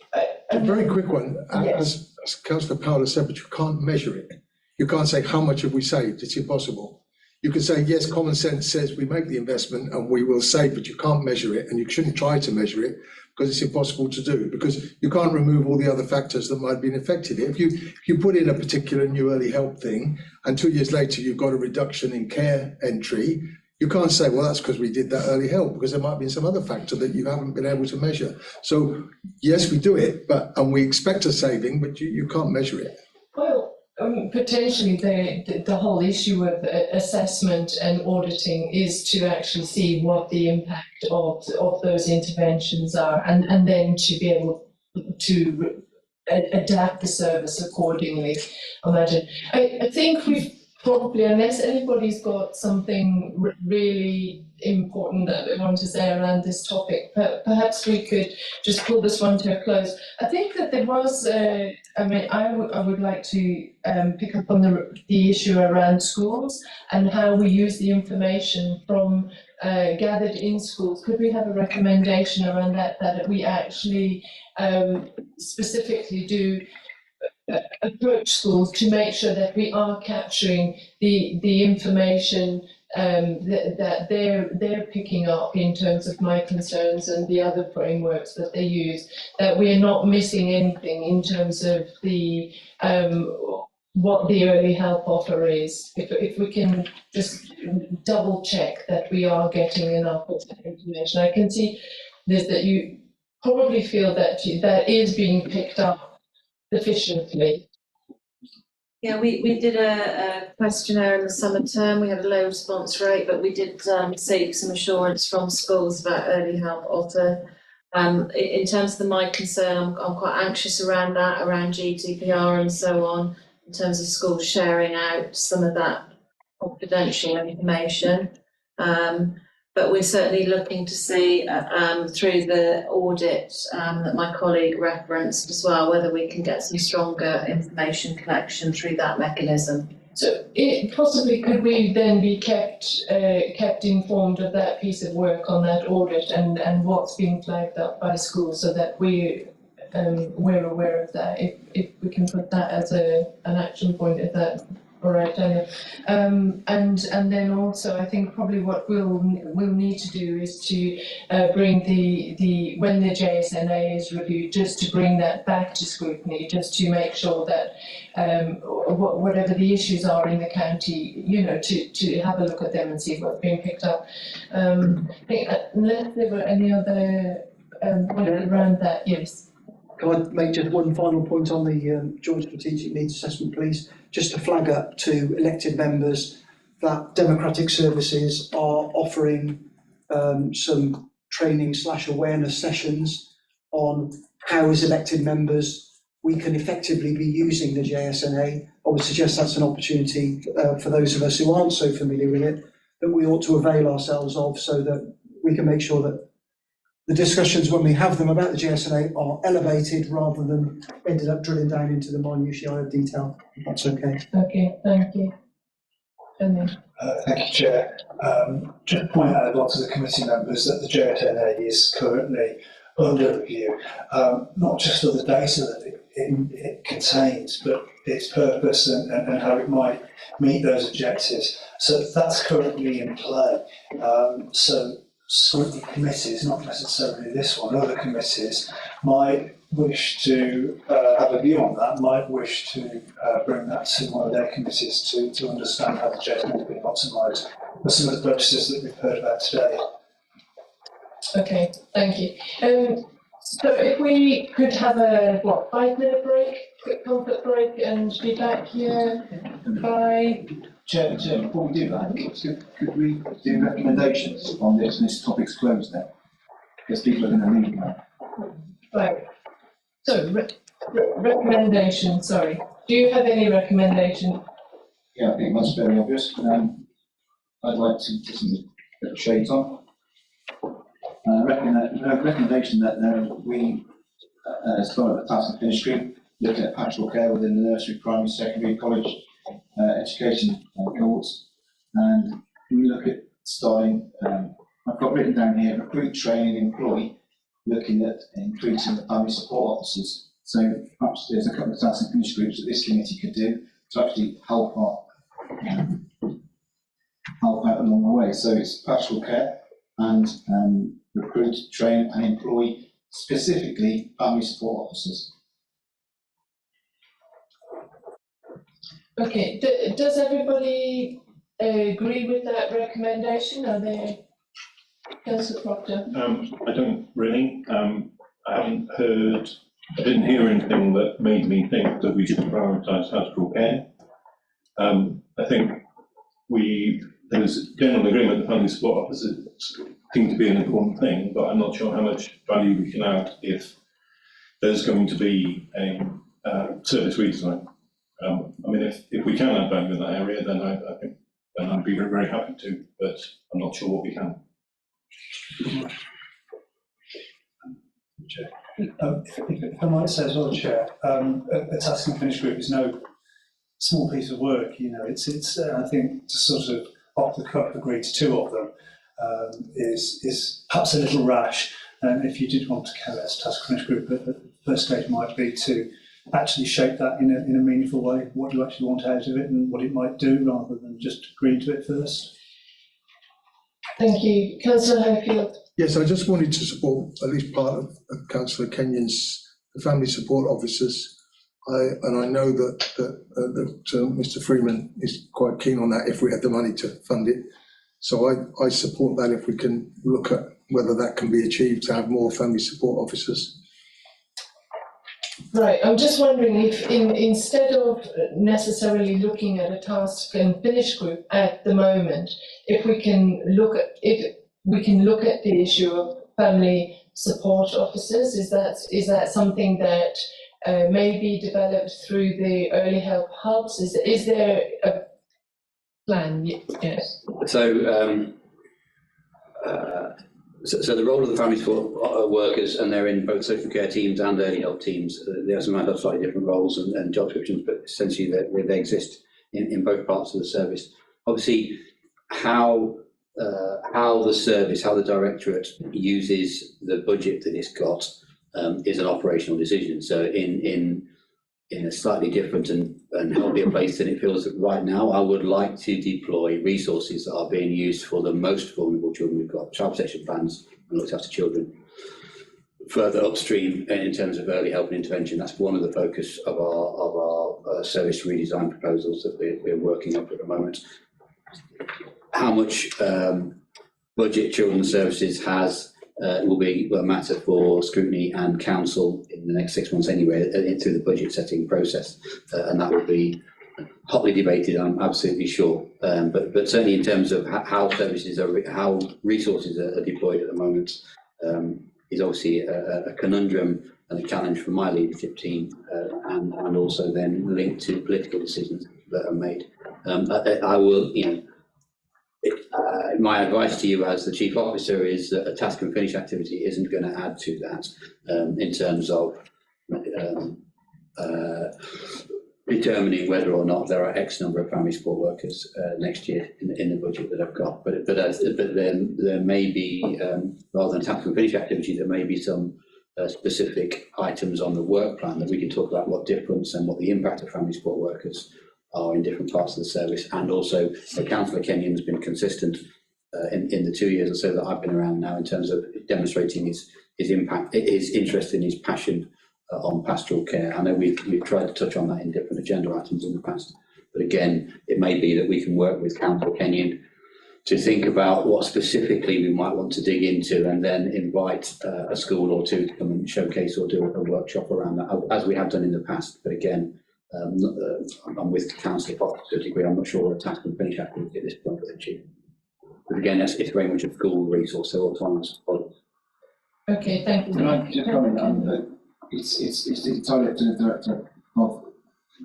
A very quick one, yes. As Councillor Powell said, but you can't measure it. You can't say how much have we saved, it's impossible. You can say, yes, common sense says we make the investment and we will save, but you can't measure it, and you shouldn't try to measure it because it's impossible to do, because you can't remove all the other factors that might have been affected. If you put in a particular new early help thing and 2 years later you've got a reduction in care entry, you can't say, well, that's because we did that early help, because there might have been some other factor that you haven't been able to measure. So yes, we do it, and we expect a saving, but you can't measure it. Well, potentially the whole issue of assessment and auditing is to actually see what the impact of those interventions are, and then to be able to adapt the service accordingly. Imagine. I think we've probably, unless anybody's got something really important that they want to say around this topic, perhaps we could just pull this one to a close. I think that there was, I would like to pick up on the issue around schools and how we use the information from gathered in schools. Could we have a recommendation around that we actually specifically do approach schools to make sure that we are capturing the information that they're picking up in terms of my concerns and the other frameworks that they use, that we're not missing anything in terms of the what the early help offer is. If we can just double check that we are getting enough information. I can see this, that you probably feel that that is being picked up sufficiently. Yeah, we did a questionnaire in the summer term. We had a low response rate, but we did seek some assurance from schools about early help offer. In terms of the my concern, I'm quite anxious around that, around GDPR and so on, in terms of schools sharing out some of that confidential information. But we're certainly looking to see through the audit that my colleague referenced as well, whether we can get some stronger information collection through that mechanism. So possibly could we then be kept informed of that piece of work on that audit and what's being flagged up by schools, so that we're aware of that, if we can put that as an action point, is that all right, Daniel? And then also I think probably what we'll need to do is to bring the when the JSNA is reviewed, just to bring that back to scrutiny, just to make sure that whatever the issues are in the county, to have a look at them and see what's being picked up. I think unless there were any other points around that, yes. Can I make just one final point on the Joint Strategic Needs Assessment, please? Just to flag up to elected members that Democratic Services are offering some training / awareness sessions on how, as elected members, we can effectively be using the JSNA. I would suggest that's an opportunity for those of us who aren't so familiar with it, that we ought to avail ourselves of, so that we can make sure that the discussions when we have them about the GSNA are elevated rather than ended up drilling down into the minutiae of detail, if that's okay. Okay, thank you. Thank you, Chair. Just to point out a lot to the committee members that the JSNA is currently under review, not just of the data that it contains, but its purpose and how it might meet those objectives. So that's currently in play. So scrutiny committees, not necessarily this one, other committees might wish to have a view on that, might wish to bring that to one of their committees to understand how the JSNA has been optimised for some of the purposes that we've heard about today. Okay, thank you. So if we could have a 5-minute break, quick comfort break, and be back here by. Chair, before we do that, could we do recommendations on this, and this topic's closed now? Because people are going to leave now. Right. So recommendation. Sorry. Do you have any recommendation? Yeah, I think that's very obvious. I'd like to put some shades on. Recommendation that we, as part of the task and finish group, look at pastoral care within the nursery, primary, secondary, college education cohorts, and we look at starting. I've got written down here: recruit, train, and employ. Looking at increasing the family support officers. So perhaps there's a couple of task and finish groups that this committee could do to actually help out along the way. So it's pastoral care and recruit, train, and employ specifically family support officers. Okay. Does everybody agree with that recommendation? Are they? Councillor Proctor. I don't really. I didn't hear anything that made me think that we should prioritise pastoral care. I think there's general agreement that family support officers seem to be an important thing, but I'm not sure how much value we can add if there's going to be a service redesign. I mean, if we can add value in that area, then I think then I'd be very, very happy to, but I'm not sure what we can. If I might say as well, Chair, a task and finish group is no small piece of work. You know, it's I think to sort of off the cuff agree to 2 of them is perhaps a little rash. And if you did want to carry out a task and finish group, the first stage might be to actually shape that in a meaningful way, what you actually want out of it and what it might do, rather than just agreeing to it first. Thank you. Councillor Hayfield. Yes, I just wanted to support at least part of Councillor Kenyon's family support officers. I know that Mr. Freeman is quite keen on that if we had the money to fund it. So I support that if we can look at whether that can be achieved to have more family support officers. Right, I'm just wondering if instead of necessarily looking at a task and finish group at the moment, if we can look at the issue of family support officers, is that something that may be developed through the early help hubs? Is there a plan? Yes. So the role of the family support workers, and they're in both social care teams and early help teams, they have slightly different roles and job descriptions, but essentially they exist in both parts of the service. Obviously, how the service, how the directorate uses the budget that it's got is an operational decision. So in a slightly different and healthier place than it feels right now, I would like to deploy resources that are being used for the most vulnerable children. We've got child protection plans and looked after children further upstream in terms of early help and intervention. That's one of the focus of our service redesign proposals that we're working up at the moment. How much budget Children's Services has will be a matter for scrutiny and council in the next 6 months anyway, through the budget setting process, and that will be hotly debated, I'm absolutely sure. But certainly in terms of how resources are deployed at the moment, is obviously a conundrum and a challenge for my leadership team, and also then linked to political decisions that are made. I will, my advice to you as the Chief Officer is that a task and finish activity isn't going to add to that in terms of determining whether or not there are X number of primary support workers next year in the budget that I've got. But then there may be, rather than task and finish activities, there may be some specific items on the work plan that we can talk about what difference and what the impact of primary support workers are in different parts of the service. And also, Councillor Kenyon has been consistent in the 2 years or so that I've been around now in terms of demonstrating his impact, his interest and his passion on pastoral care. I know we've tried to touch on that in different agenda items in the past, but again, it may be that we can work with Councillor Kenyon to think about what specifically we might want to dig into, and then invite a school or two to come and showcase or do a workshop around that, as we have done in the past. But again, I'm with Councillor Fox to a degree. I'm not sure what a task and finish activity at this point with the Chief. But again, it's very much a school resource, so autonomous. Okay, thank you. Can I just comment on that? It's entirely up to the director of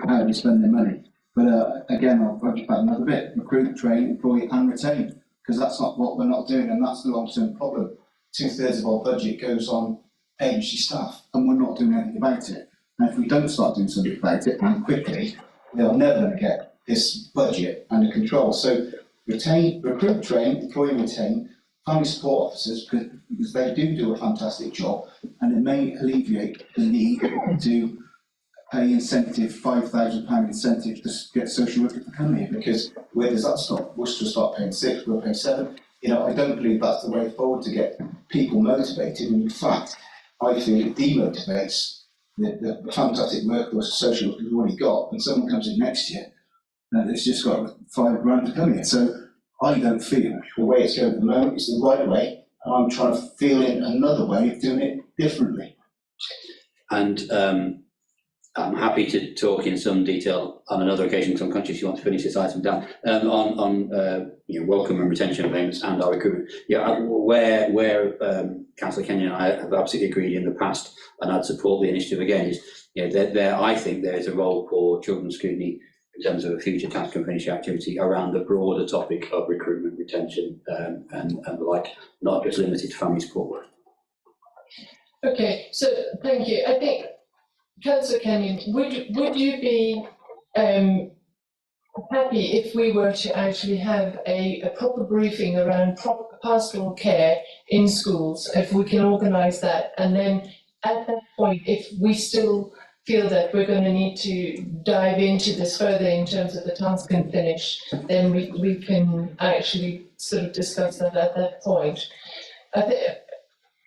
how they spend their money. But again, I'll budget back another bit: recruit, train, employ, and retain, because that's not what we're not doing, and that's the long-term problem. 2/3 of our budget goes on agency staff, and we're not doing anything about it. And if we don't start doing something about it, and quickly, they're never going to get this budget under control. So retain, recruit, train, employ, and retain family support officers, because they do a fantastic job, and it may alleviate the need to pay incentive, £5,000 incentive to get social workers to come here, because where does that stop? Worcester start paying 6, we'll pay 7. I don't believe that's the way forward to get people motivated, and in fact, I feel it demotivates the fantastic workforce of social workers we've already got, and someone comes in next year, and it's just got £5,000 to come here. So I don't feel the way it's going at the moment is the right way, and I'm trying to feel in another way of doing it differently. And I'm happy to talk in some detail on another occasion, because I'm conscious you want to finish this item down, on welcome and retention payments and our recruitment. Yeah, where Councillor Kenyon and I have absolutely agreed in the past, and I'd support the initiative again, is there I think there is a role for Children's Scrutiny in terms of a future task and finish activity around the broader topic of recruitment, retention, and the like, not just limited to family support work. Okay, so thank you. I think, Councillor Kenyon, would you be happy if we were to actually have a proper briefing around proper pastoral care in schools, if we can organise that, and then at that point, if we still feel that we're going to need to dive into this further in terms of the task and finish, then we can actually sort of discuss that at that point.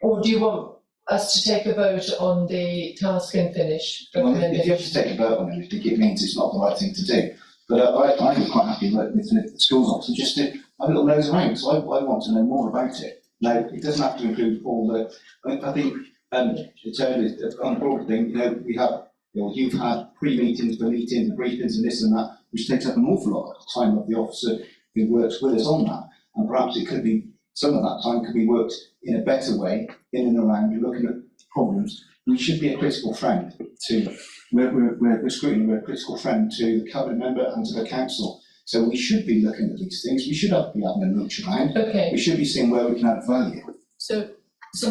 Or do you want us to take a vote on the task and finish? Well, if you have to take a vote on it, I think it means it's not the right thing to do. But I'm quite happy with the schools officer just to have a little nose around, because I want to know more about it. Now, it doesn't have to include all the. I think on the broader thing, we have. You've had pre-meetings, the meetings, the briefings, and this and that, which takes up an awful lot of time of the officer who works with us on that. And perhaps it could be, some of that time could be worked in a better way, in and around, you're looking at problems. We should be a critical friend to, we're Scrutiny, we're a critical friend to the cabinet member and to the council. So we should be looking at these things, we should be having a look around. Okay. We should be seeing where we can add value. So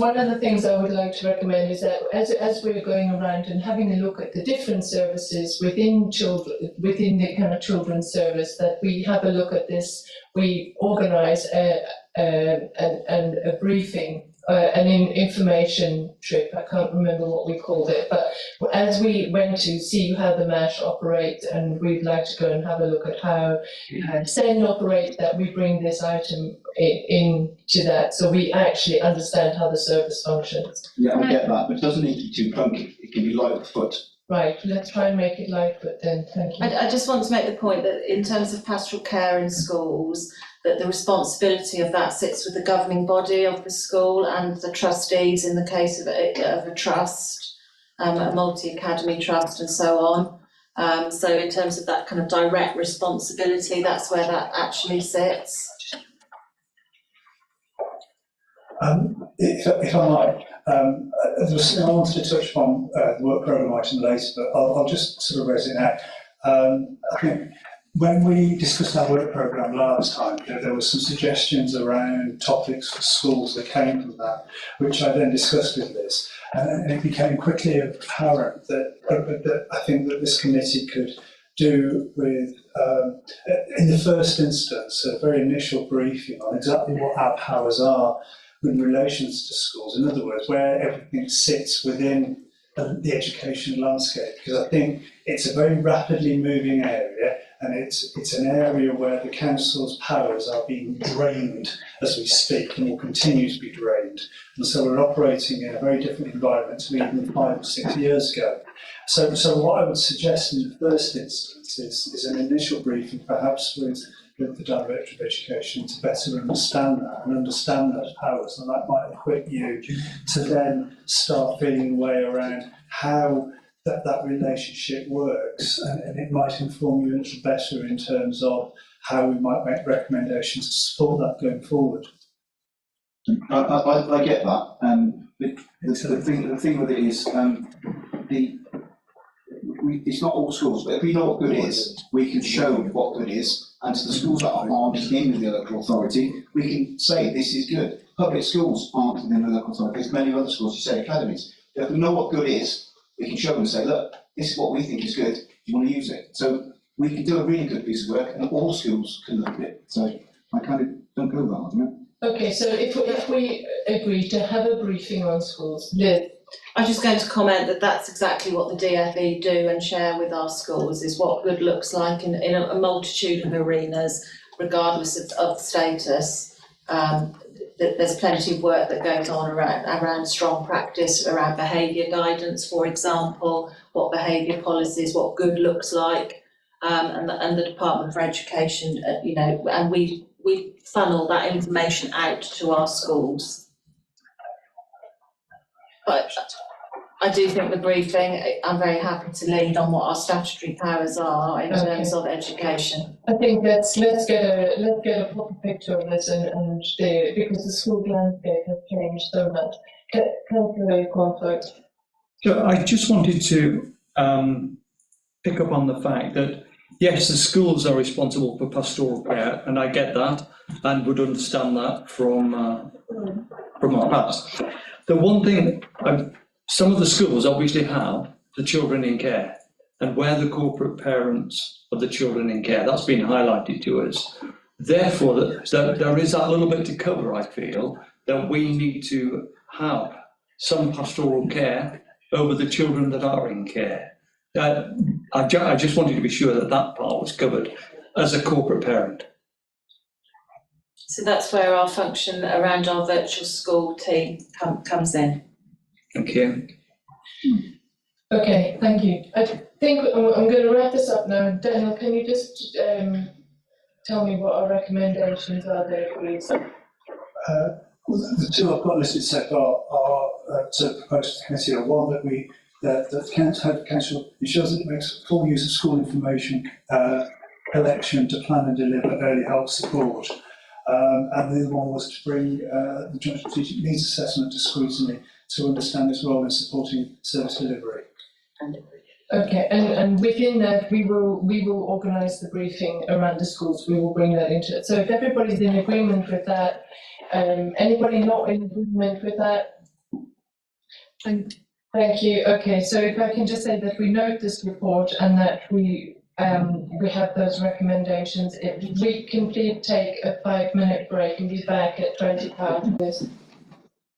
one of the things I would like to recommend is that as we're going around and having a look at the different services within the kind of children's service, that we have a look at this, we organise a briefing, an information trip. I can't remember what we called it, but as we went to see how the MASH operates, and we'd like to go and have a look at how SEND operates, that we bring this item into that, so we actually understand how the service functions. Yeah, I get that, but it doesn't need to be too clunky. It can be lightfoot. Right, let's try and make it lightfoot then. Thank you. I just want to make the point that in terms of pastoral care in schools, that the responsibility of that sits with the governing body of the school and the trustees in the case of a trust, a multi-academy trust and so on. So in terms of that kind of direct responsibility, that's where that actually sits. If I might, I wanted to touch upon the work programme item later, but I'll just sort of raise it now. I think when we discussed our work programme last time, there were some suggestions around topics for schools that came from that, which I then discussed with Liz. And it became quickly apparent that I think that this committee could do with, in the first instance, a very initial briefing on exactly what our powers are in relations to schools. In other words, where everything sits within the education landscape, because I think it's a very rapidly moving area, and it's an area where the council's powers are being drained as we speak, and will continue to be drained. And so we're operating in a very different environment to even 5 or 6 years ago. So what I would suggest in the first instance is an initial briefing, perhaps with the Director of Education, to better understand that and understand those powers, and that might equip you to then start feeling a way around how that relationship works, and it might inform you a little better in terms of how we might make recommendations to support that going forward. I get that. The thing with it is it's not all schools, but if we know what good is, we can show what good is, and to the schools that aren't in the local authority, we can say this is good. Public schools aren't in the local authority. There's many other schools, you say academies. If we know what good is, we can show them and say, look, this is what we think is good. Do you want to use it? So we can do a really good piece of work, and all schools can look at it. So I kind of don't go that argument. Okay, so if we agree to have a briefing on schools, Liz. I'm just going to comment that that's exactly what the DFE do and share with our schools, is what good looks like in a multitude of arenas, regardless of status. There's plenty of work that goes on around strong practice, around behaviour guidance, for example, what behaviour policies, what good looks like, and the Department for Education, and we funnel that information out to our schools. But I do think the briefing, I'm very happy to lead on what our statutory powers are in terms of education. I think let's get a proper picture of this, because the school landscape has changed so much. Councillor Cornford. So I just wanted to pick up on the fact that yes, the schools are responsible for pastoral care, and I get that and would understand that from our past. The one thing, some of the schools obviously have the children in care, and we're the corporate parents of the children in care. That's been highlighted to us. Therefore, there is that little bit to cover, I feel, that we need to have some pastoral care over the children that are in care. I just wanted to be sure that that part was covered as a corporate parent. So that's where our function around our virtual school team comes in. Thank you. Okay, thank you. I think I'm going to wrap this up now. Daniel, can you just tell me what our recommendations are there, please? The two I've got listed so far are to propose to the committee are one that the council ensures that it makes full use of school information collection to plan and deliver early help support. And the other one was to bring the Joint Strategic Needs Assessment to scrutiny to understand its role in supporting service delivery. Okay, and within that we will organise the briefing around the schools. We will bring that into it. So if everybody's in agreement with that, anybody not in agreement with that? Thank you. Okay, so if I can just say that we note this report and that we have those recommendations. If we can please take a 5-minute break and be back at 20 past.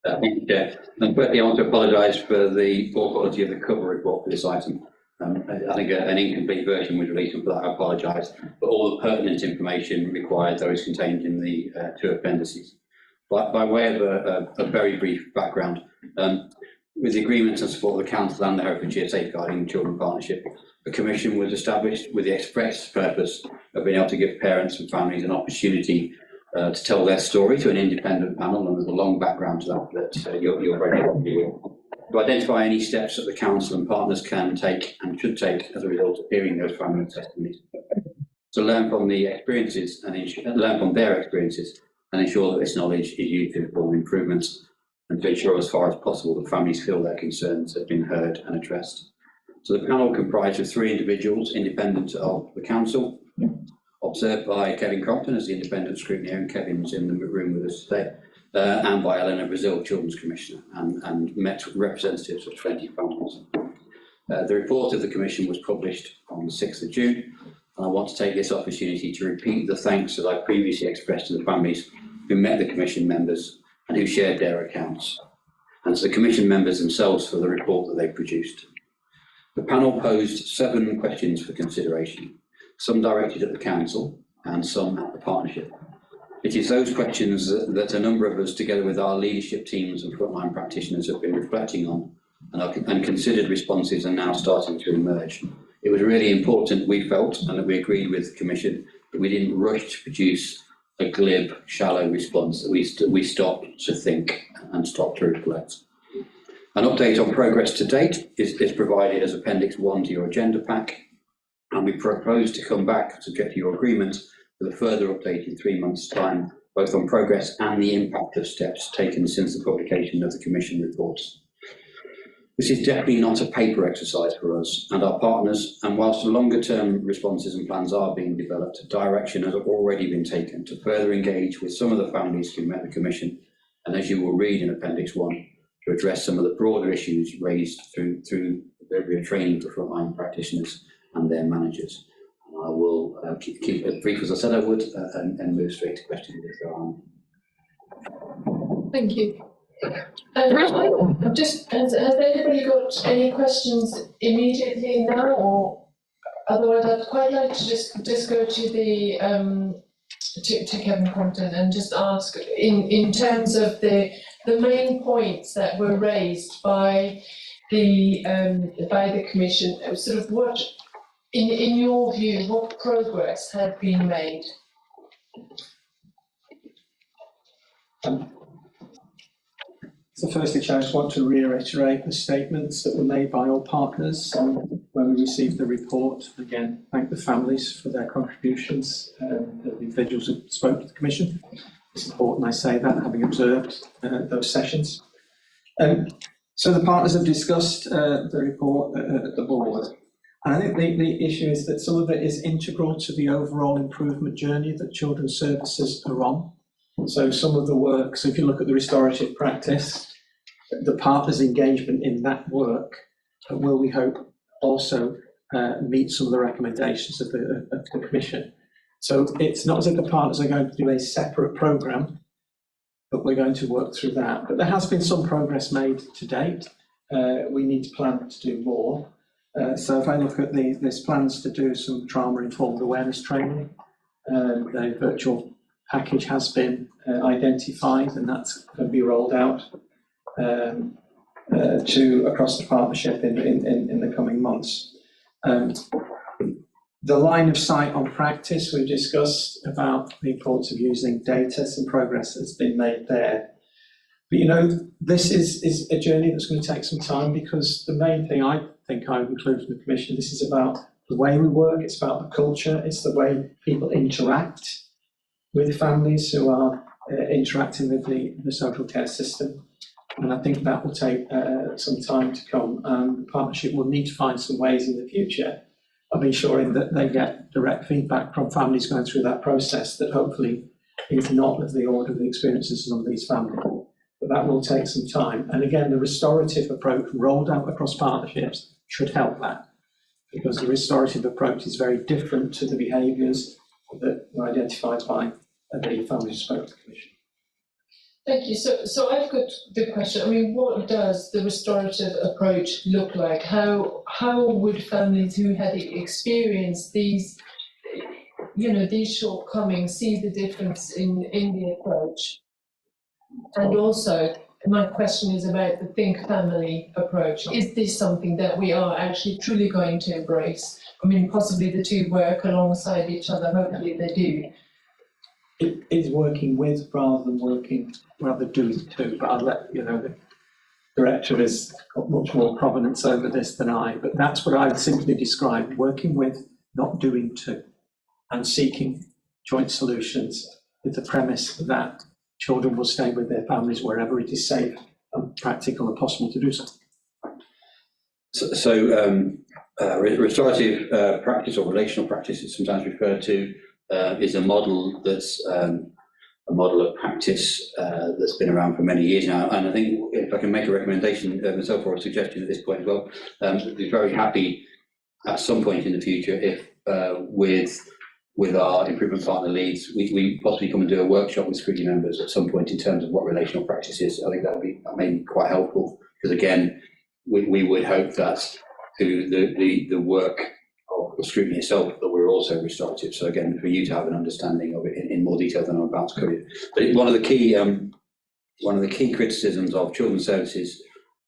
Thank you, Chair. And quickly, I want to apologise for the poor quality of the cover report for this item. I think an incomplete version was released, and for that I apologise. But all the pertinent information required, though, is contained in the 2 appendices. But by way of a very brief background, with the agreement and support of the Council and the Herefordshire Safeguarding Children Partnership, a commission was established with the express purpose of being able to give parents and families an opportunity to tell their story to an independent panel, and there's a long background to that you're very familiar with, to identify any steps that the Council and partners can take and should take as a result of hearing those family testimonies, to learn from the experiences and learn from their experiences and ensure that this knowledge is used to inform improvements and to ensure as far as possible that families feel their concerns have been heard and addressed. So the panel comprised of 3 individuals independent of the council, observed by Kevin Crompton as the independent scrutineer, and Kevin's in the room with us today, and by Eleanor Brazil, Children's Commissioner, and met with representatives of 20 families. The report of the Commission was published on the 6th of June, and I want to take this opportunity to repeat the thanks that I previously expressed to the families who met the Commission members and who shared their accounts, and to the Commission members themselves for the report that they produced. The panel posed 7 questions for consideration, some directed at the Council and some at the Partnership. It is those questions that a number of us, together with our leadership teams and frontline practitioners, have been reflecting on, and considered responses are now starting to emerge. It was really important, we felt, and that we agreed with the Commission, that we didn't rush to produce a glib, shallow response, that we stopped to think and stopped to reflect. An update on progress to date is provided as Appendix 1 to your agenda pack, and we propose to come back, subject to your agreement, with a further update in 3 months' time, both on progress and the impact of steps taken since the publication of the Commission reports. This is definitely not a paper exercise for us and our partners, and whilst longer-term responses and plans are being developed, direction has already been taken to further engage with some of the families who met the Commission, and as you will read in Appendix 1, to address some of the broader issues raised through the training for frontline practitioners and their managers. And I will keep it brief as I said I would, and move straight to questions if there are. Thank you. Just has anybody got any questions immediately now, or otherwise I'd quite like to just go to the to Kevin Crompton and just ask in terms of the main points that were raised by the Commission, sort of what in your view what progress had been made. So firstly, Chair, I just want to reiterate the statements that were made by all partners when we received the report. Again, thank the families for their contributions, the individuals who spoke to the Commission. It's important I say that, having observed those sessions. So the partners have discussed the report at the board. And I think the issue is that some of it is integral to the overall improvement journey that children's services are on. So some of the work, so if you look at the restorative practice, the partners' engagement in that work will, we hope, also meet some of the recommendations of the Commission. So it's not as if the partners are going to do a separate programme, but we're going to work through that. But there has been some progress made to date. We need to plan to do more. So if I look at there's plans to do some trauma-informed awareness training, the virtual package has been identified, and that's going to be rolled out to across the partnership in the coming months. The line of sight on practice, we've discussed about the importance of using data. Some progress has been made there. But, you know, this is a journey that's going to take some time, because the main thing I think I would include from the Commission, this is about the way we work, it's about the culture, it's the way people interact with families who are interacting with the social care system. And I think that will take some time to come. The partnership will need to find some ways in the future of ensuring that they get direct feedback from families going through that process that hopefully is not of the order of the experiences of some of these families. But that will take some time. And again, the restorative approach rolled out across partnerships should help that, because the restorative approach is very different to the behaviours that were identified by the families who spoke to the Commission. Thank you. So I've got the question. I mean, what does the restorative approach look like? How would families who had experienced these, you know, these shortcomings see the difference in the approach? And also, my question is about the think family approach. Is this something that we are actually truly going to embrace? I mean, possibly the two work alongside each other. Hopefully they do. It is working with rather doing to, but I'll let you know the director has got much more provenance over this than I, but that's what I would simply describe: working with, not doing to, and seeking joint solutions with the premise that children will stay with their families wherever it is safe practical and possible to do so. Restorative practice, or relational practice, it's sometimes referred to, is a model that's a model of practice that's been around for many years now. And I think if I can make a recommendation myself, or a suggestion at this point as well, I'd be very happy at some point in the future if with our improvement partner leads, we possibly come and do a workshop with Scrutiny members at some point in terms of what relational practice is. I think that may be quite helpful, because again, we would hope that through the work of Scrutiny itself, that we're also restorative. So again, for you to have an understanding of it in more detail than I'm about to cover. But one of the key criticisms of children's services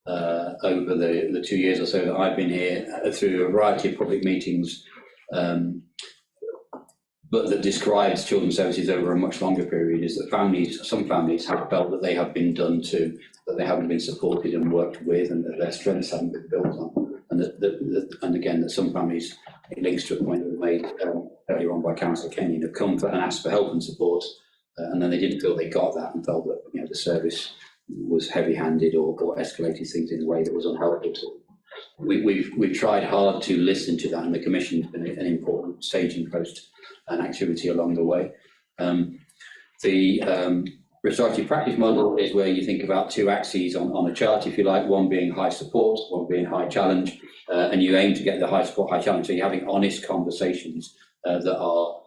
over the 2 years or so that I've been here, through a variety of public meetings, but that describes children's services over a much longer period, is that some families have felt that they have been done to, that they haven't been supported and worked with, and that their strengths haven't been built on. And again, that some families, it links to a point that was made earlier on by Councillor Kenyon, have come and asked for help and support, and then they didn't feel they got that, and felt that the service was heavy-handed or escalated things in a way that was unhelpful to them. We've tried hard to listen to that, and the Commission's been an important staging post and activity along the way. The restorative practice model is where you think about two axes on a chart, if you like, one being high support, one being high challenge, and you aim to get the high support, high challenge. So you're having honest conversations that are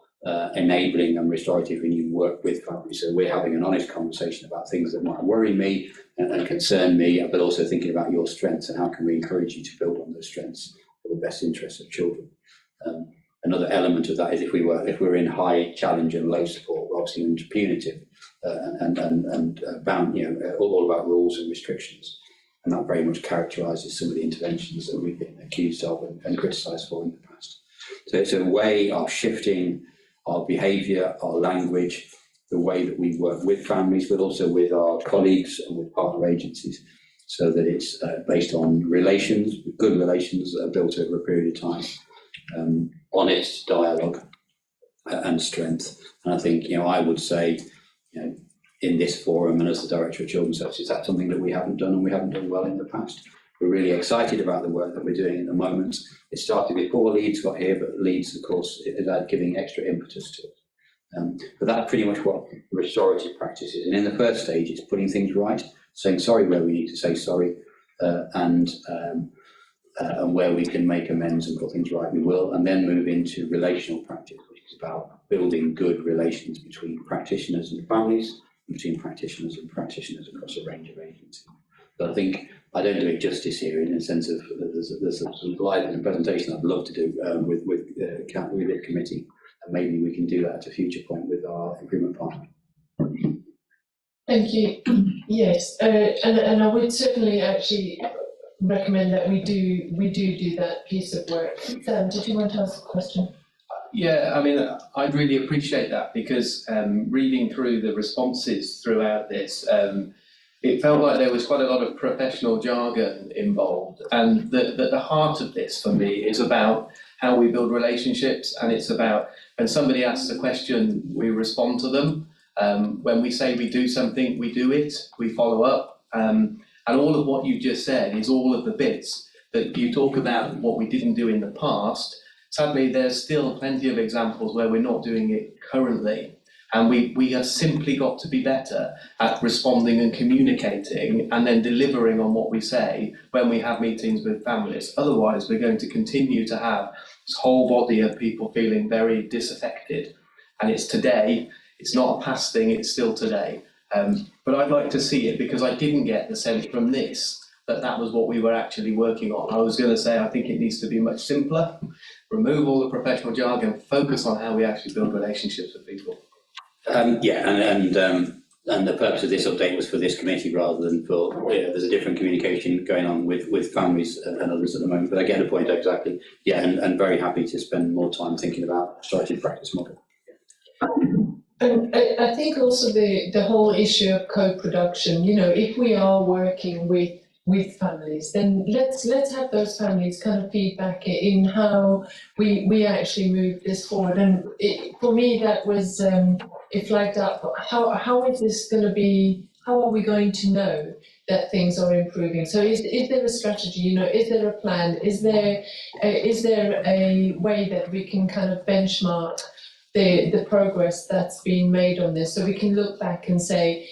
enabling and restorative when you work with families. So we're having an honest conversation about things that might worry me and concern me, but also thinking about your strengths and how can we encourage you to build on those strengths for the best interests of children. Another element of that is if we're in high challenge and low support, we're obviously into punitive and bound, all about rules and restrictions, and that very much characterises some of the interventions that we've been accused of and criticised for in the past. So it's a way of shifting our behaviour, our language, the way that we work with families, but also with our colleagues and with partner agencies, so that it's based on relations, good relations that are built over a period of time, honest dialogue and strength. And I think, I would say, in this forum and as the Director of Children's Services, that's something that we haven't done and we haven't done well in the past. We're really excited about the work that we're doing at the moment. It started before Leeds got here, but Leeds, of course, is giving extra impetus to it. But that's pretty much what restorative practice is. And in the first stage, it's putting things right, saying sorry where we need to say sorry, and where we can make amends and put things right, we will, and then move into relational practice, which is about building good relations between practitioners and families, between practitioners and practitioners across a range of agencies. But I think I don't do it justice here in the sense of there's some slides in the presentation I'd love to do with this committee, and maybe we can do that at a future point with our improvement partner. Thank you. Yes, and I would certainly actually recommend that we do that piece of work. Sam, did you want to ask a question? Yeah, I mean, I'd really appreciate that, because reading through the responses throughout this, it felt like there was quite a lot of professional jargon involved, and the heart of this for me is about how we build relationships, and it's about when somebody asks a question, we respond to them. When we say we do something, we do it, we follow up. And all of what you just said is all of the bits that you talk about what we didn't do in the past. Sadly, there's still plenty of examples where we're not doing it currently. And we have simply got to be better at responding and communicating and then delivering on what we say when we have meetings with families. Otherwise, we're going to continue to have this whole body of people feeling very disaffected. And it's today, it's not a past thing, it's still today. But I'd like to see it, because I didn't get the sense from this that was what we were actually working on. I was going to say I think it needs to be much simpler, remove all the professional jargon, focus on how we actually build relationships with people. And the purpose of this update was for this committee rather than for, there's a different communication going on with families and others at the moment, but I get the point exactly. Yeah, and very happy to spend more time thinking about restorative practice model. And I think also the whole issue of co-production, if we are working with families, then let's have those families kind of feedback in how we actually move this forward. And for me, that was it flagged up. How is this going to be? How are we going to know that things are improving. So is there a strategy, you know, is there a plan? Is there a way that we can kind of benchmark the progress that's been made on this, so we can look back and say,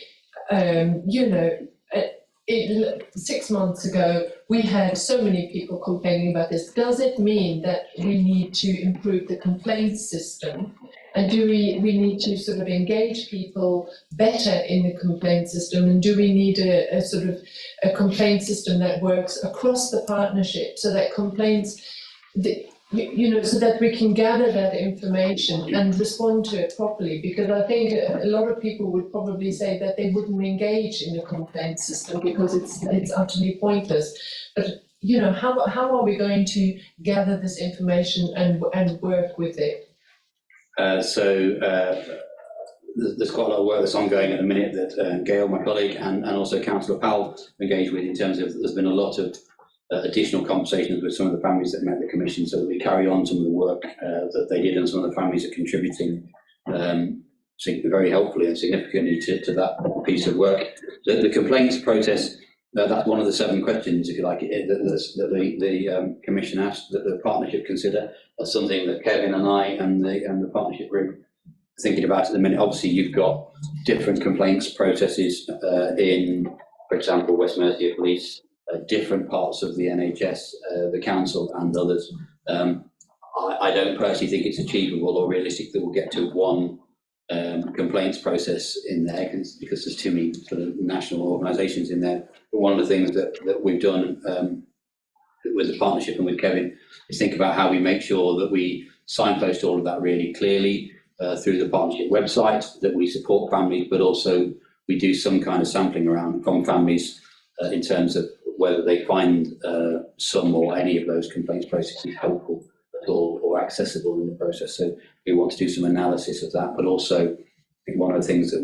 you know, 6 months ago, we had so many people complaining about this. Does it mean that we need to improve the complaints system? And do we need to sort of engage people better in the complaint system? And do we need a sort of a complaint system that works across the partnership, so that complaints, you know, so that we can gather that information and respond to it properly? Because I think a lot of people would probably say that they wouldn't engage in a complaint system because it's utterly pointless. But you know, how are we going to gather this information and work with it? There's quite a lot of work that's ongoing at the minute that Gail, my colleague, and also Councillor Powell engaged with, in terms of there's been a lot of additional conversations with some of the families that met the commission, so that we carry on some of the work that they did, and some of the families are contributing very helpfully and significantly to that piece of work. The complaints process, that's one of the 7 questions, if you like, that the commission asked that the partnership consider. That's something that Kevin and I and the partnership group are thinking about at the minute. Obviously, you've got different complaints processes in, for example, West Mercia Police, different parts of the NHS, the council and others. I don't personally think it's achievable or realistic that we'll get to one complaints process in there, because there's too many sort of national organisations in there. But one of the things that we've done with the partnership and with Kevin is think about how we make sure that we signpost all of that really clearly through the partnership website, that we support families, but also we do some kind of sampling around from families in terms of whether they find some or any of those complaints processes helpful at all or accessible in the process. So we want to do some analysis of that, but also I think one of the things that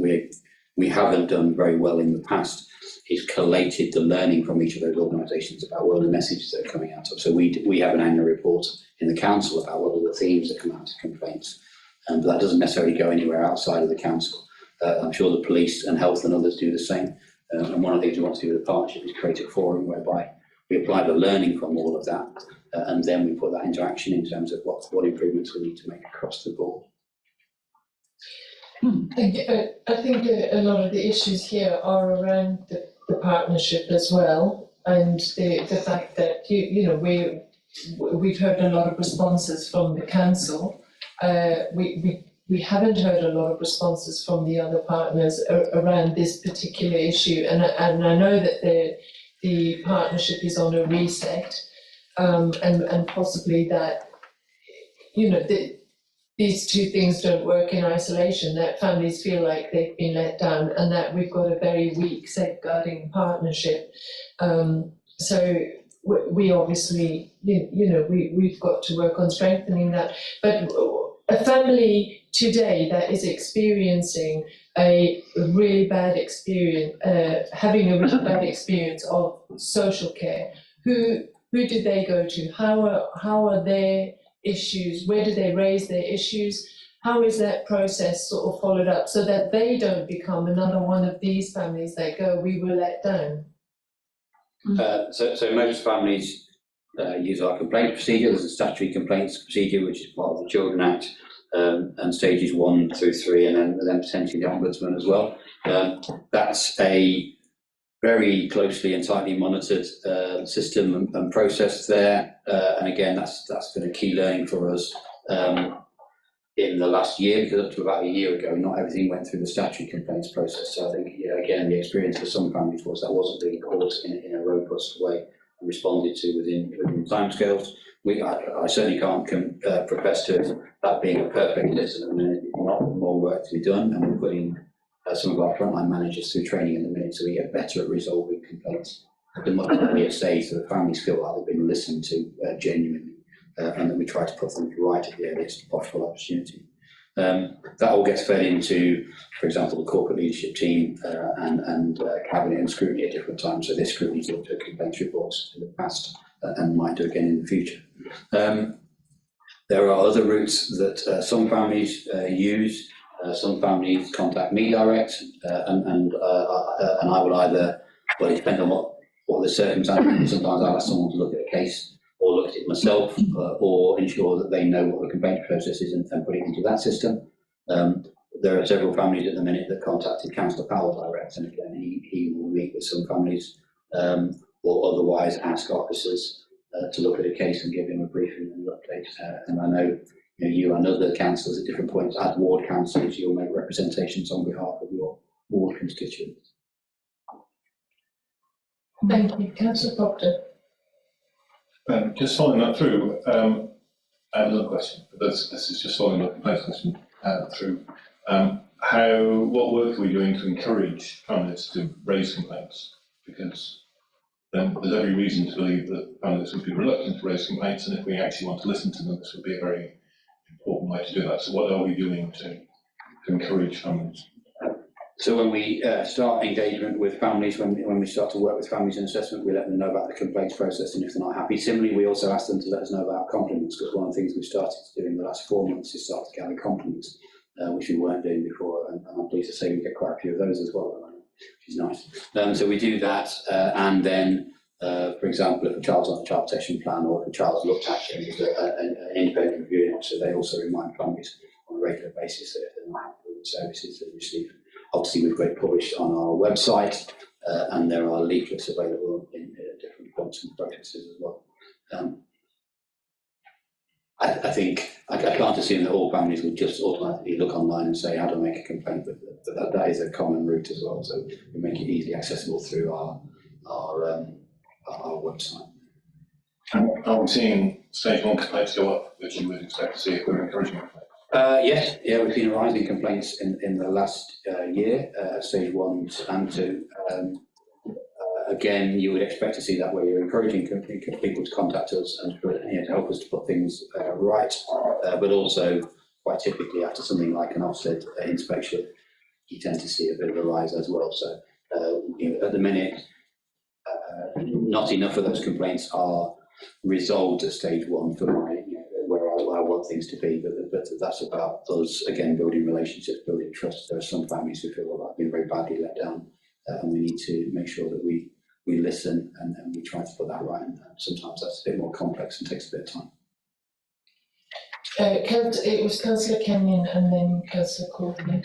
we haven't done very well in the past is collated the learning from each of those organisations about what are the messages that are coming out of. So we have an annual report in the council about what are the themes that come out of complaints, but that doesn't necessarily go anywhere outside of the council. I'm sure the police and health and others do the same. And one of the things we want to do with the partnership is create a forum whereby we apply the learning from all of that, and then we put that into action in terms of what improvements we need to make across the board. I think a lot of the issues here are around the partnership as well, and the fact that you know we've heard a lot of responses from the council. We haven't heard a lot of responses from the other partners around this particular issue, and I know that the partnership is on a reset, and possibly that, you know, these two things don't work in isolation, that families feel like they've been let down, and that we've got a very weak safeguarding partnership. So we obviously, you know, we've got to work on strengthening that. But a family today that is experiencing a really bad experience, having a really bad experience of social care, who do they go to? How are their issues? Where do they raise their issues? How is that process sort of followed up so that they don't become another one of these families that go, we were let down? So most families use our complaint procedure. There's a statutory complaints procedure, which is part of the Children Act, and stages 1 through 3, and then potentially the Ombudsman as well. That's a very closely and tightly monitored system and process there. And again, that's been a key learning for us in the last year, because up to about a year ago, not everything went through the statutory complaints process. So I think, again, the experience for some families was that wasn't being caught in a robust way and responded to within timescales. I certainly can't profess to that being a perfect list at the minute. Not more work to be done, and we're putting some of our frontline managers through training in the minute, so we get better at resolving complaints at a much earlier stage, so the families feel like they've been listened to genuinely, and that we try to put them right at the earliest possible opportunity. That all gets fed into, for example, the corporate leadership team and cabinet and scrutiny at different times. So this scrutiny's looked at complaints reports in the past and might do again in the future. There are other routes that some families use. Some families contact me direct, and I will either But it depends on what the circumstances. Sometimes I'll ask someone to look at a case, or look at it myself, or ensure that they know what the complaint process is and put it into that system. There are several families at the minute that contacted Councillor Powell direct, and again, he will meet with some families, or otherwise ask officers to look at a case and give him a briefing and update. And I know, you and other councillors at different points, as ward councillors, you'll make representations on behalf of your ward constituents. Thank you. Councillor Proctor. Just following that through, I have another question, but this is just following up the first question through. What work are we doing to encourage families to raise complaints? Because there's every reason to believe that families would be reluctant to raise complaints, and if we actually want to listen to them, this would be a very important way to do that. So what are we doing to encourage families? So when we start engagement with families, when we start to work with families in assessment, we let them know about the complaints process, and if they're not happy, similarly, we also ask them to let us know about compliments, because one of the things we've started to do in the last 4 months is start to gather compliments, which we weren't doing before, and I'm pleased to say we get quite a few of those as well, which is nice. So we do that, and then, for example, if a child's on a child protection plan, or if a child's looked at an independent reviewing officer, they also remind families on a regular basis that if they're not happy with the services they receive. Obviously, we've got it published on our website, and there are leaflets available in different points and processes as well. I think I can't assume that all families would just automatically look online and say, how do I make a complaint? But that is a common route as well. So we make it easily accessible through our website. Are we seeing stage 1 complaints go up, which you would expect to see if we're encouraging complaints? Yes, we've seen a rise in complaints in the last year, stage 1 and 2. Again, you would expect to see that where you're encouraging people to contact us and to help us to put things right, but also quite typically after something like an Ofsted inspection, you tend to see a bit of a rise as well. So at the minute, not enough of those complaints are resolved at stage 1 for where I want things to be, but that's about us, again, building relationships, building trust. There are some families who feel like they've been very badly let down, and we need to make sure that we listen and we try to put that right. And sometimes that's a bit more complex and takes a bit of time. It was Councillor Kenyon and then Councillor Courtney.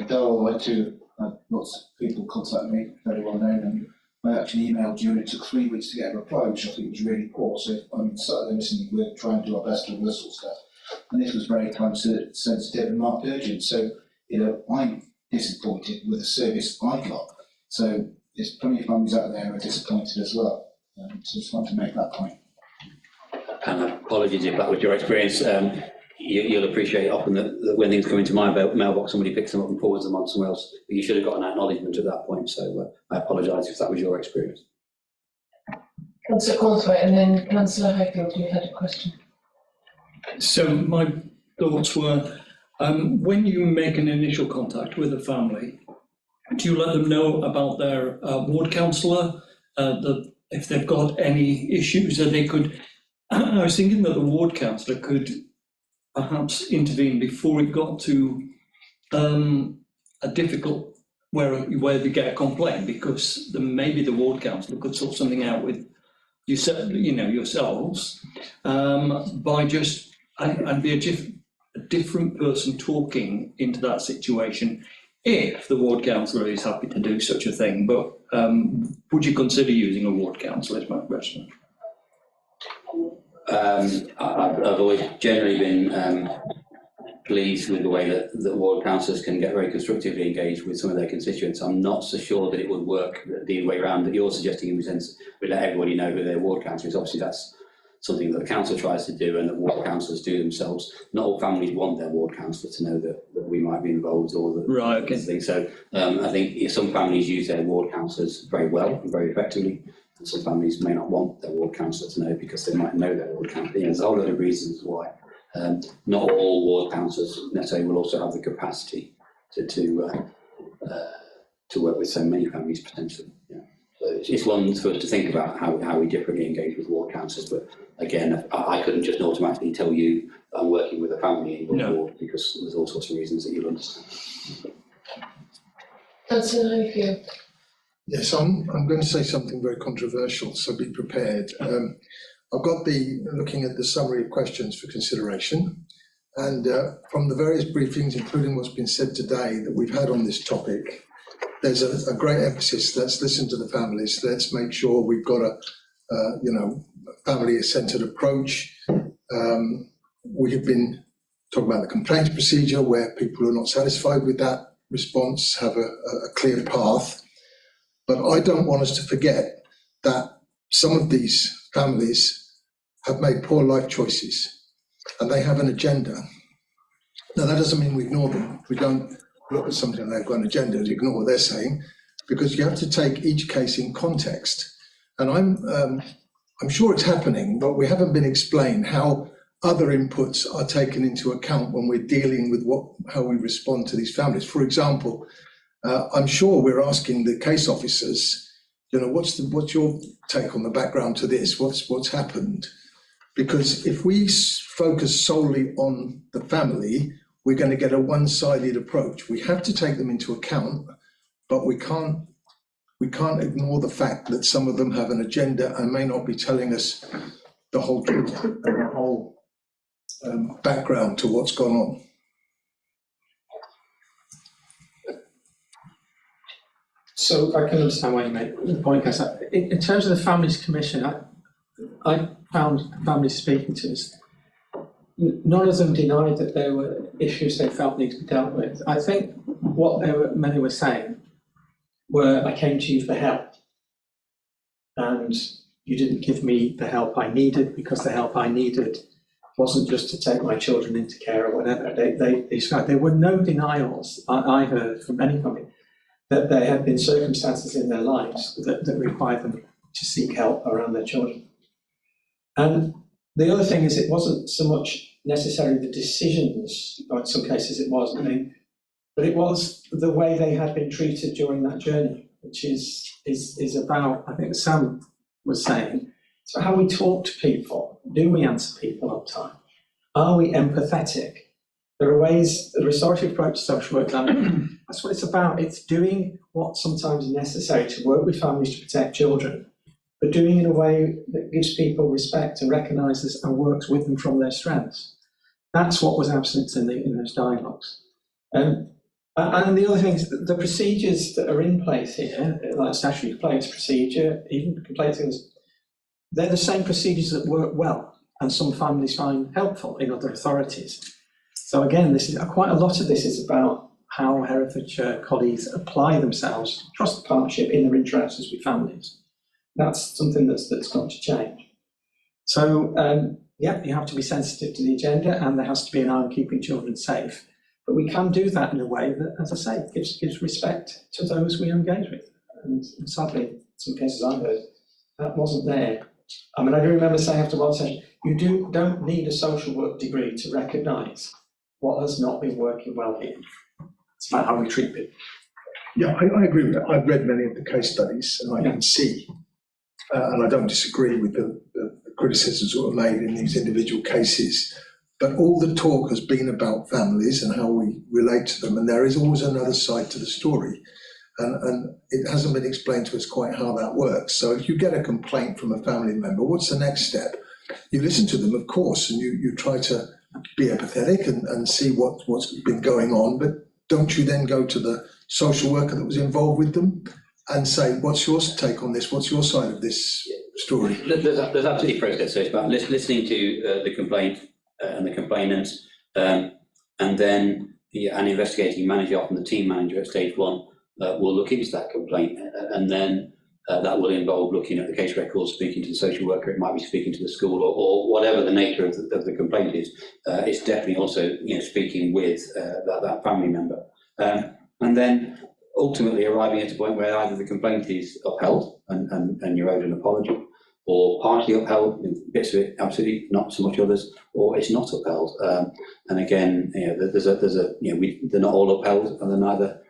Darrell, I too had lots of people contact me, very well known, and I actually emailed you and it took 3 weeks to get a reply, which I think was really poor. So I'm sat there listening, we're trying to do our best with this sort of stuff. And this was very time sensitive and marked urgent. So, I'm disappointed with the service I got. So there's plenty of families out there who are disappointed as well. So just want to make that point. And apologies if that was your experience. You'll appreciate often that when things come into my mailbox, somebody picks them up and forwards them on somewhere else. But you should have got an acknowledgement at that point. So I apologise if that was your experience. Councillor Cornthwaite and then Councillor Highfield, you had a question. So my thoughts were, when you make an initial contact with a family, do you let them know about their ward councillor, if they've got any issues that they could? I was thinking that the ward councillor could perhaps intervene before it got to a difficult where they get a complaint, because maybe the ward councillor could sort something out with yourselves by just and be a different person talking into that situation. If the ward councillor is happy to do such a thing, but would you consider using a ward councillor, is my question. I've always generally been pleased with the way that ward councillors can get very constructively engaged with some of their constituents. I'm not so sure that it would work the way around that you're suggesting, in the sense we let everybody know who their ward councillor is. Obviously that's something that the council tries to do and that ward councillors do themselves. Not all families want their ward councillor to know that we might be involved or that. Right, okay. So I think some families use their ward councillors very well and very effectively, and some families may not want their ward councillor to know because they might know their ward councillor. There's a whole lot of reasons why. Not all ward councillors necessarily will also have the capacity to work with so many families potentially. Yeah. So it's one for us to think about how we differently engage with ward councillors. But again, I couldn't just automatically tell you that I'm working with a family in your ward, because there's all sorts of reasons that you'll understand. Councillor Highfield. Yes, I'm going to say something very controversial, so be prepared. I've got looking at the summary of questions for consideration, and from the various briefings, including what's been said today that we've had on this topic, there's a great emphasis. Let's listen to the families. Let's make sure we've got a family-centred approach. We have been talking about the complaints procedure, where people who are not satisfied with that response have a clear path. But I don't want us to forget that some of these families have made poor life choices and they have an agenda. Now, that doesn't mean we ignore them. We don't look at something and they've got an agenda and ignore what they're saying, because you have to take each case in context. And I'm sure it's happening, but we haven't been explained how other inputs are taken into account when we're dealing with how we respond to these families. For example, I'm sure we're asking the case officers, what's your take on the background to this? What's happened? Because if we focus solely on the family, we're going to get a one-sided approach. We have to take them into account, but we can't ignore the fact that some of them have an agenda and may not be telling us the whole truth and the whole background to what's gone on. So I can understand why you make the point, guys. In terms of the Families Commission, I found families speaking to us, none of them denied that there were issues they felt needed to be dealt with. I think what many were saying were, I came to you for help and you didn't give me the help I needed, because the help I needed wasn't just to take my children into care or whatever. They described there were no denials I heard from any family that there had been circumstances in their lives that required them to seek help around their children. And the other thing is, it wasn't so much necessarily the decisions, or in some cases it was, but it was the way they had been treated during that journey, which is about, I think as Sam was saying, so how we talk to people. Do we answer people on time? Are we empathetic? There are ways, the restorative approach to social work, that's what it's about. It's doing what sometimes is necessary to work with families to protect children, but doing it in a way that gives people respect and recognises and works with them from their strengths. That's what was absent in those dialogues. And the other thing is the procedures that are in place here, like statutory complaints procedure, even complaint things, they're the same procedures that work well and some families find helpful in other authorities. So again, this is quite a lot of this is about how Herefordshire colleagues apply themselves across the partnership in their interactions with families. That's something that's got to change. So yeah, you have to be sensitive to the agenda, and there has to be an eye on keeping children safe. But we can do that in a way that, as I say, gives respect to those we engage with. And sadly, in some cases I heard, that wasn't there. I mean, I do remember saying after one session, you don't need a social work degree to recognise what has not been working well here. It's about how we treat people. Yeah, I agree with that. I've read many of the case studies and I can see, and I don't disagree with the criticisms that were made in these individual cases, but all the talk has been about families and how we relate to them, and there is always another side to the story. And it hasn't been explained to us quite how that works. So if you get a complaint from a family member, what's the next step? You listen to them, of course, and you try to be empathetic and see what's been going on, but don't you then go to the social worker that was involved with them and say, what's your take on this? What's your side of this story? There's absolutely process. So it's about listening to the complaint and the complainant, and then an investigating manager, often the team manager at stage one, will look into that complaint, and then that will involve looking at the case records, speaking to the social worker. It might be speaking to the school, or whatever the nature of the complaint is. It's definitely also speaking with that family member, and then ultimately arriving at a point where either the complaint is upheld and you're owed an apology, or partially upheld, bits of it absolutely, not so much others, or it's not upheld. And again, they're not all upheld, and they're neither.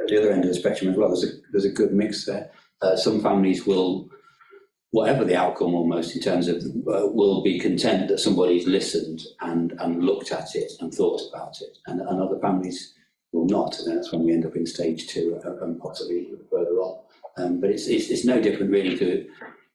At the other end of the spectrum as well, there's a good mix there. Some families will, whatever the outcome almost in terms of, will be content that somebody's listened and looked at it and thought about it, and other families will not, and that's when we end up in stage two and possibly further. But it's no different really to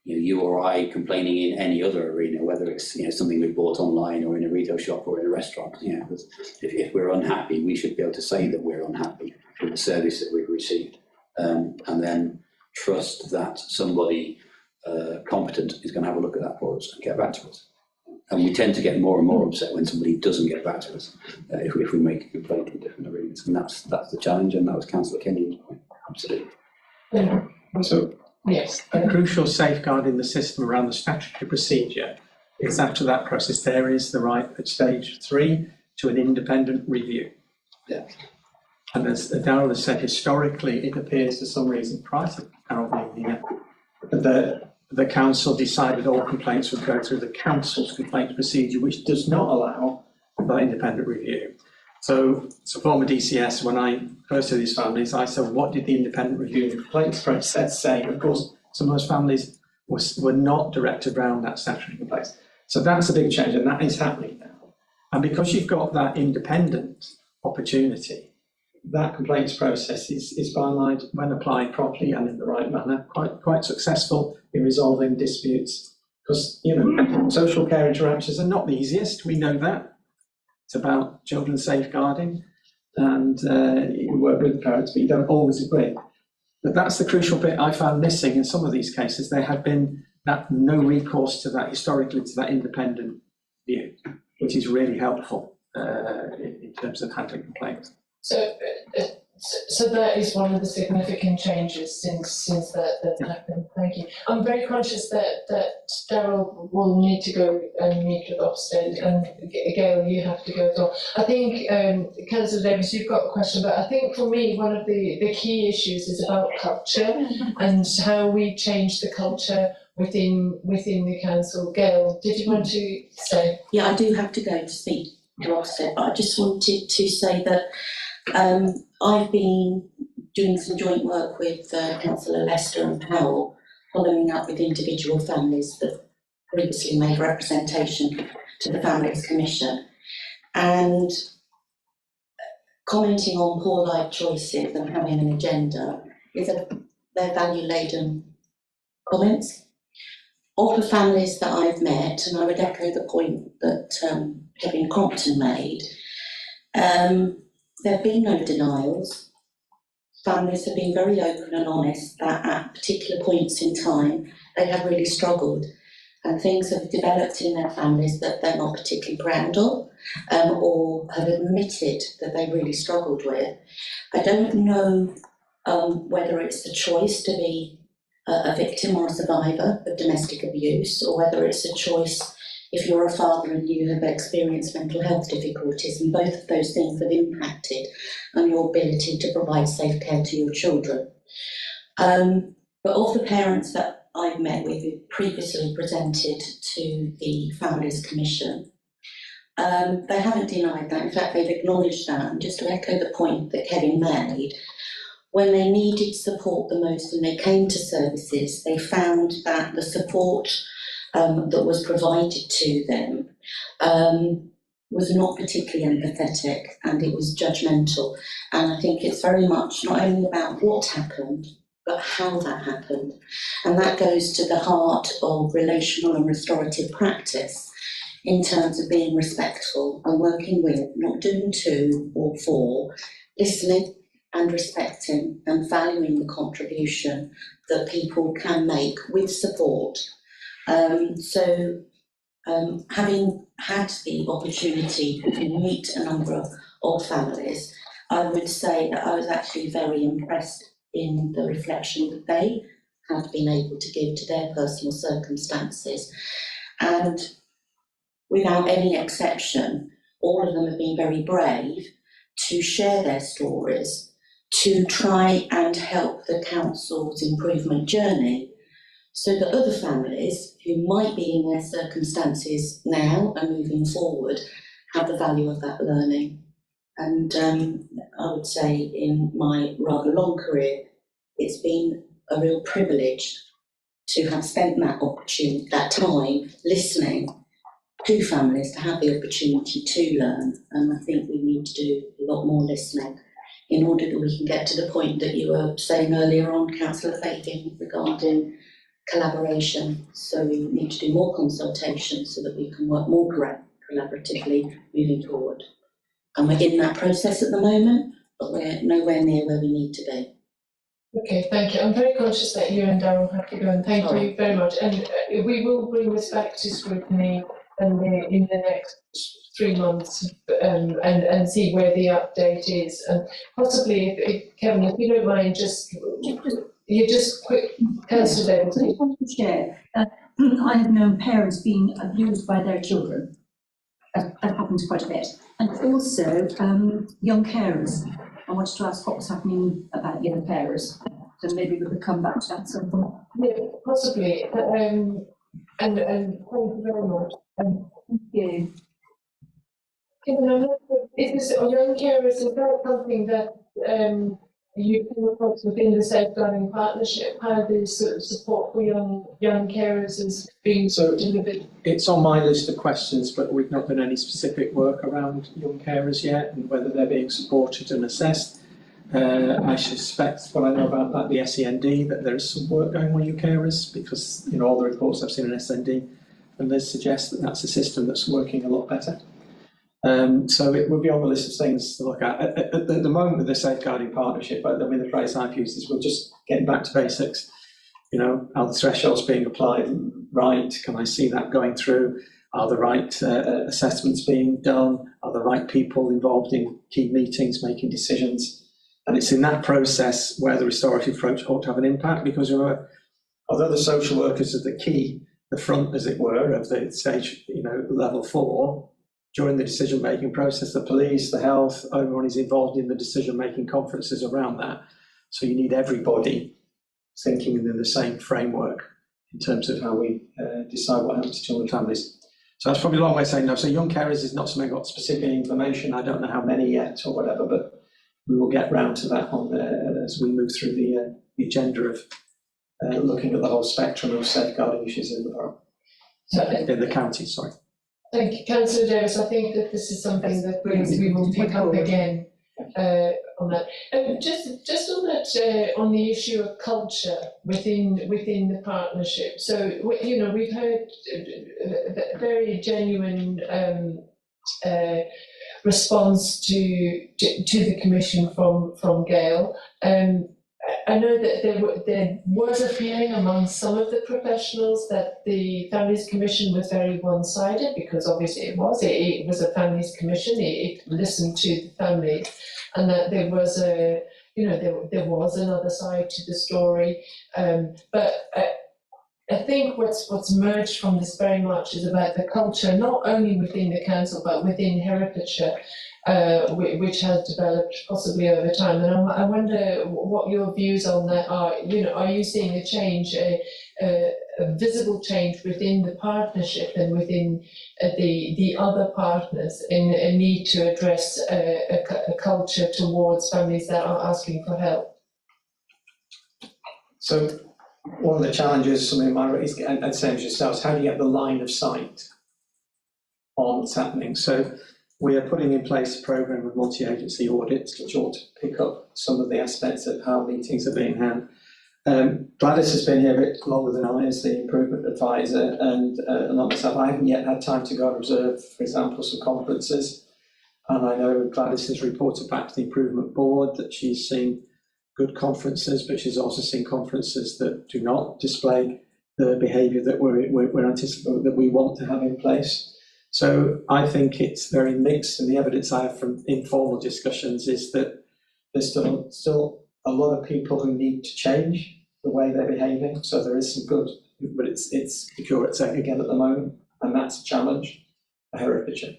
you or I complaining in any other arena, whether it's something we bought online or in a retail shop or in a restaurant. If we're unhappy, we should be able to say that we're unhappy with the service that we've received, and then trust that somebody competent is going to have a look at that for us and get back to us. And we tend to get more and more upset when somebody doesn't get back to us if we make a complaint in different arenas, and that's the challenge. And that was Councillor Kenyon's point. Absolutely. So, yes, a crucial safeguard in the system around the statutory procedure is after that process there is the right at stage 3 to an independent review. Yeah. And as Darryl has said, historically it appears for some reason prior to Darryl being here that the council decided all complaints would go through the council's complaints procedure, which does not allow that independent review. So former DCS, when I first saw these families, I said, what did the independent review and complaints process say? Of course, some of those families were not directed around that statutory complaints. So that's a big change, and that is happening now. And because you've got that independent opportunity, that complaints process is by and large, when applied properly and in the right manner, quite successful in resolving disputes. Because social care interactions are not the easiest, we know that. It's about children's safeguarding, and you work with the parents, but you don't always agree. But that's the crucial bit I found missing in some of these cases. There had been that no recourse to that historically, to that independent view, which is really helpful in terms of handling complaints. So that is one of the significant changes since that happened. Thank you. I'm very conscious that Darryl will need to go and meet with Ofsted, and Gail, you have to go as well. I think, Councillor Davies, you've got a question, but I think for me one of the key issues is about culture and how we change the culture within the council. Gail, did you want to say? Yeah, I do have to go to speak to Ofsted, but I just wanted to say that I've been doing some joint work with Councillor Lester and Powell, following up with individual families that previously made representation to the Families Commission, and commenting on poor life choices and having an agenda they're value-laden comments. Of the families that I've met, and I would echo the point that Kevin Crompton made, there have been no denials. Families have been very open and honest that at particular points in time they have really struggled, and things have developed in their families that they're not particularly proud of, or have admitted that they really struggled with. I don't know whether it's the choice to be a victim or a survivor of domestic abuse, or whether it's a choice if you're a father and you have experienced mental health difficulties, and both of those things have impacted on your ability to provide safe care to your children. But of the parents that I've met with who previously presented to the Families Commission, they haven't denied that. In fact, they've acknowledged that. And just to echo the point that Kevin made, when they needed support the most and they came to services, they found that the support that was provided to them was not particularly empathetic, and it was judgmental. And I think it's very much not only about what happened, but how that happened. And that goes to the heart of relational and restorative practice in terms of being respectful and working with, not doing to or for, listening and respecting and valuing the contribution that people can make with support. Having had the opportunity to meet a number of families, I would say that I was actually very impressed in the reflection that they had been able to give to their personal circumstances. And without any exception, all of them have been very brave to share their stories, to try and help the council's improvement journey, so that other families who might be in their circumstances now and moving forward have the value of that learning. And I would say in my rather long career, it's been a real privilege to have spent that time listening to families, to have the opportunity to learn. And I think we need to do a lot more listening in order that we can get to the point that you were saying earlier on, Councillor Fagan, regarding collaboration. So we need to do more consultation so that we can work more collaboratively moving forward. And we're in that process at the moment, but we're nowhere near where we need to be. Okay, thank you. I'm very conscious that you and Darryl have to go, and thank you very much. And we will bring this back to scrutiny in the next 3 months, and see where the update is. And possibly, if Kevin, if you don't mind, just quick, Councillor Davis. I just want to share. I have known parents being abused by their children. That happens quite a bit. And also young carers. I wanted to ask what was happening about young carers. So maybe we could come back to that at some point. Yeah, possibly. And thank you very much. Thank you. Kevin, is this young carers, is that something that you come across within the Safeguarding Partnership, how the sort of support for young carers is being delivered? It's on my list of questions, but we've not done any specific work around young carers yet and whether they're being supported and assessed. I suspect, what I know about that, the SEND, that there is some work going on young carers, because all the reports I've seen in SEND and they suggest that that's a system that's working a lot better. So it would be on the list of things to look at. At the moment with the Safeguarding Partnership, the phrase I've used is we're just getting back to basics. Are the thresholds being applied right? Can I see that going through? Are the right assessments being done? Are the right people involved in key meetings making decisions? And it's in that process where the restorative approach ought to have an impact, because although the social workers are the front, as it were, of the stage, level 4, during the decision-making process, the police, the health, everyone is involved in the decision-making conferences around that. So you need everybody thinking within the same framework in terms of how we decide what happens to children and families. So that's probably a long way of saying no. So young carers is not something I've got specific information. I don't know how many yet or whatever, but we will get round to that as we move through the agenda of looking at the whole spectrum of safeguarding issues in the borough. In the county, sorry. Thank you, Councillor Davis. I think that this is something that we will pick up again on that. Just on that, on the issue of culture within the partnership. So we've heard a very genuine response to the Commission from Gail. I know that there was a feeling among some of the professionals that the Families Commission was very one-sided, because obviously it was a Families Commission. It listened to the families, and that there was there was another side to the story. But I think what's emerged from this very much is about the culture, not only within the council but within Herefordshire, which has developed possibly over time. And I wonder what your views on that are. Are you seeing a change, a visible change within the partnership and within the other partners in a need to address a culture towards families that are asking for help? So one of the challenges, something I raised, and same as yourselves, how do you get the line of sight on what's happening? So we are putting in place a programme of multi-agency audits, which ought to pick up some of the aspects of how meetings are being had. Gladys has been here a bit longer than I as the improvement advisor, and not myself. I haven't yet had time to go and observe, for example, some conferences. And I know Gladys has reported back to the improvement board that she's seen good conferences, but she's also seen conferences that do not display the behaviour that we're anticipating, that we want to have in place. So I think it's very mixed, and the evidence I have from informal discussions is that there's still a lot of people who need to change the way they're behaving. So there is some good, but it's the curate's egg again at the moment, and that's a challenge for Herefordshire.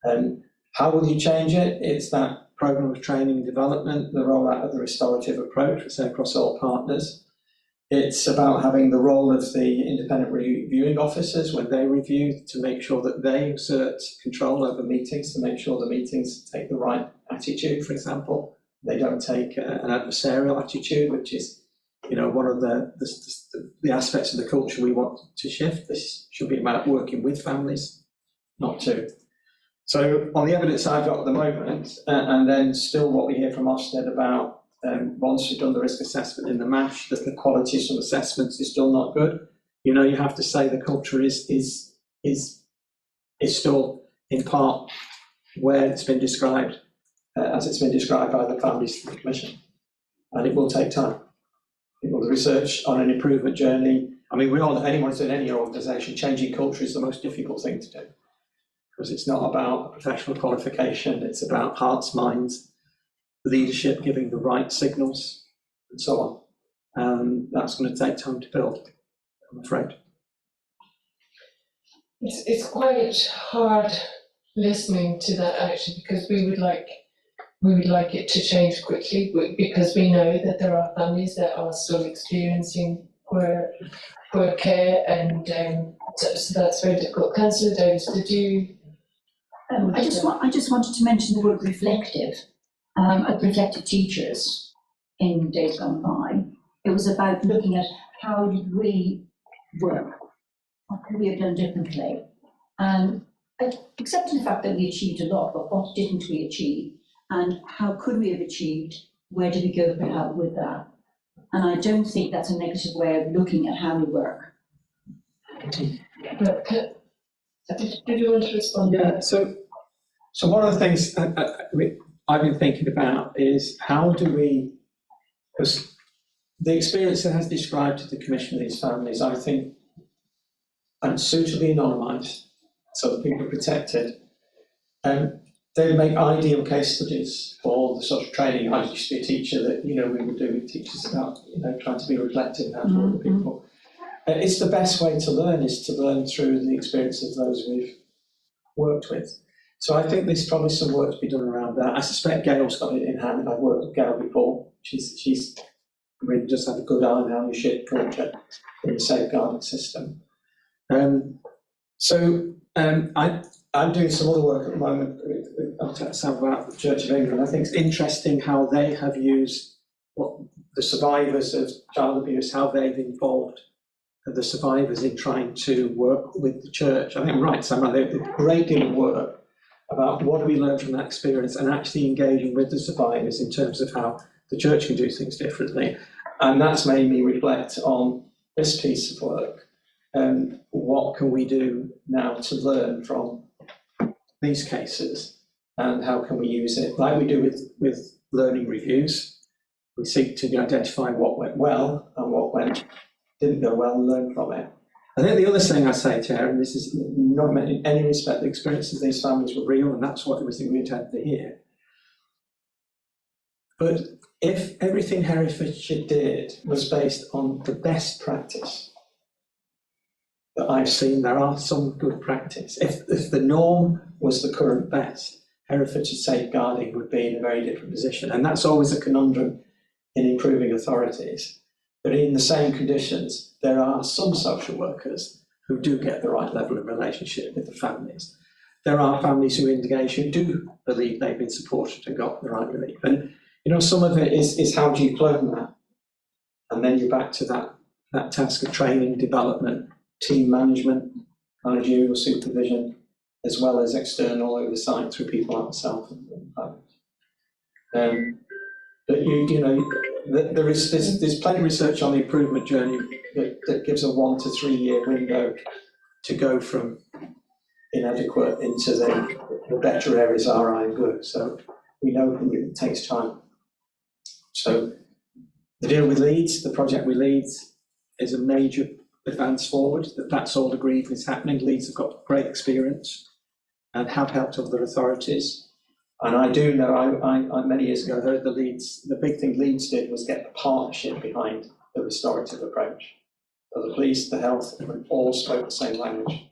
How will you change it? It's that programme of training and development, the rollout of the restorative approach, we say across all partners. It's about having the role of the independent reviewing officers when they review, to make sure that they exert control over meetings, to make sure the meetings take the right attitude, for example. They don't take an adversarial attitude, which is, one of the aspects of the culture we want to shift. This should be about working with families, not to. So on the evidence I've got at the moment, and then still what we hear from Ofsted about once we've done the risk assessment in the MASH, that the quality of some assessments is still not good. You know, you have to say the culture is still in part where it's been described, as it's been described by the Families Commission, and it will take time. The research on an improvement journey. I mean, we all, anyone's in any organisation, changing culture is the most difficult thing to do, because it's not about a professional qualification, it's about hearts, minds, leadership, giving the right signals, and so on. That's going to take time to build, I'm afraid. It's quite hard listening to that, actually, because we would like it to change quickly, because we know that there are families that are still experiencing poor care, and so that's very difficult. Councillor Davis, did you? I just wanted to mention the word reflective. At Reflective Teachers in days gone by, it was about looking at how did we work, what could we have done differently, and accepting the fact that we achieved a lot, but what didn't we achieve, and how could we have achieved, where do we go for help with that? And I don't think that's a negative way of looking at how we work. Did you want to respond? Yeah, so one of the things I've been thinking about is how do we, because the experience that has described to the Commission of these families, I think, and suitably anonymised, so that people are protected, they make ideal case studies for the sort of training. I used to be a teacher that, we would do with teachers about, trying to be reflective and how to work with people. It's the best way to learn, is to learn through the experience of those we've worked with. So I think there's probably some work to be done around that. I suspect Gail's got it in hand. I've worked with Gail before. She's really just had a good eye on how you shape culture in the safeguarding system. I'm doing some other work at the moment. I'll tell you about the Church of England. I think it's interesting how they have used the survivors of child abuse, how they've involved the survivors in trying to work with the church. I think I'm right, Sam. They did a great deal of work about what do we learn from that experience, and actually engaging with the survivors in terms of how the church can do things differently. And that's made me reflect on this piece of work. What can we do now to learn from these cases, and how can we use it like we do with learning reviews? We seek to identify what went well and what didn't go well and learn from it. I think the other thing I say, Chair, and this is not meant in any respect, the experiences of these families were real, and that's what we intended to hear. But if everything Herefordshire did was based on the best practice that I've seen, there are some good practice. If the norm was the current best, Herefordshire safeguarding would be in a very different position. And that's always a conundrum in improving authorities. But in the same conditions, there are some social workers who do get the right level of relationship with the families. There are families who engage who do believe they've been supported and got the right relief. And some of it is how do you clone that? And then you're back to that task of training, development, team management, managerial supervision, as well as external oversight through people like myself and others. But there's plenty of research on the improvement journey that gives a 1 to 3 year window to go from inadequate into the better areas are and good. So we know it takes time. So the deal with Leeds, the project with Leeds, is a major advance forward. That's all agreed is happening. Leeds have got great experience and have helped other authorities. And I do know, I many years ago heard the big thing Leeds did was get the partnership behind the restorative approach. So the police, the health, all spoke the same language.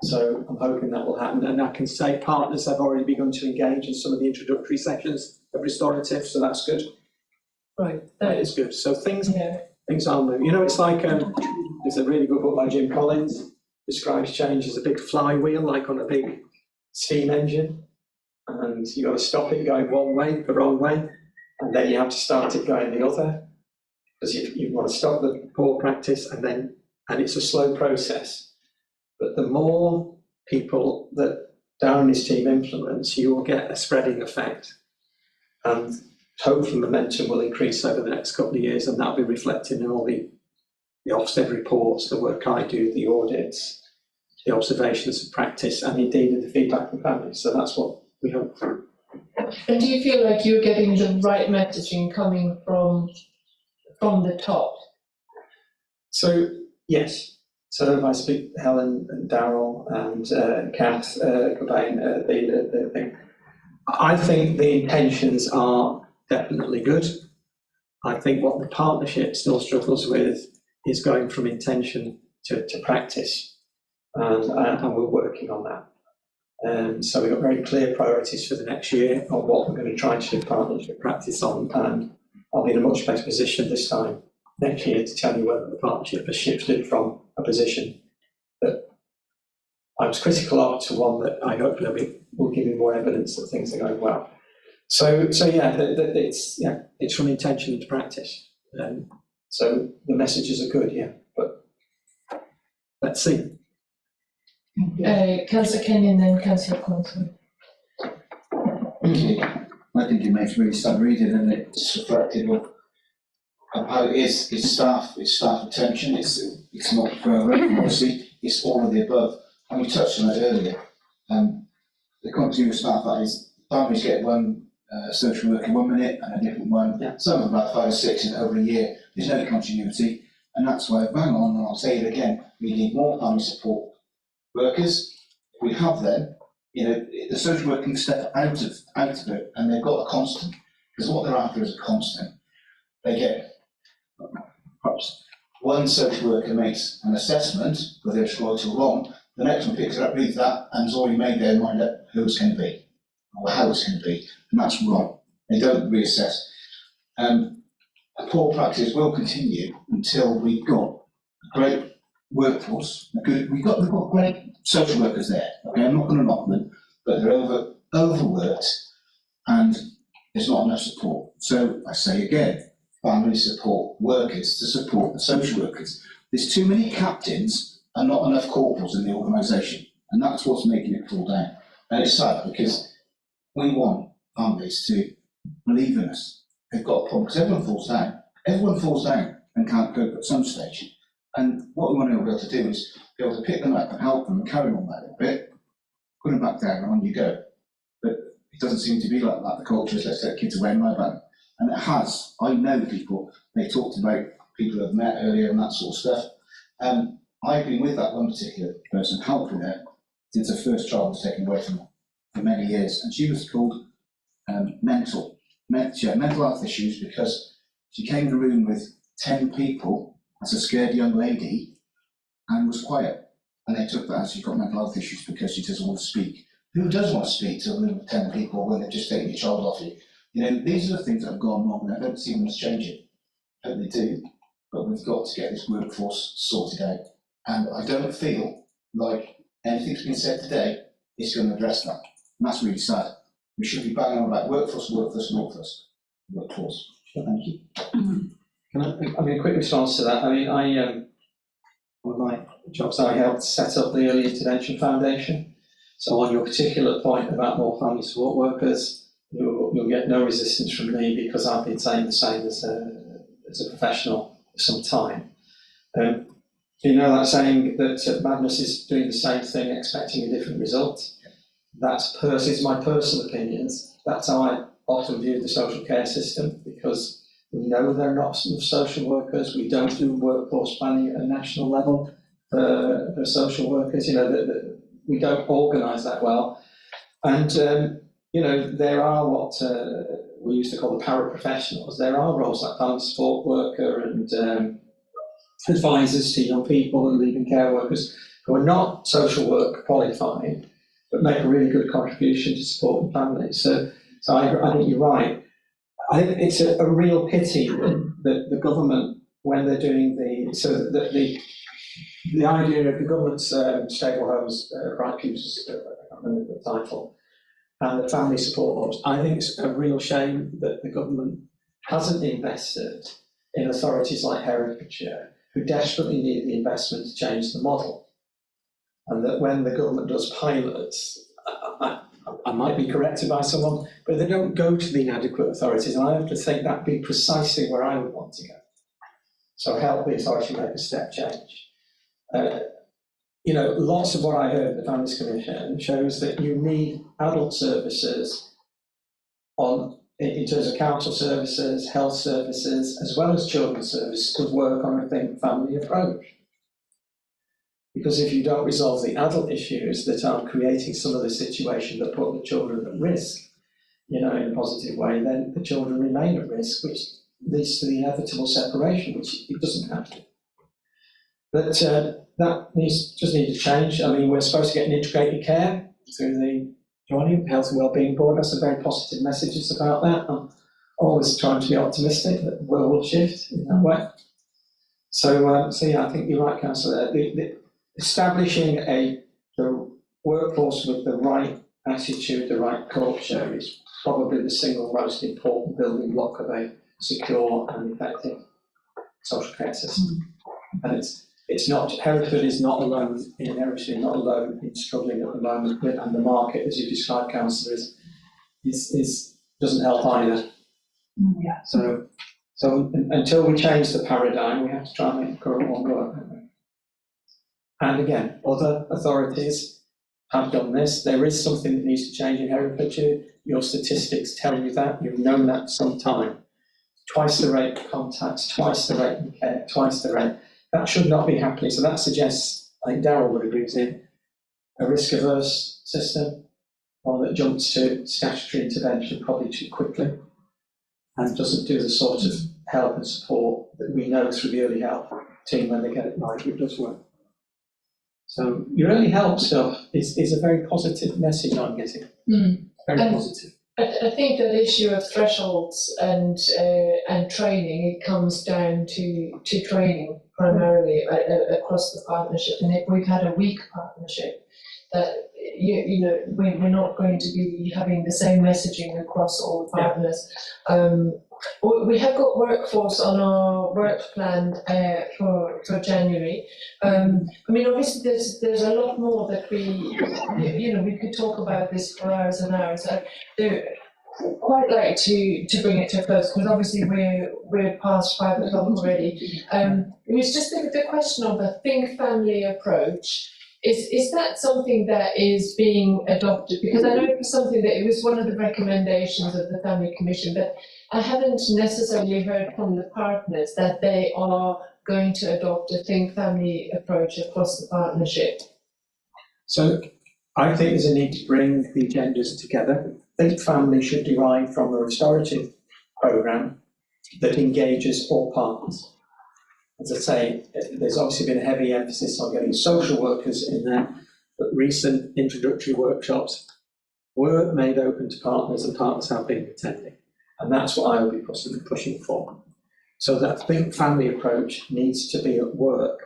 So I'm hoping that will happen. And I can say partners have already begun to engage in some of the introductory sessions of restorative, so that's good. Right. That is good. So things are moving. It's like, there's a really good book by Jim Collins, describes change as a big flywheel, like on a big steam engine. And you've got to stop it going one way, the wrong way, and then you have to start it going the other, because you want to stop the poor practice, and it's a slow process. But the more people that Darren and his team implements, you will get a spreading effect. And hopefully momentum will increase over the next couple of years, and that'll be reflected in all the Ofsted reports, the work I do, the audits, the observations of practice, and indeed in the feedback from families. So that's what we hope for. And do you feel like you're getting the right messaging coming from the top? So yes. So if I speak to Helen and Darryl and Kath Cobain, the thing, I think the intentions are definitely good. I think what the partnership still struggles with is going from intention to practice, and we're working on that. So we've got very clear priorities for the next year on what we're going to try and shift partnership practice on, and I'll be in a much better position this time next year to tell you whether the partnership has shifted from a position that I was critical of to one that I hope will give you more evidence that things are going well. So yeah, it's from intention to practice. So the messages are good, yeah, but let's see. Councillor Kenyon, then Councillor Compton. I think it makes really sad reading, and it's reflective of how it is. It's staff retention. It's not program. Obviously, it's all of the above. And we touched on it earlier. The continuing staff, that is, families get one social worker 1 minute and a different one. Yeah. Some of about 5 or 6 in over a year. There's no continuity, and that's why I bang on, and I'll say it again. We need more family support workers. If we have them, the social worker can step out of it, and they've got a constant, because what they're after is a constant. They get perhaps one social worker makes an assessment, whether it's right or wrong, the next one picks it up, reads that, and has already made their mind up who it's going to be, or how it's going to be, and that's wrong. They don't reassess. Poor practice will continue until we've got a great workforce. We've got great social workers there. Okay, I'm not going to knock them, but they're overworked, and there's not enough support. So I say again, family support workers to support the social workers. There's too many captains and not enough corporals in the organisation, and that's what's making it fall down. And it's sad, because we want families to believe in us. They've got a problem, because everyone falls down. Everyone falls down and can't cope at some stage. And what we want to be able to do is be able to pick them up and help them and carry on that a little bit, put them back down and on you go. But it doesn't seem to be like that. The culture is let's take kids away and lie back. And it has. I know the people. They talked about people I've met earlier and that sort of stuff. I've been with that one particular person, helping her since her first child was taken away from her for many years. And she was called she had mental health issues because she came in a room with 10 people as a scared young lady and was quiet. And they took that as she's got mental health issues because she doesn't want to speak. Who does want to speak to a room of 10 people when they've just taken your child off you? These are the things that have gone wrong, and I don't see them as changing. I hope they do, but we've got to get this workforce sorted out. And I don't feel like anything's been said today is going to address that. And that's really sad. We should be banging on about workforce. Thank you. A quick response to that. One of my jobs, I helped set up the Early Intervention Foundation. So on your particular point about more family support workers, you'll get no resistance from me, because I've been saying the same as a professional for some time. That saying that madness is doing the same thing, expecting a different result. It's my personal opinions. That's how I often view the social care system, because we know there are not enough social workers. We don't do workforce planning at a national level for social workers. We don't organise that well. And, there are what we used to call the paraprofessionals. There are roles like family support worker and advisors to young people and leaving care workers who are not social work qualified, but make a really good contribution to supporting families. So I think you're right. I think it's a real pity that the government, when they're doing the idea of the government's stable homes, right futures, I can't remember the title, and the family support laws. I think it's a real shame that the government hasn't invested in authorities like Herefordshire, who desperately need the investment to change the model. And that when the government does pilots, I might be corrected by someone, but they don't go to the inadequate authorities, and I have to think that'd be precisely where I would want to go. So help the authority make a step change. You know, lots of what I heard at the Families Commission shows that you need adult services in terms of council services, health services, as well as children's services to work on a think family approach. Because if you don't resolve the adult issues that are creating some of the situation that put the children at risk, you know, in a positive way, then the children remain at risk, which leads to the inevitable separation, which it doesn't have to. But that just need to change. I mean, we're supposed to get an integrated care through the joining Health and Wellbeing Board. That's some very positive messages about that. I'm always trying to be optimistic that the world will shift in that way. So, yeah, I think you're right, Councillor. Establishing the workforce with the right attitude, the right culture is probably the single most important building block of a secure and effective social care system. And it's not, Hereford is not alone in everything, not alone in struggling at the moment, and the market, as you described, Councillor, is doesn't help either. Yeah. So until we change the paradigm, we have to try and make the current one work, don't we? And again, other authorities have done this. There is something that needs to change in Herefordshire. Your statistics tell you that. You've known that for some time. Twice the rate of contacts, twice the rate of care, twice the rate. That should not be happening. So that suggests, I think Darryl would agree with it, a risk-averse system, one that jumps to statutory intervention probably too quickly and doesn't do the sort of help and support that we know through the early help team when they get it right, it does work. So your early help stuff is a very positive message I'm getting. Very positive. I think that issue of thresholds and training, it comes down to training primarily across the partnership. And if we've had a weak partnership, that you know we're not going to be having the same messaging across all partners. We have got workforce on our work plan for January. I mean, obviously, there's a lot more that we could talk about this for hours and hours. I'd quite like to bring it to a close because obviously we're past 5 o'clock already. It was just the question of a think family approach. Is that something that is being adopted? Because I know it was something that it was one of the recommendations of the Family Commission, but I haven't necessarily heard from the partners that they are going to adopt a think family approach across the partnership. So I think there's a need to bring the agendas together. Think family should derive from a restorative programme that engages all partners. As I say, there's obviously been a heavy emphasis on getting social workers in there, but recent introductory workshops were made open to partners and partners have been attending. And that's what I will be pushing for. So that think family approach needs to be at work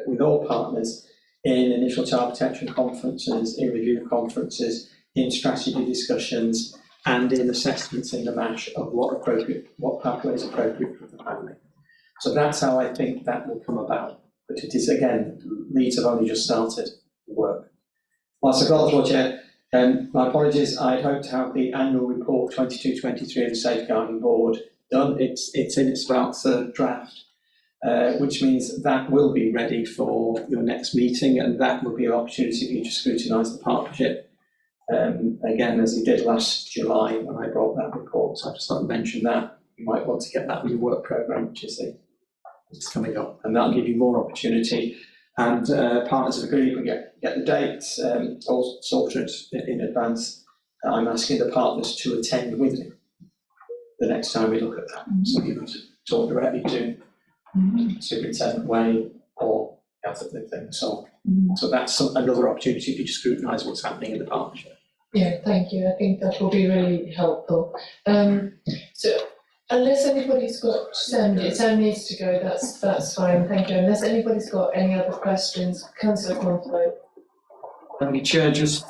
with all partners in initial child protection conferences, in review conferences, in strategy discussions, and in assessments in the MASH of what pathway is appropriate for the family. So that's how I think that will come about. But it is, again, Leeds have only just started the work. Whilst I've got the floor, Chair, my apologies, I'd hoped to have the annual report 22-23 of the Safeguarding Board done. It's in its about third draft, which means that will be ready for your next meeting, and that will be an opportunity for you to scrutinise the partnership. Again, as you did last July when I brought that report, so I just thought to mention that. You might want to get that with your work programme, which is coming up, and that'll give you more opportunity. And partners have agreed, we get the dates all sorted in advance. I'm asking the partners to attend with me the next time we look at that. So you can talk directly to Superintendent Wayne or Catholic thing. So that's another opportunity for you to scrutinise what's happening in the partnership. Yeah, thank you. I think that will be really helpful. So unless anybody's got Sam needs to go, that's fine, thank you. Unless anybody's got any other questions, Councillor Cornflow. Thank you, Chair. Just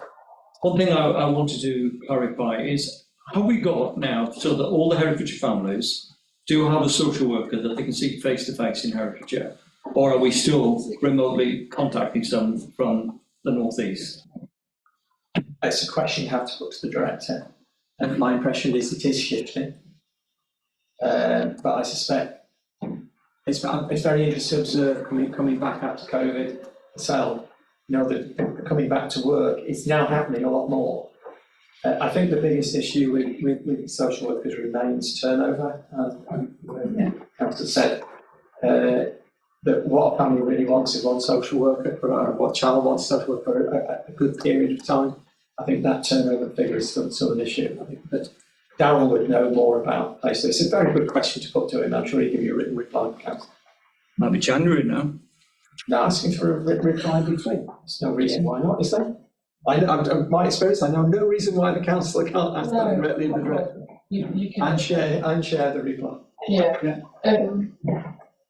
one thing I wanted to clarify is, have we got now so that all the Herefordshire families do have a social worker that they can see face to face in Herefordshire, or are we still remotely contacting some from the northeast? it's a question you have to put to the director. And my impression is it is shifting. But I suspect it's very interesting to observe coming back after COVID itself, you know, that coming back to work is now happening a lot more. I think the biggest issue with social workers remains turnover. Councillor said that what a family really wants is one social worker, or what child wants a social worker for a good period of time. I think that turnover figure is still an issue. I think that Darryl would know more about places. It's a very good question to put to him. I'm sure he'll give you a written reply, Councillor. Might be January now. No, asking for a written reply in between. There's no reason why not, is there? My experience, I know no reason why the councillor can't ask that directly in the director. You can and share the reply. Yeah.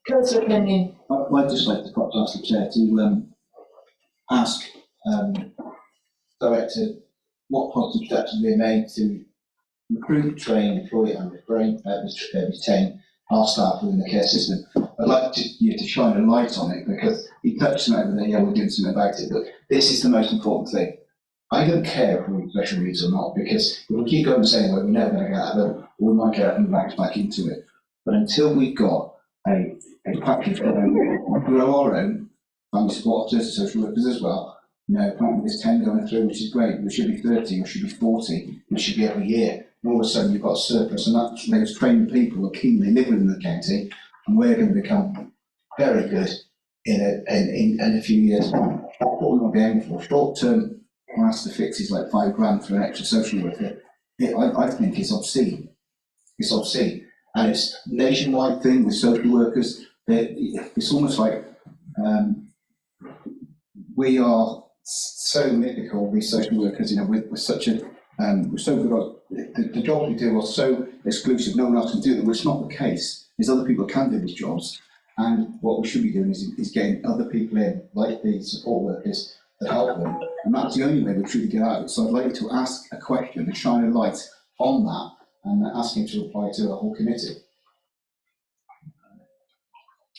Councillor Kenny. I'd just like to ask the chair to ask director what positive steps have been made to recruit, train, employ and retain our staff within the care system. I'd like you to shine a light on it, because you touched on it over there, yeah, we're doing something about it, but this is the most important thing. I don't care if we're in special needs or not, because if we keep going the same way, we're never going to get out of it, or we might get out and back into it. But until we've got a package to grow our own family support officers, social workers as well, you know, apparently there's 10 going through, which is great, we should be 30, we should be 40, we should be every year. And all of a sudden you've got a surplus, and that those trained people are keenly living in the county, and we're going to become very good in a few years' time. That's what we want to be aiming for. Short-term master fixes like £5 for an extra social worker, I think is obscene. It's obscene. And it's a nationwide thing with social workers. It's almost like we are so mythical, we social workers, you know, we're such a, we're so good at, the jobs we do are so exclusive, no one else can do them, which is not the case. There's other people that can do these jobs, and what we should be doing is getting other people in, like the support workers, that help them, and that's the only way we truly get out of it. So I'd like you to ask a question and shine a light on that, and ask him to reply to the whole committee.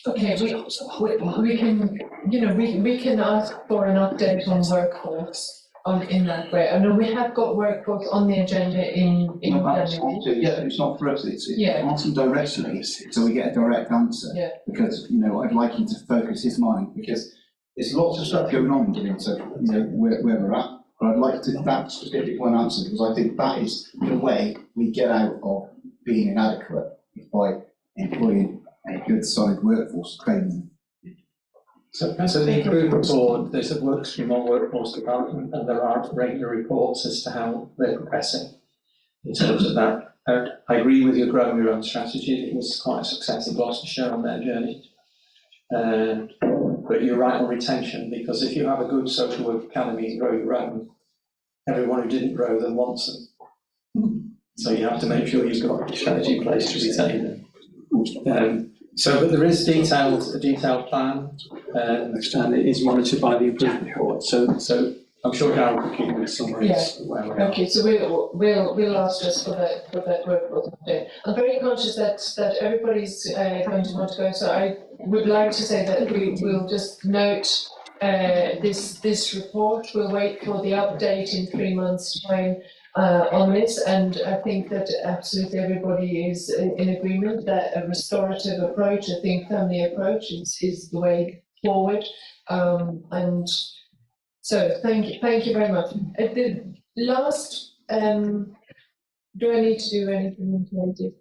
Okay, we can, you know, we can ask for an update on workforce in that way. I know we have got workforce on the agenda in January. Yeah, it's not for us, it's ask him directly, so we get a direct answer. Yeah. Because, you know, I'd like him to focus his mind, because there's lots of stuff going on within, so, you know, where we're at. But I'd like to that specific one answer, because I think that is the way we get out of being inadequate, by employing a good solid workforce, training them. So the improvement board, there's a work stream on workforce development, and there are regular reports as to how they're progressing in terms of that. I agree with your growing your own strategy. It was quite a success in Gloucestershire on their journey. But you're right on retention, because if you have a good social work academy and grow your own, everyone who didn't grow them wants them. So you have to make sure you've got a strategy in place to retain them. But there is a detailed plan, and it is monitored by the improvement board. So I'm sure Darryl will keep with summaries. Yeah. Okay, so we'll ask us for that workforce update. I'm very conscious that everybody's going to want to go, so I would like to say that we will just note this report. We'll wait for the update in 3 months' time on this, and I think that absolutely everybody is in agreement that a restorative approach, a think family approach, is the way forward. And so thank you very much. The last, do I need to do anything related?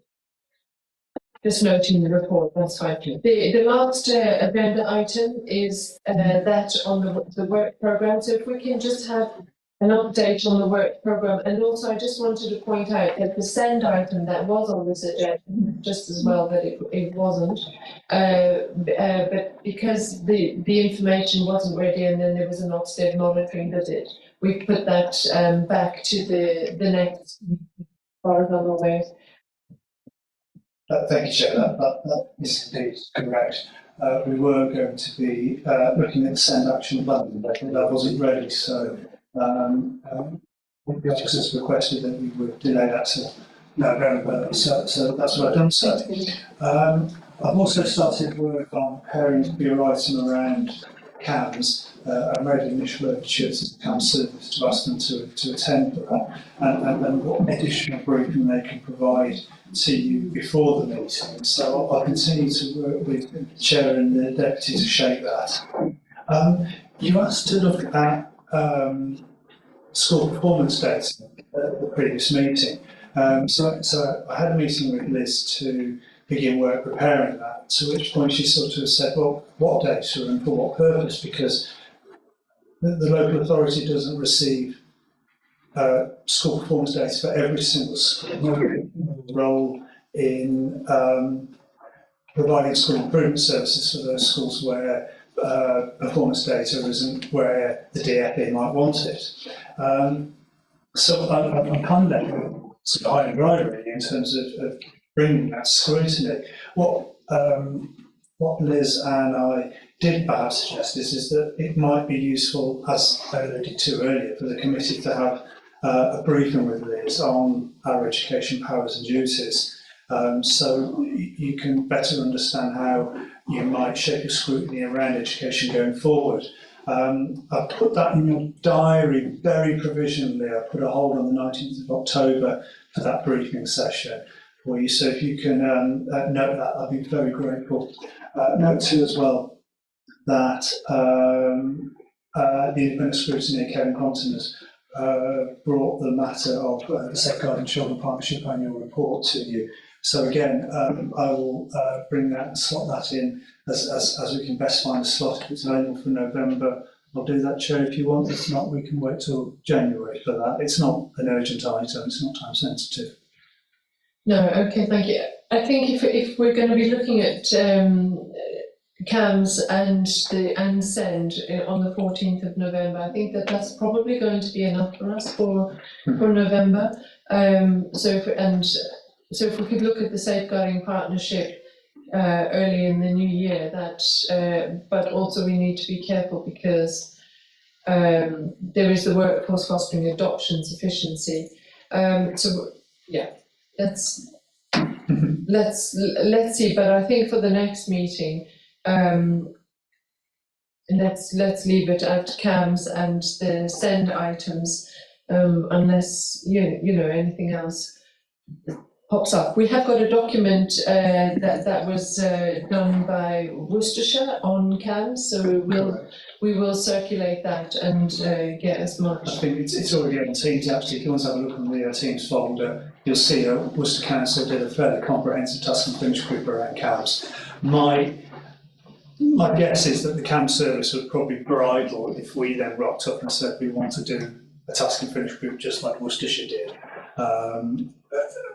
Just noting the report, that's fine. The last agenda item is that on the work programme. So if we can just have an update on the work programme. And also I just wanted to point out that the send item that was on this agenda, just as well that it wasn't, but because the information wasn't ready, and then there was an Ofsted monitoring that we put that back to the next, as far as I'm aware. Thank you, Chair. That is indeed correct. We were going to be looking at the send action plan, but that wasn't ready, so the officers requested that we would delay that to November, so that's what I've done. So I've also started work on preparing to be a item around CAMS, I made an initial overture to the CAMS service to ask them to attend for that, and what additional briefing they can provide to you before the meeting. So I'll continue to work with the Chair and the Deputy to shape that. You asked to look at school performance data at the previous meeting. So I had a meeting with Liz to begin work preparing that, to which point she sort of said, well, what data and for what purpose? Because the local authority doesn't receive school performance data for every single school. Role in providing school improvement services for those schools where performance data isn't where the DFE might want it. So I'm kind of sort of high and dry really in terms of bringing that scrutiny. What Liz and I did perhaps suggest is that it might be useful, as I alluded to earlier, for the committee to have a briefing with Liz on our education powers and duties, so you can better understand how you might shape your scrutiny around education going forward. I put that in your diary very provisionally. I put a hold on the 19th of October for that briefing session for you. So if you can note that, I'd be very grateful. Note too as well that the independent scrutiny, Kevin Compton, has brought the matter of the Safeguarding Children Partnership annual report to you. So again, I will bring that, slot that in as we can best find a slot. If it's available for November, I'll do that, Chair, if you want. If not, we can wait till January for that. It's not an urgent item, it's not time sensitive. No, okay, thank you. I think if we're going to be looking at CAMS and SEND on the 14th of November, I think that's probably going to be enough for us for November. So if we could look at the Safeguarding Partnership early in the new year, but also we need to be careful because there is the workforce fostering adoption sufficiency. So yeah, let's see. But I think for the next meeting, let's leave it at CAMS and the SEND items, unless you know anything else pops up. We have got a document that was done by Worcestershire on CAMS, so we will circulate that and get as much. I think it's already on Teams actually. If you want to have a look on the Teams folder, you'll see Worcester Council did a fairly comprehensive task and finish group around CAMS. My guess is that the CAMS service would probably bridle if we then rocked up and said we want to do a task and finish group just like Worcestershire did.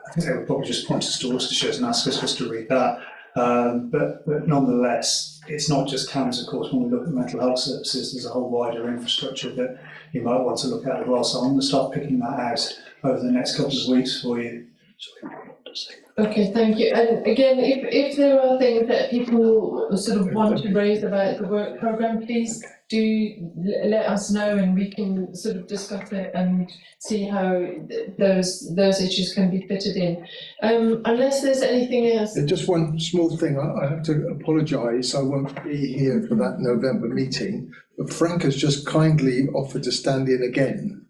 I think they would probably just point us to Worcestershire and ask us just to read that. But nonetheless, it's not just CAMS, of course. When we look at mental health services, there's a whole wider infrastructure that you might want to look at as well. So I'm going to start picking that out over the next couple of weeks for you. Okay, thank you. And again, if there are things that people sort of want to raise about the work programme, please do let us know and we can sort of discuss it and see how those issues can be fitted in. Unless there's anything else. Just one small thing, I have to apologise, I won't be here for that November meeting, but Frank has just kindly offered to stand in again.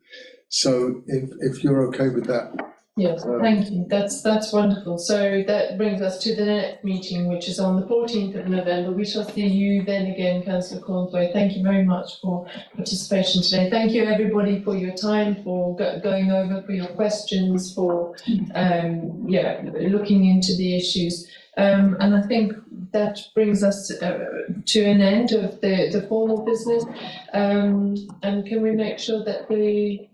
So if you're okay with that. Yes, thank you. That's wonderful. So that brings us to the next meeting, which is on the 14th of November. We shall see you then again, Councillor Cornthwaite. Thank you very much for participation today. Thank you everybody for your time, for going over, for your questions, for looking into the issues. And I think that brings us to an end of the formal business. And can we make sure that the